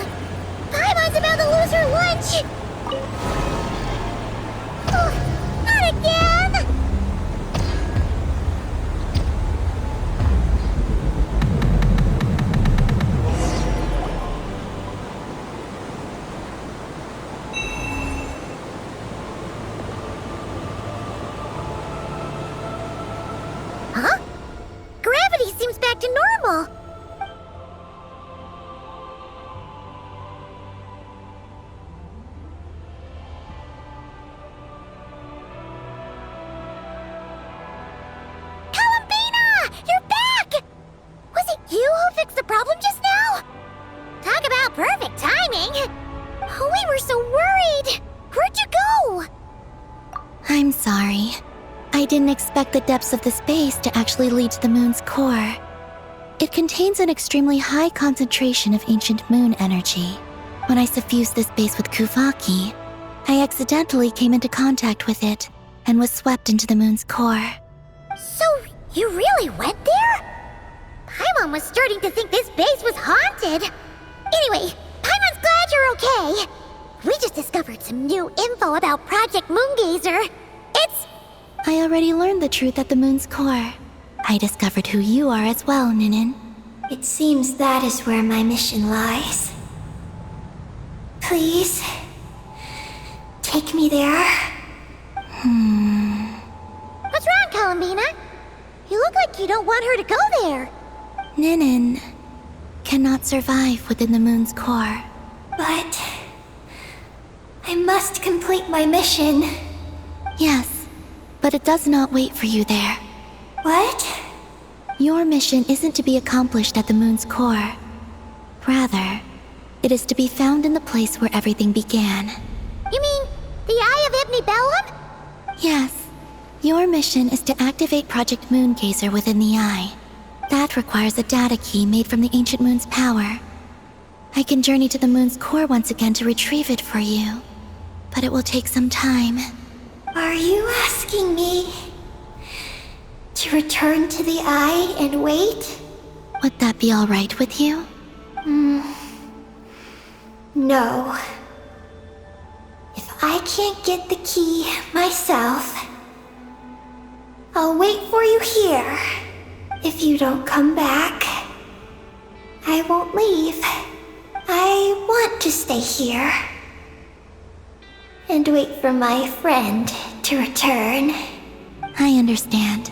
Paimon's about to lose her lunch! Ugh, not again! Huh? Gravity seems back to normal. Columbina! You're back! Was it you who fixed the problem just now? Talk about perfect timing! Oh, we were so worried! Where'd you go? I'm sorry. I didn't expect the depths of the space to actually lead to the moon's core. It contains an extremely high concentration of ancient moon energy. When I suffused this base with Kuvaki, I accidentally came into contact with it and was swept into the moon's core. So, you really went there? Paimon was starting to think this base was haunted. Anyway, Paimon's glad you're okay. We just discovered some new info about Project Moongazer. It's... I already learned the truth at the moon's core. I discovered who you are as well, Ninin. It seems that is where my mission lies. Please, take me there. What's wrong, Columbina? You look like you don't want her to go there. Ninin cannot survive within the moon's core. But I must complete my mission. Yes, but it does not wait for you there. What? Your mission isn't to be accomplished at the moon's core. Rather, it is to be found in the place where everything began. You mean the Eye of Ibn Bellum? Yes, Your mission is to activate Project Moongazer within the eye. That requires a data key made from the ancient moon's power. I can journey to the moon's core once again to retrieve it for you, but it will take some time. Are you asking me to return to the eye and wait? Would that be all right with you? No. If I can't get the key myself, I'll wait for you here. If you don't come back, I won't leave. I want to stay here and wait for my friend to return. I understand.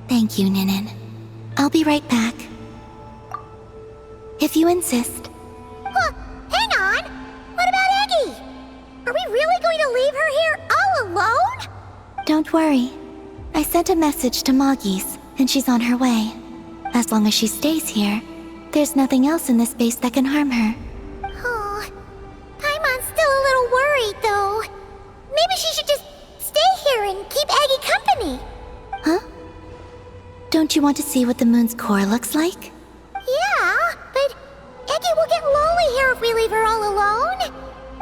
Thank you, Ninin. I'll be right back. If you insist. Huh, hang on! What about Eggy? Are we really going to leave her here all alone? Don't worry. I sent a message to Moggy's, and she's on her way. As long as she stays here, there's nothing else in this space that can harm her. Oh, Paimon's still a little worried, though. Maybe she should just stay here and keep Eggy company. Huh? Don't you want to see what the moon's core looks like? Yeah, but Eggy will get lonely here if we leave her all alone.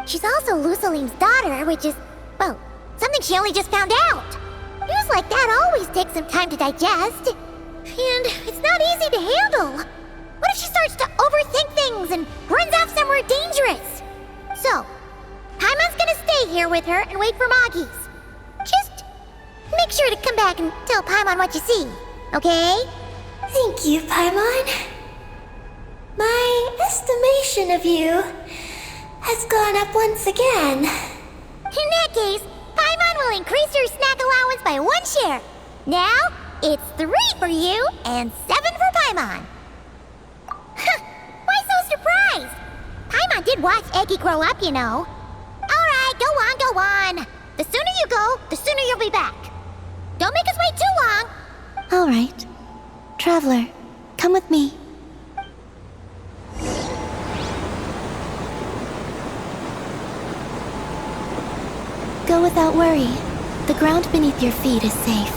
She's also Lusalim's daughter, which is, well, something she only just found out. News like that always takes some time to digest. And it's not easy to handle. What if she starts to overthink things and runs off somewhere dangerous? So, Paimon's gonna stay here with her and wait for Moggy's. Just make sure to come back and tell Paimon what you see, okay? Thank you, Paimon. My estimation of you has gone up once again. In that case, Paimon will increase your snack allowance by 1 share. Now, it's 3 for you and 7 for Paimon. Why so surprised? Paimon did watch Eggy grow up, you know. Alright, go on. The sooner you go, the sooner you'll be back. Don't make us wait too long. All right. Traveler, come with me. Go without worry. The ground beneath your feet is safe.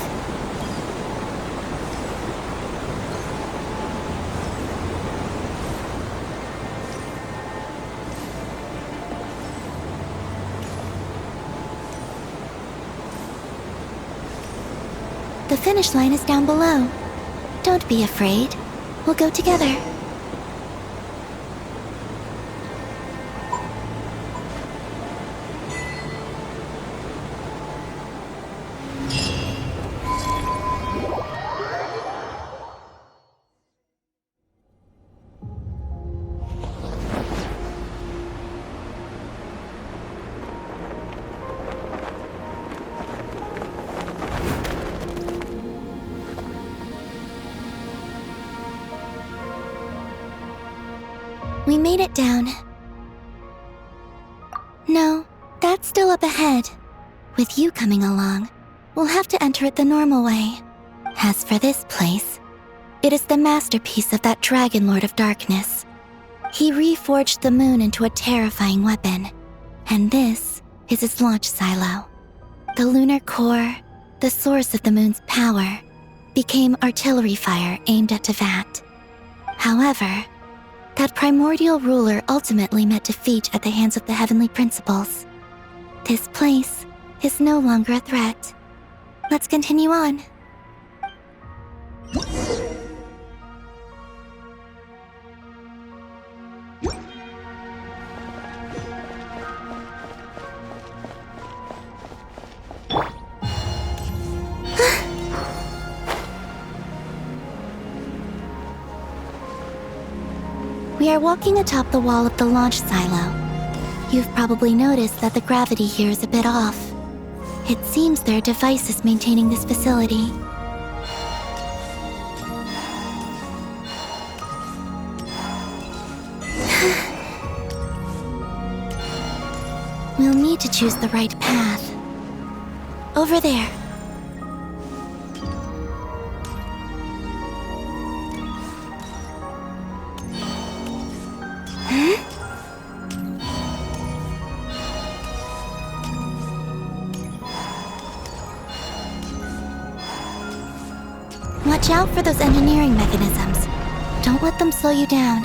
The finish line is down below. Don't be afraid. We'll go together. We made it down. No, that's still up ahead. With you coming along, we'll have to enter it the normal way. As for this place, it is the masterpiece of that Dragon Lord of Darkness. He reforged the moon into a terrifying weapon, and this is its launch silo. The lunar core, the source of the moon's power, became artillery fire aimed at Tevat. However, that primordial ruler ultimately met defeat at the hands of the heavenly principles. This place is no longer a threat. Let's continue on. We are walking atop the wall of the launch silo. You've probably noticed that the gravity here is a bit off. It seems there are devices maintaining this facility. We'll need to choose the right path. Over there. Watch out for those engineering mechanisms. Don't let them slow you down.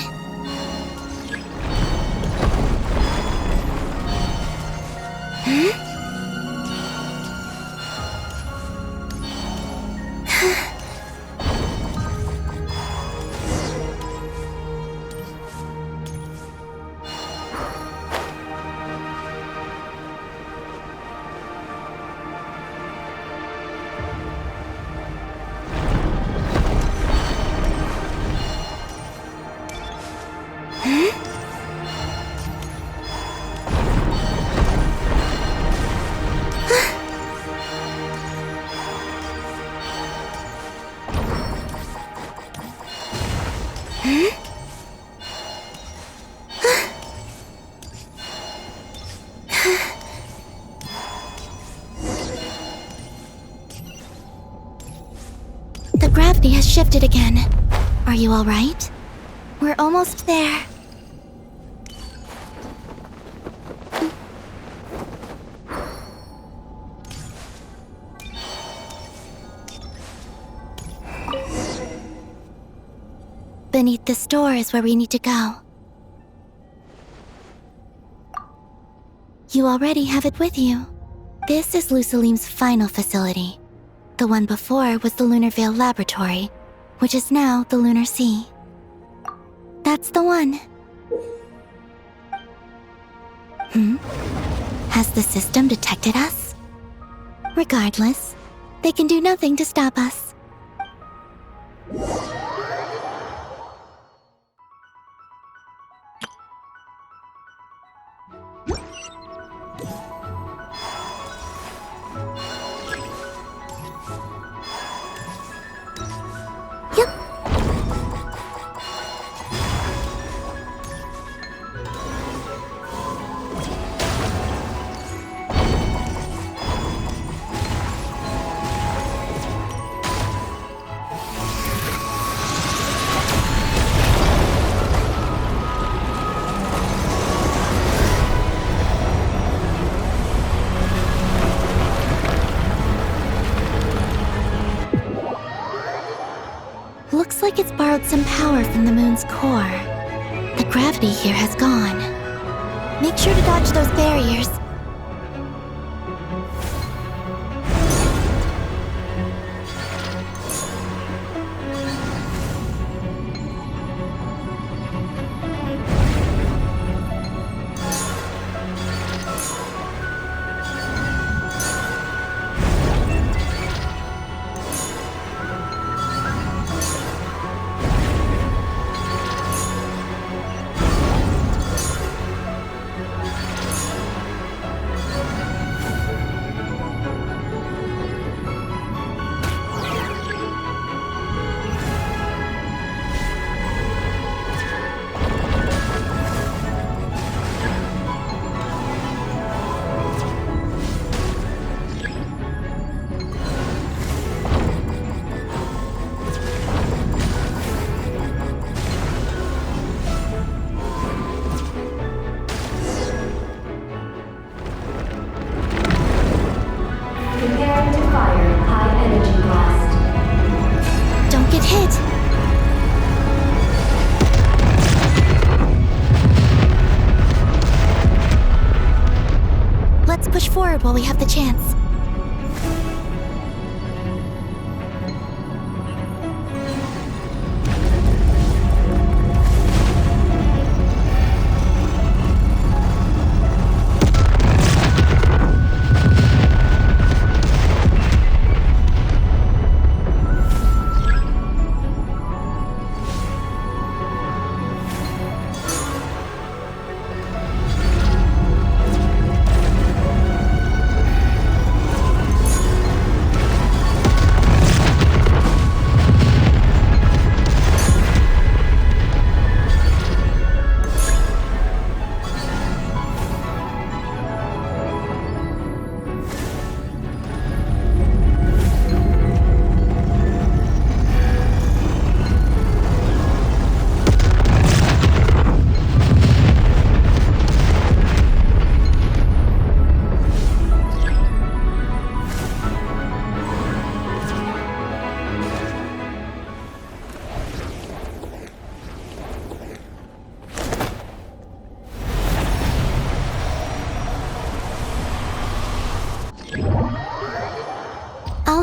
The gravity has shifted again. Are you all right? We're almost there. Beneath this door is where we need to go. You already have it with you. This is Lucilim's final facility. The one before was the Lunar Veil Laboratory, which is now the Lunar Sea. That's the one. Has the system detected us? Regardless, they can do nothing to stop us. Looks like it's borrowed some power from the moon's core. The gravity here has gone. Make sure to dodge those barriers. Prepare to fire high energy blast. Don't get hit! Let's push forward while we have the chance.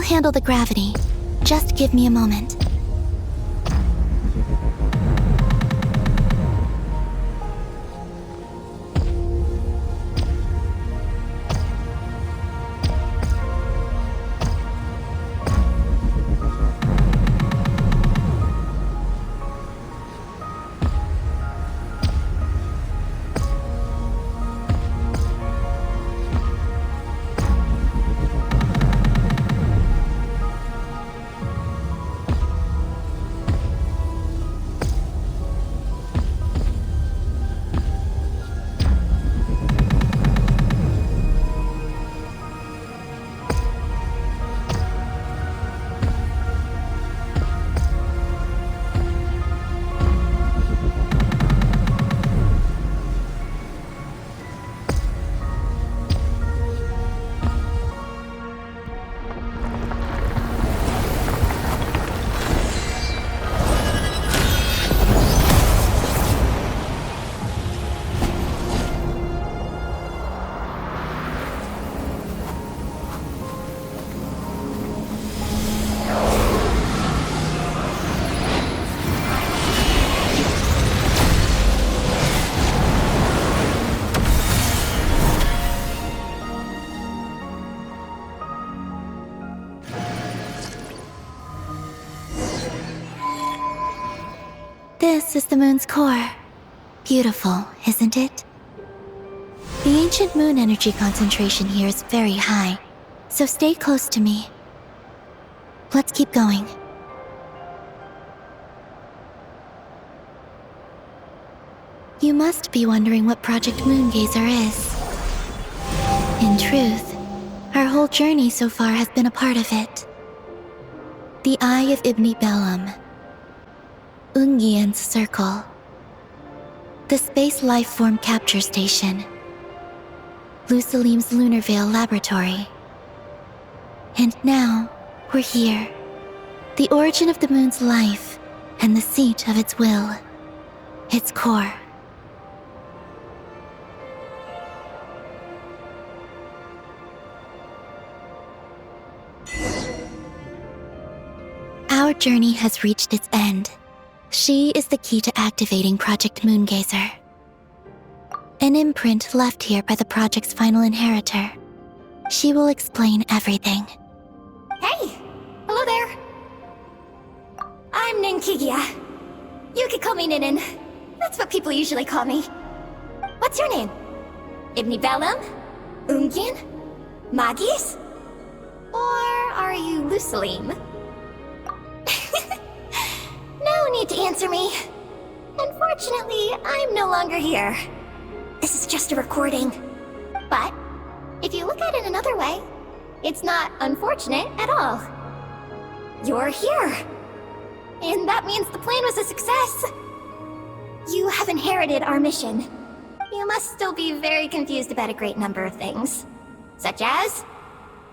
will handle the gravity. Just give me a moment. This is the moon's core. Beautiful, isn't it? The ancient moon energy concentration here is very high, so stay close to me. Let's keep going. You must be wondering what Project Moongazer is. In truth, our whole journey so far has been a part of it. The Eye of Ibni Bellum, Ungian's Circle, the Space Lifeform Capture Station, Lusalim's Lunar Veil Laboratory. And now, we're here. The origin of the moon's life, and the seat of its will. Its core. Our journey has reached its end. She is the key to activating Project Moongazer. An imprint left here by the project's final inheritor. She will explain everything. Hey! Hello there! I'm Ninkigia. You could call me Ninin. That's what people usually call me. What's your name? Ibni Bellum? Ungin? Magis? Or are you Lusalim? No need to answer me. Unfortunately, I'm no longer here. This is just a recording. But, if you look at it another way, it's not unfortunate at all. You're here. And that means the plan was a success. You have inherited our mission. You must still be very confused about a great number of things. Such as,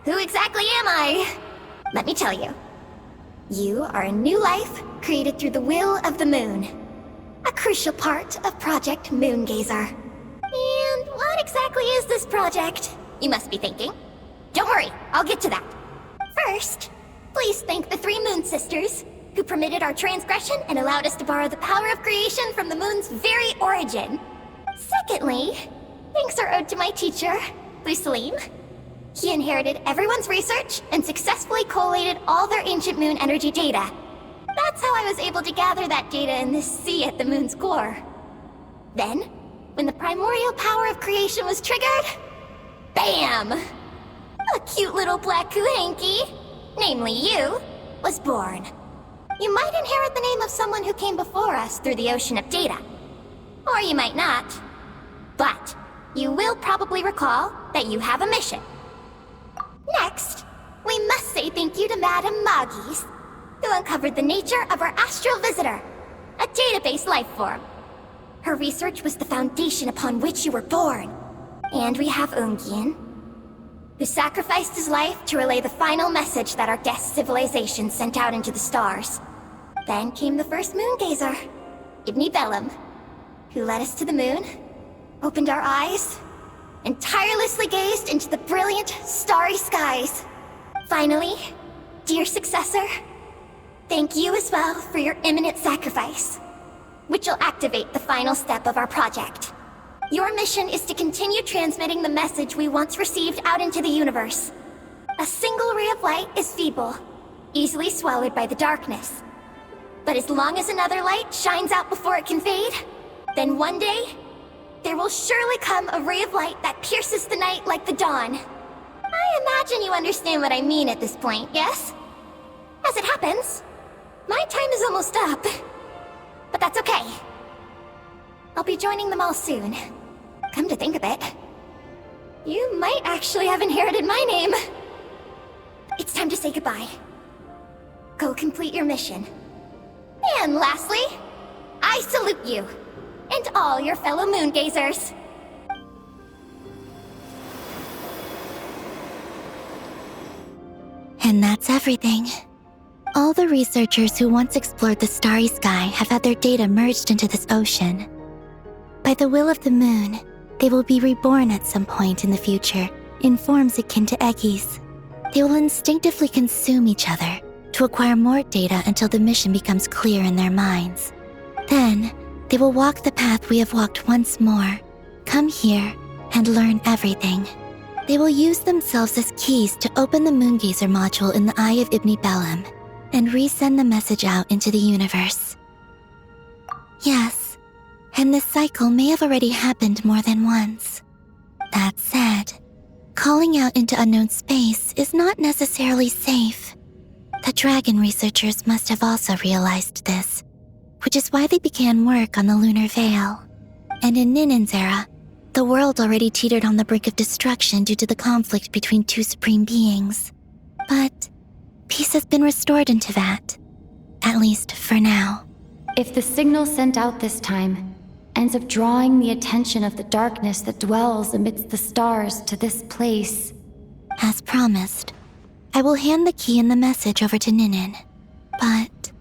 who exactly am I? Let me tell you. You are a new life created through the will of the moon. A crucial part of Project Moongazer. And what exactly is this project? You must be thinking. Don't worry, I'll get to that. First, please thank the 3 Moon Sisters, who permitted our transgression and allowed us to borrow the power of creation from the moon's very origin. Secondly, thanks are owed to my teacher, Lusalim. He inherited everyone's research and successfully collated all their ancient moon energy data. That's how I was able to gather that data in this sea at the moon's core. Then, when the primordial power of creation was triggered, BAM! A cute little black kuhanky, namely you, was born. You might inherit the name of someone who came before us through the ocean of data. Or you might not. But, you will probably recall that you have a mission. Next, we must say thank you to Madame Magis, who uncovered the nature of our astral visitor, a database life form. Her research was the foundation upon which you were born. And we have Ungian, who sacrificed his life to relay the final message that our guest civilization sent out into the stars. Then came the first Moongazer, Ibni Bellum, who led us to the moon, opened our eyes, and tirelessly gazed into the brilliant, starry skies. Finally, dear successor, thank you as well for your imminent sacrifice, which will activate the final step of our project. Your mission is to continue transmitting the message we once received out into the universe. A single ray of light is feeble, easily swallowed by the darkness. But as long as another light shines out before it can fade, then one day, there will surely come a ray of light that pierces the night like the dawn. I imagine you understand what I mean at this point, yes? As it happens, my time is almost up. But that's okay. I'll be joining them all soon. Come to think of it, you might actually have inherited my name. It's time to say goodbye. Go complete your mission. And lastly, I salute you, and all your fellow moongazers. And that's everything. All the researchers who once explored the starry sky have had their data merged into this ocean. By the will of the moon, they will be reborn at some point in the future in forms akin to eggies. They will instinctively consume each other to acquire more data until the mission becomes clear in their minds. Then, they will walk the path we have walked once more, come here, and learn everything. They will use themselves as keys to open the Moongazer module in the Eye of Ibni Bellum and resend the message out into the universe. Yes, and this cycle may have already happened more than once. That said, calling out into unknown space is not necessarily safe. The dragon researchers must have also realized this, which is why they began work on the lunar veil. And in Ninen's era, the world already teetered on the brink of destruction due to the conflict between two supreme beings. But peace has been restored into that, at least for now. If the signal sent out this time ends up drawing the attention of the darkness that dwells amidst the stars to this place, As promised, I will hand the key and the message over to Ninen. But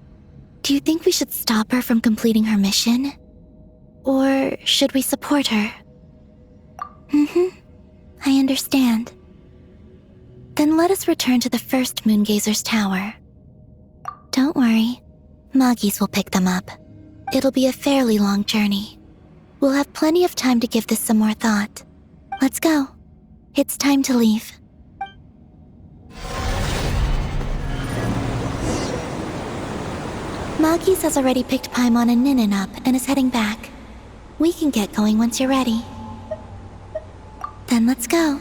do you think we should stop her from completing her mission? Or should we support her? I understand. Then let us return to the first Moongazer's tower. Don't worry, Moggies will pick them up. It'll be a fairly long journey. We'll have plenty of time to give this some more thought. Let's go. It's time to leave. Moggies has already picked Paimon and Ninen up and is heading back. We can get going once you're ready. Then let's go.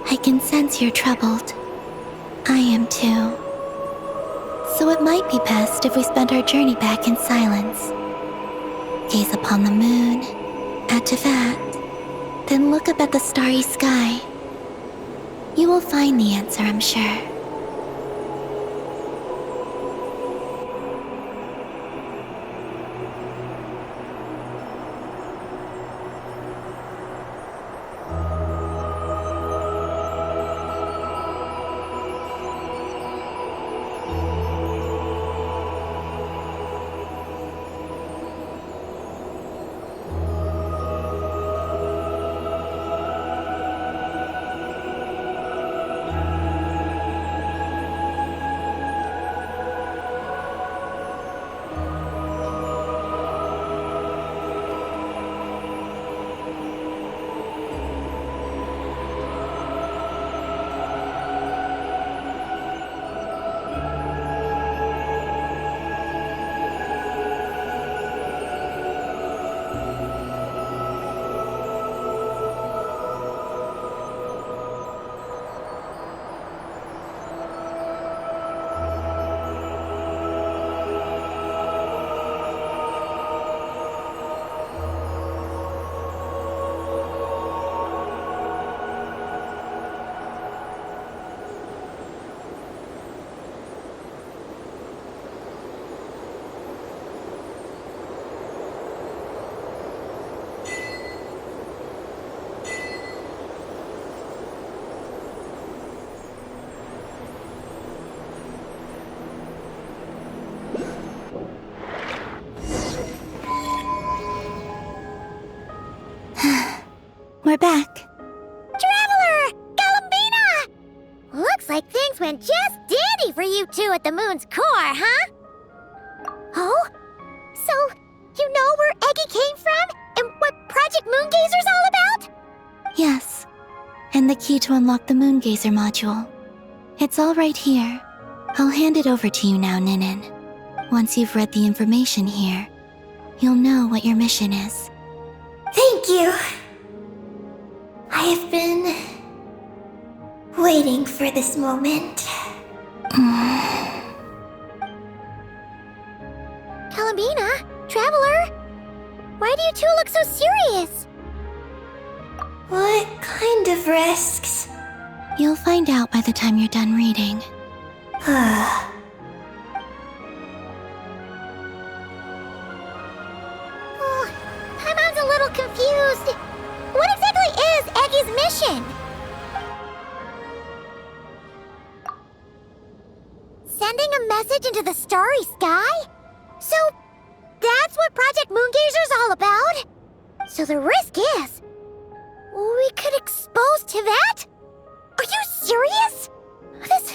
I can sense you're troubled. I am too. So it might be best if we spend our journey back in silence. Gaze upon the moon, add to that, then look up at the starry sky. You will find the answer, I'm sure. we're back. Traveler! Galambina! Looks like things went just dandy for you two at the moon's core, huh? Oh? So, you know where Eggy came from? And what Project Moongazer's all about? Yes, and the key to unlock the Moongazer module. It's all right here. I'll hand it over to you now, Ninin. Once you've read the information here, you'll know what your mission is. Thank you. I have been waiting for this moment. Galambina? Traveler? Why do you two look so serious? What kind of risks? You'll find out by the time you're done reading. Oh, Paimon's a little confused. What exactly is Eggy's mission? Sending a message into the starry sky? So, that's what Project Moongazer's all about? So the risk is, we could expose to that? Are you serious? This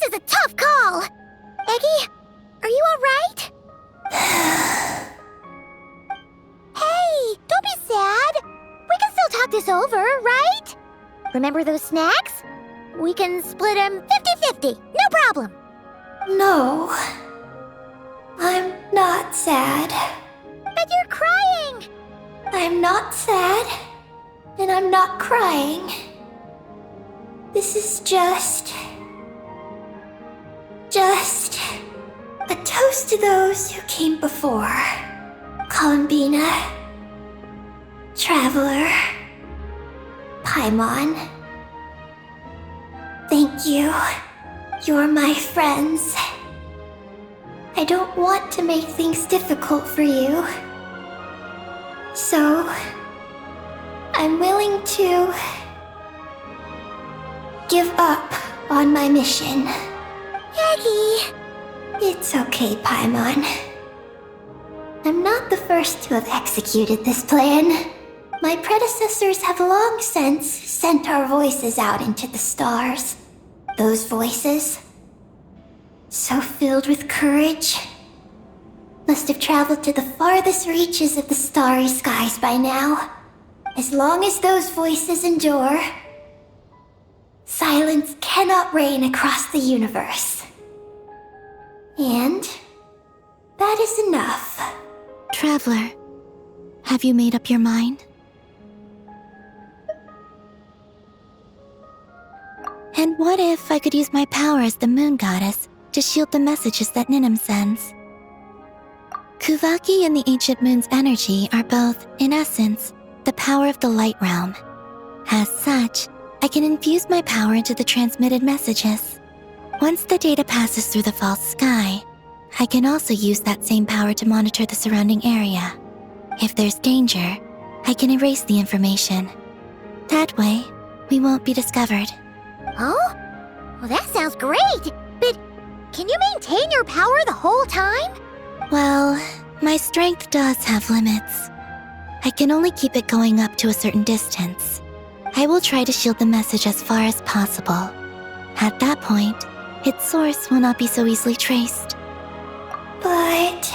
is a tough call. Eggy, are you alright? Hey, don't be sad. We can still talk this over, right? Remember those snacks? We can split them 50-50, no problem. No. I'm not sad. But you're crying. I'm not sad. And I'm not crying. This is just a toast to those who came before. Galambina, Traveler, Paimon. Thank you. You're my friends. I don't want to make things difficult for you. So, I'm willing to give up on my mission. Eggy. It's okay, Paimon. I'm not the first to have executed this plan. My predecessors have long since sent our voices out into the stars. Those voices, so filled with courage, must have traveled to the farthest reaches of the starry skies by now. As long as those voices endure, silence cannot reign across the universe. And that is enough. Traveler, have you made up your mind? And what if I could use my power as the moon goddess to shield the messages that Ninim sends? Kuvaki and the ancient moon's energy are both, in essence, the power of the light realm. As such, I can infuse my power into the transmitted messages. Once the data passes through the false sky, I can also use that same power to monitor the surrounding area. If there's danger, I can erase the information. That way, we won't be discovered. Oh? Well, that sounds great. But can you maintain your power the whole time? Well, my strength does have limits. I can only keep it going up to a certain distance. I will try to shield the message as far as possible. At that point, its source will not be so easily traced. But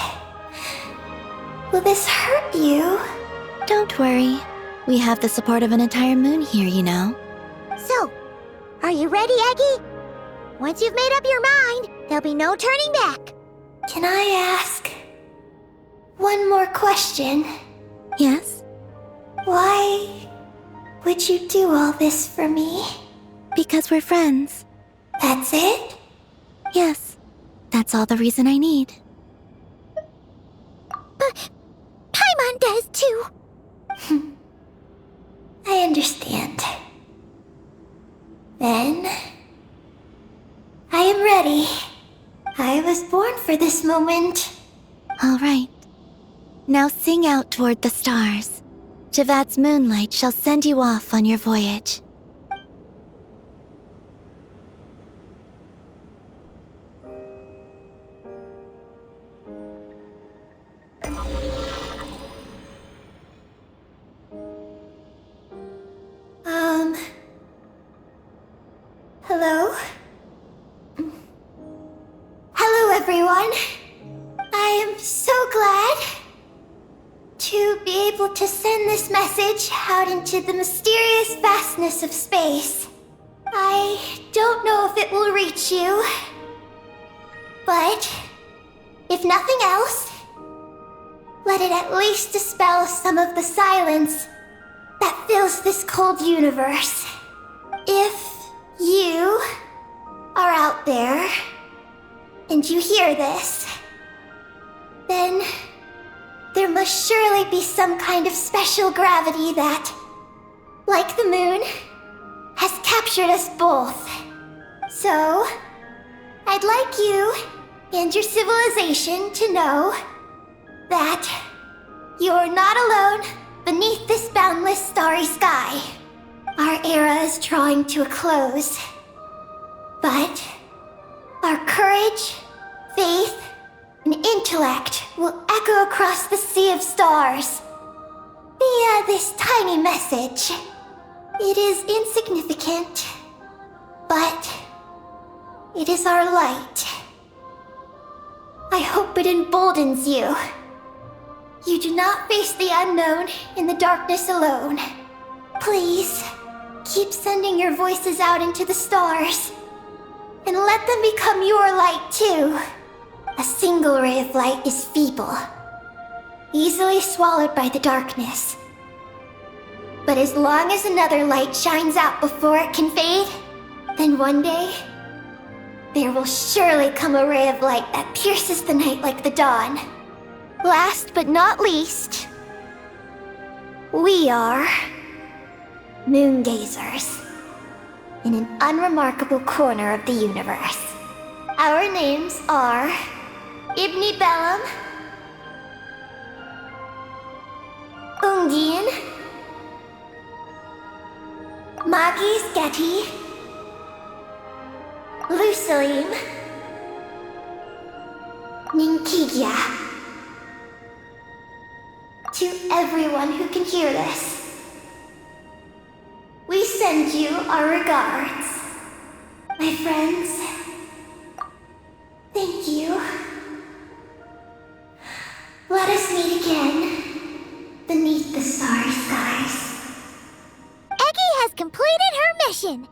will this hurt you? Don't worry. We have the support of an entire moon here, you know. So, are you ready, Eggy? Once you've made up your mind, there'll be no turning back. Can I ask one more question? Yes? Why would you do all this for me? Because we're friends. That's it? Yes. That's all the reason I need. But Paimon does too. I understand. Then, I am ready. I was born for this moment. All right. Now sing out toward the stars. Javat's moonlight shall send you off on your voyage. Hello? Hello, everyone. I am so glad to be able to send this message out into the mysterious vastness of space. I don't know if it will reach you, but if nothing else, let it at least dispel some of the silence that fills this cold universe. If you are out there and you hear this, then there must surely be some kind of special gravity that, like the moon, has captured us both. So, I'd like you and your civilization to know that you are not alone beneath this boundless starry sky. Our era is drawing to a close, but our courage, faith, and intellect will echo across the sea of stars via this tiny message. It is insignificant, but it is our light. I hope it emboldens you. You do not face the unknown in the darkness alone. Please, keep sending your voices out into the stars, and let them become your light too. A single ray of light is feeble, easily swallowed by the darkness. But as long as another light shines out before it can fade, then one day, there will surely come a ray of light that pierces the night like the dawn. Last but not least, we are moon gazers in an unremarkable corner of the universe. Our names are Ibni Bellum, Ungin, Magis Getty, Lusalim, Ninkigia. To everyone who can hear this, we send you our regards. My friends, thank you. Let us meet again beneath the starry skies. Eggy has completed her mission.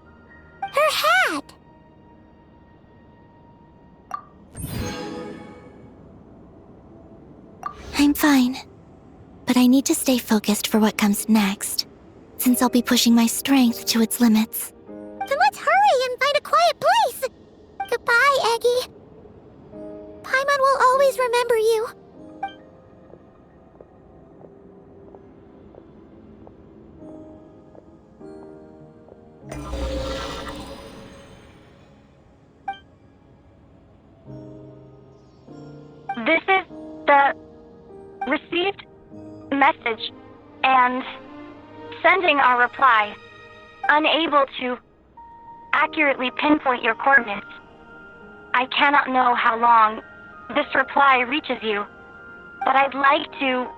Her hat. I'm fine. But I need to stay focused for what comes next, since I'll be pushing my strength to its limits. Then let's hurry and find a quiet place. Goodbye, Eggy. Paimon will always remember you. This is the received message and sending our reply. Unable to accurately pinpoint your coordinates. I cannot know how long this reply reaches you, but I'd like to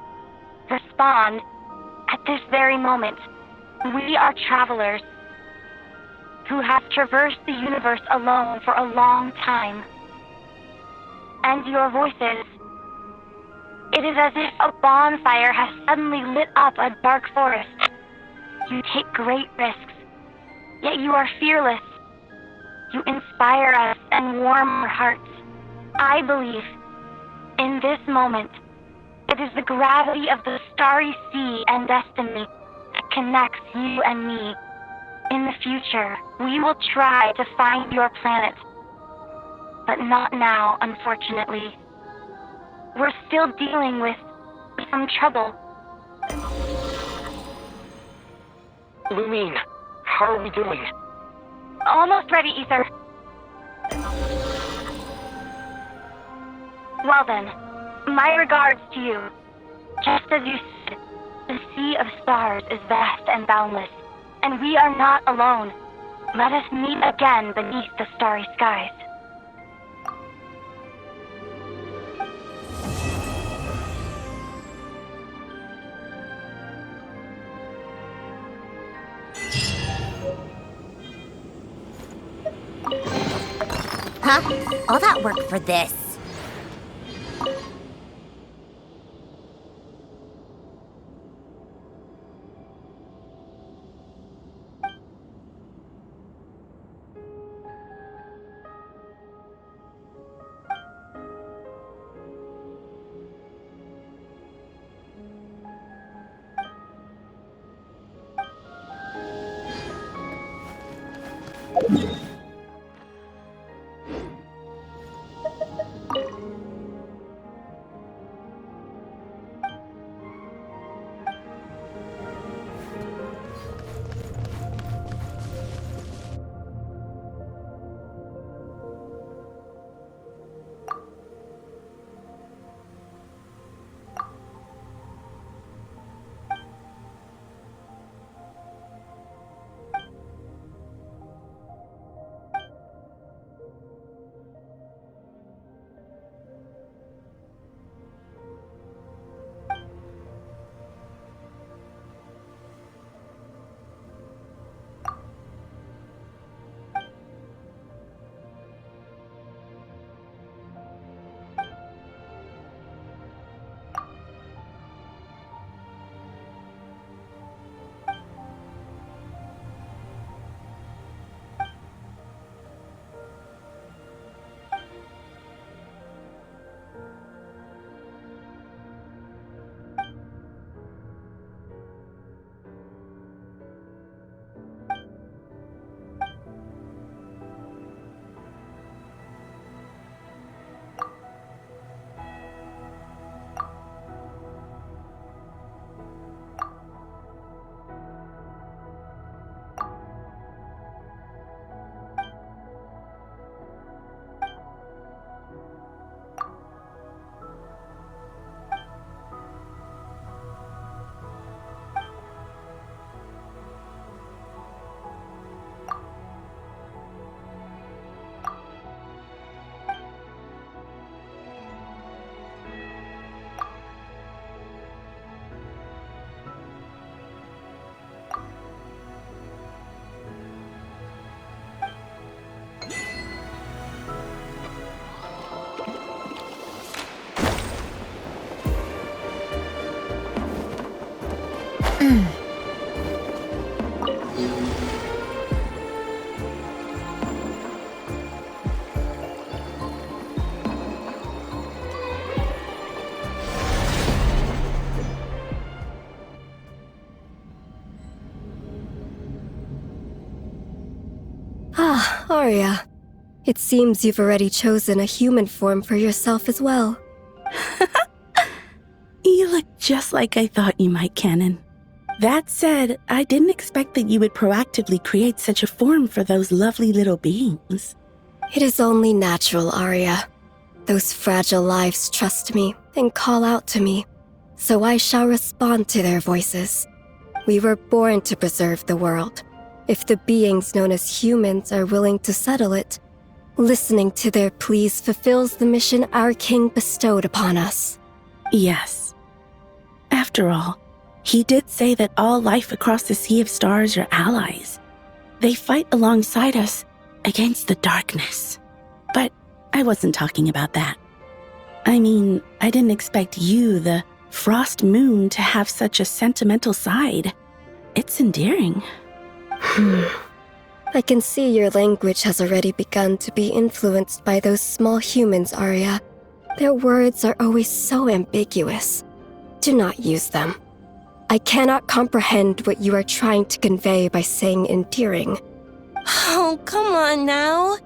respond at this very moment. We are travelers who have traversed the universe alone for a long time. And your voices, it is as if a bonfire has suddenly lit up a dark forest. You take great risks, yet you are fearless. You inspire us and warm our hearts. I believe, in this moment, it is the gravity of the starry sea and destiny that connects you and me. In the future, we will try to find your planet, but not now, unfortunately. We're still dealing with some trouble. Lumine, how are we doing? Almost ready, Ether. Well then, my regards to you. Just as you said, the sea of stars is vast and boundless, and we are not alone. Let us meet again beneath the starry skies. Huh? All that work for this? Ah, Arya. It seems you've already chosen a human form for yourself as well. You look just like I thought you might, Canon. That said, I didn't expect that you would proactively create such a form for those lovely little beings. It is only natural, Arya. Those fragile lives trust me and call out to me, so I shall respond to their voices. We were born to preserve the world. If the beings known as humans are willing to settle it, listening to their pleas fulfills the mission our king bestowed upon us. Yes. After all, he did say that all life across the Sea of Stars are allies. They fight alongside us against the darkness. But I wasn't talking about that. I mean, I didn't expect you, the Frost Moon, to have such a sentimental side. It's endearing. I can see your language has already begun to be influenced by those small humans, Arya. Their words are always so ambiguous. Do not use them. I cannot comprehend what you are trying to convey by saying endearing. Oh, come on now.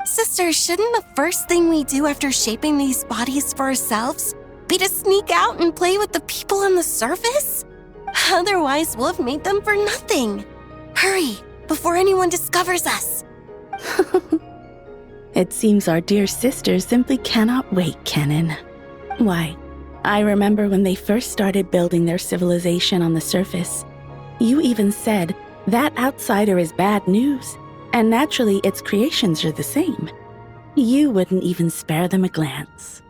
Sister, shouldn't the first thing we do after shaping these bodies for ourselves be to sneak out and play with the people on the surface? Otherwise, we'll have made them for nothing. Hurry, before anyone discovers us. It seems our dear sister simply cannot wait, Canon. Why, I remember when they first started building their civilization on the surface. You even said, that outsider is bad news, and naturally its creations are the same. You wouldn't even spare them a glance.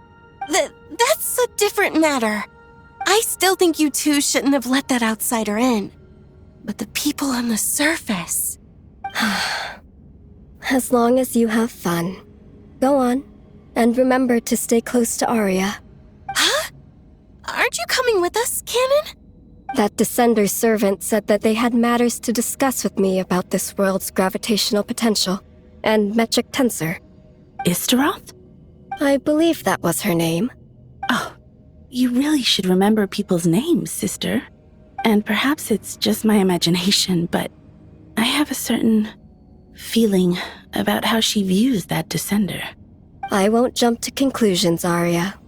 That's a different matter. I still think you two shouldn't have let that outsider in. But the people on the surface... As long as you have fun. Go on, and remember to stay close to Arya. Huh? Aren't you coming with us, Canon? That Descender's servant said that they had matters to discuss with me about this world's gravitational potential and metric tensor. Istaroth? I believe that was her name. Oh, you really should remember people's names, sister. And perhaps it's just my imagination, but I have a certain feeling about how she views that Descender. I won't jump to conclusions, Arya,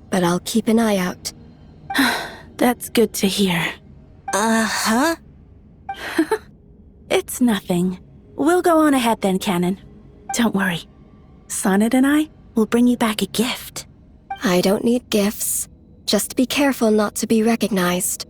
but I'll keep an eye out. That's good to hear. Uh-huh. It's nothing. We'll go on ahead then, Canon. Don't worry. Sonnet and I will bring you back a gift. I don't need gifts. Just be careful not to be recognized.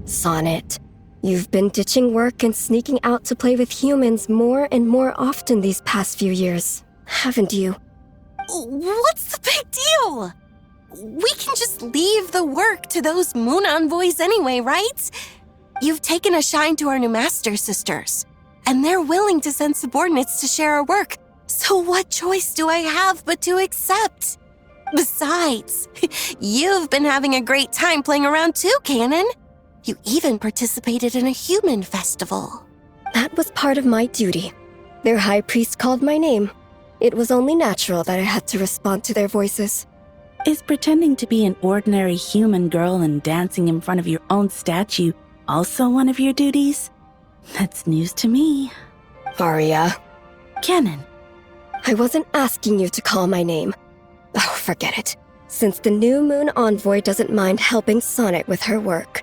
Sonnet, you've been ditching work and sneaking out to play with humans more and more often these past few years, haven't you? What's the big deal? We can just leave the work to those moon envoys anyway, right? You've taken a shine to our new master sisters, and they're willing to send subordinates to share our work. So what choice do I have but to accept? Besides, you've been having a great time playing around too, Canon. You even participated in a human festival. That was part of my duty. Their high priest called my name. It was only natural that I had to respond to their voices. Is pretending to be an ordinary human girl and dancing in front of your own statue also one of your duties? That's news to me. Arya. Canon. I wasn't asking you to call my name. Oh, forget it. Since the new moon envoy doesn't mind helping Sonnet with her work.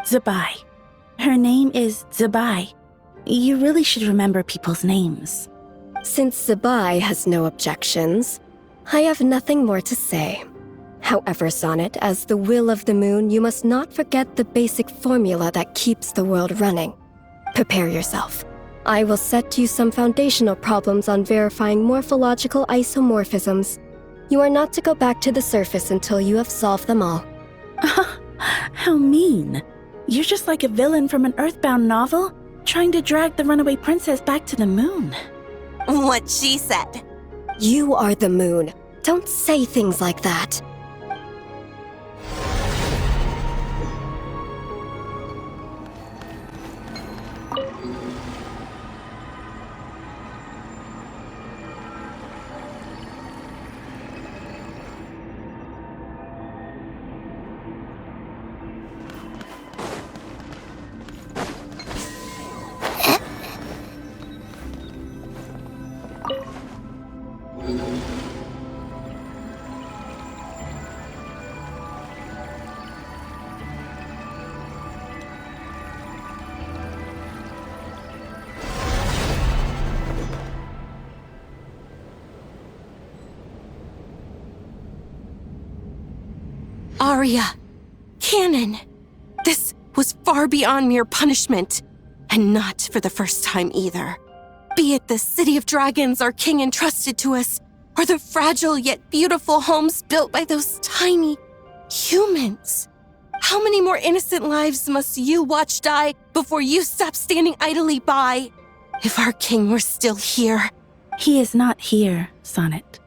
Zabai. Her name is Zabai. You really should remember people's names. Since Zabai has no objections, I have nothing more to say. However, Sonnet, as the will of the moon, you must not forget the basic formula that keeps the world running. Prepare yourself. I will set you some foundational problems on verifying morphological isomorphisms. You are not to go back to the surface until you have solved them all. How mean. You're just like a villain from an Earthbound novel, trying to drag the runaway princess back to the moon. What she said. You are the moon. Don't say things like that. Arya, Canon, this was far beyond mere punishment, and not for the first time either. Be it the city of dragons our king entrusted to us, or the fragile yet beautiful homes built by those tiny humans. How many more innocent lives must you watch die before you stop standing idly by? If our king were still here. He is not here, Sonnet.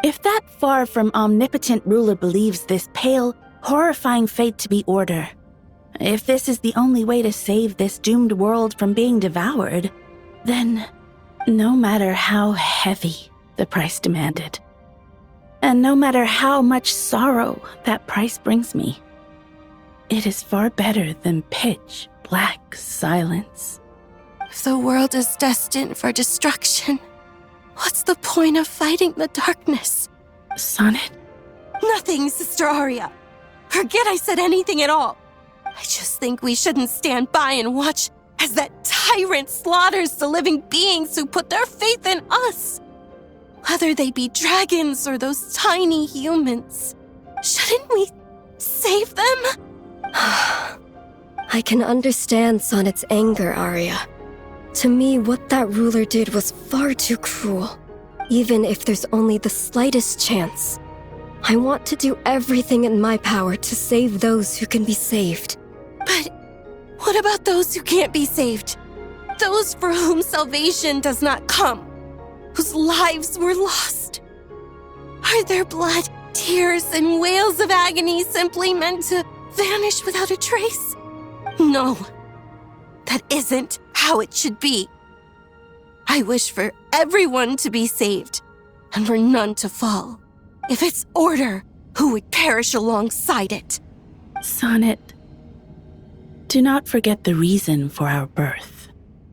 If that far from omnipotent ruler believes this pale, horrifying fate to be order, if this is the only way to save this doomed world from being devoured, then no matter how heavy the price demanded, and no matter how much sorrow that price brings me, it is far better than pitch black silence. If the world is destined for destruction, what's the point of fighting the darkness? Sonnet? Nothing, Sister Aria. Forget I said anything at all. I just think we shouldn't stand by and watch as that tyrant slaughters the living beings who put their faith in us. Whether they be dragons or those tiny humans. Shouldn't we save them? I can understand Sonnet's anger, Aria. To me, what that ruler did was far too cruel. Even if there's only the slightest chance. I want to do everything in my power to save those who can be saved. But what about those who can't be saved? Those for whom salvation does not come, whose lives were lost? Are their blood, tears, and wails of agony simply meant to vanish without a trace? No, that isn't how it should be. I wish for everyone to be saved, and for none to fall. If it's order, who would perish alongside it? Sonnet, do not forget the reason for our birth.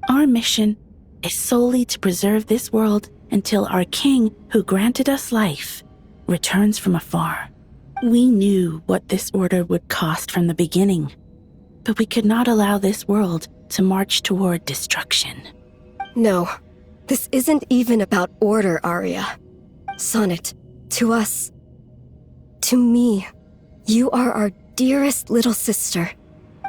Our mission is solely to preserve this world until our king, who granted us life, returns from afar. We knew what this order would cost from the beginning, but we could not allow this world to march toward destruction. No, this isn't even about order, Aria. Sonnet, to us, to me, you are our dearest little sister.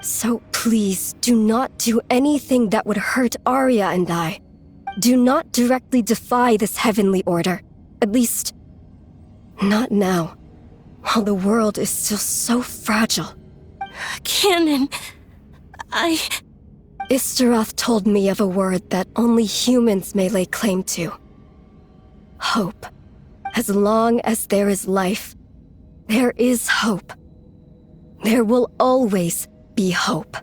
So please do not do anything that would hurt Aria and I. Do not directly defy this heavenly order. At least, not now, while the world is still so fragile. Canon, Istaroth told me of a word that only humans may lay claim to. Hope. As long as there is life, there is hope. There will always be hope.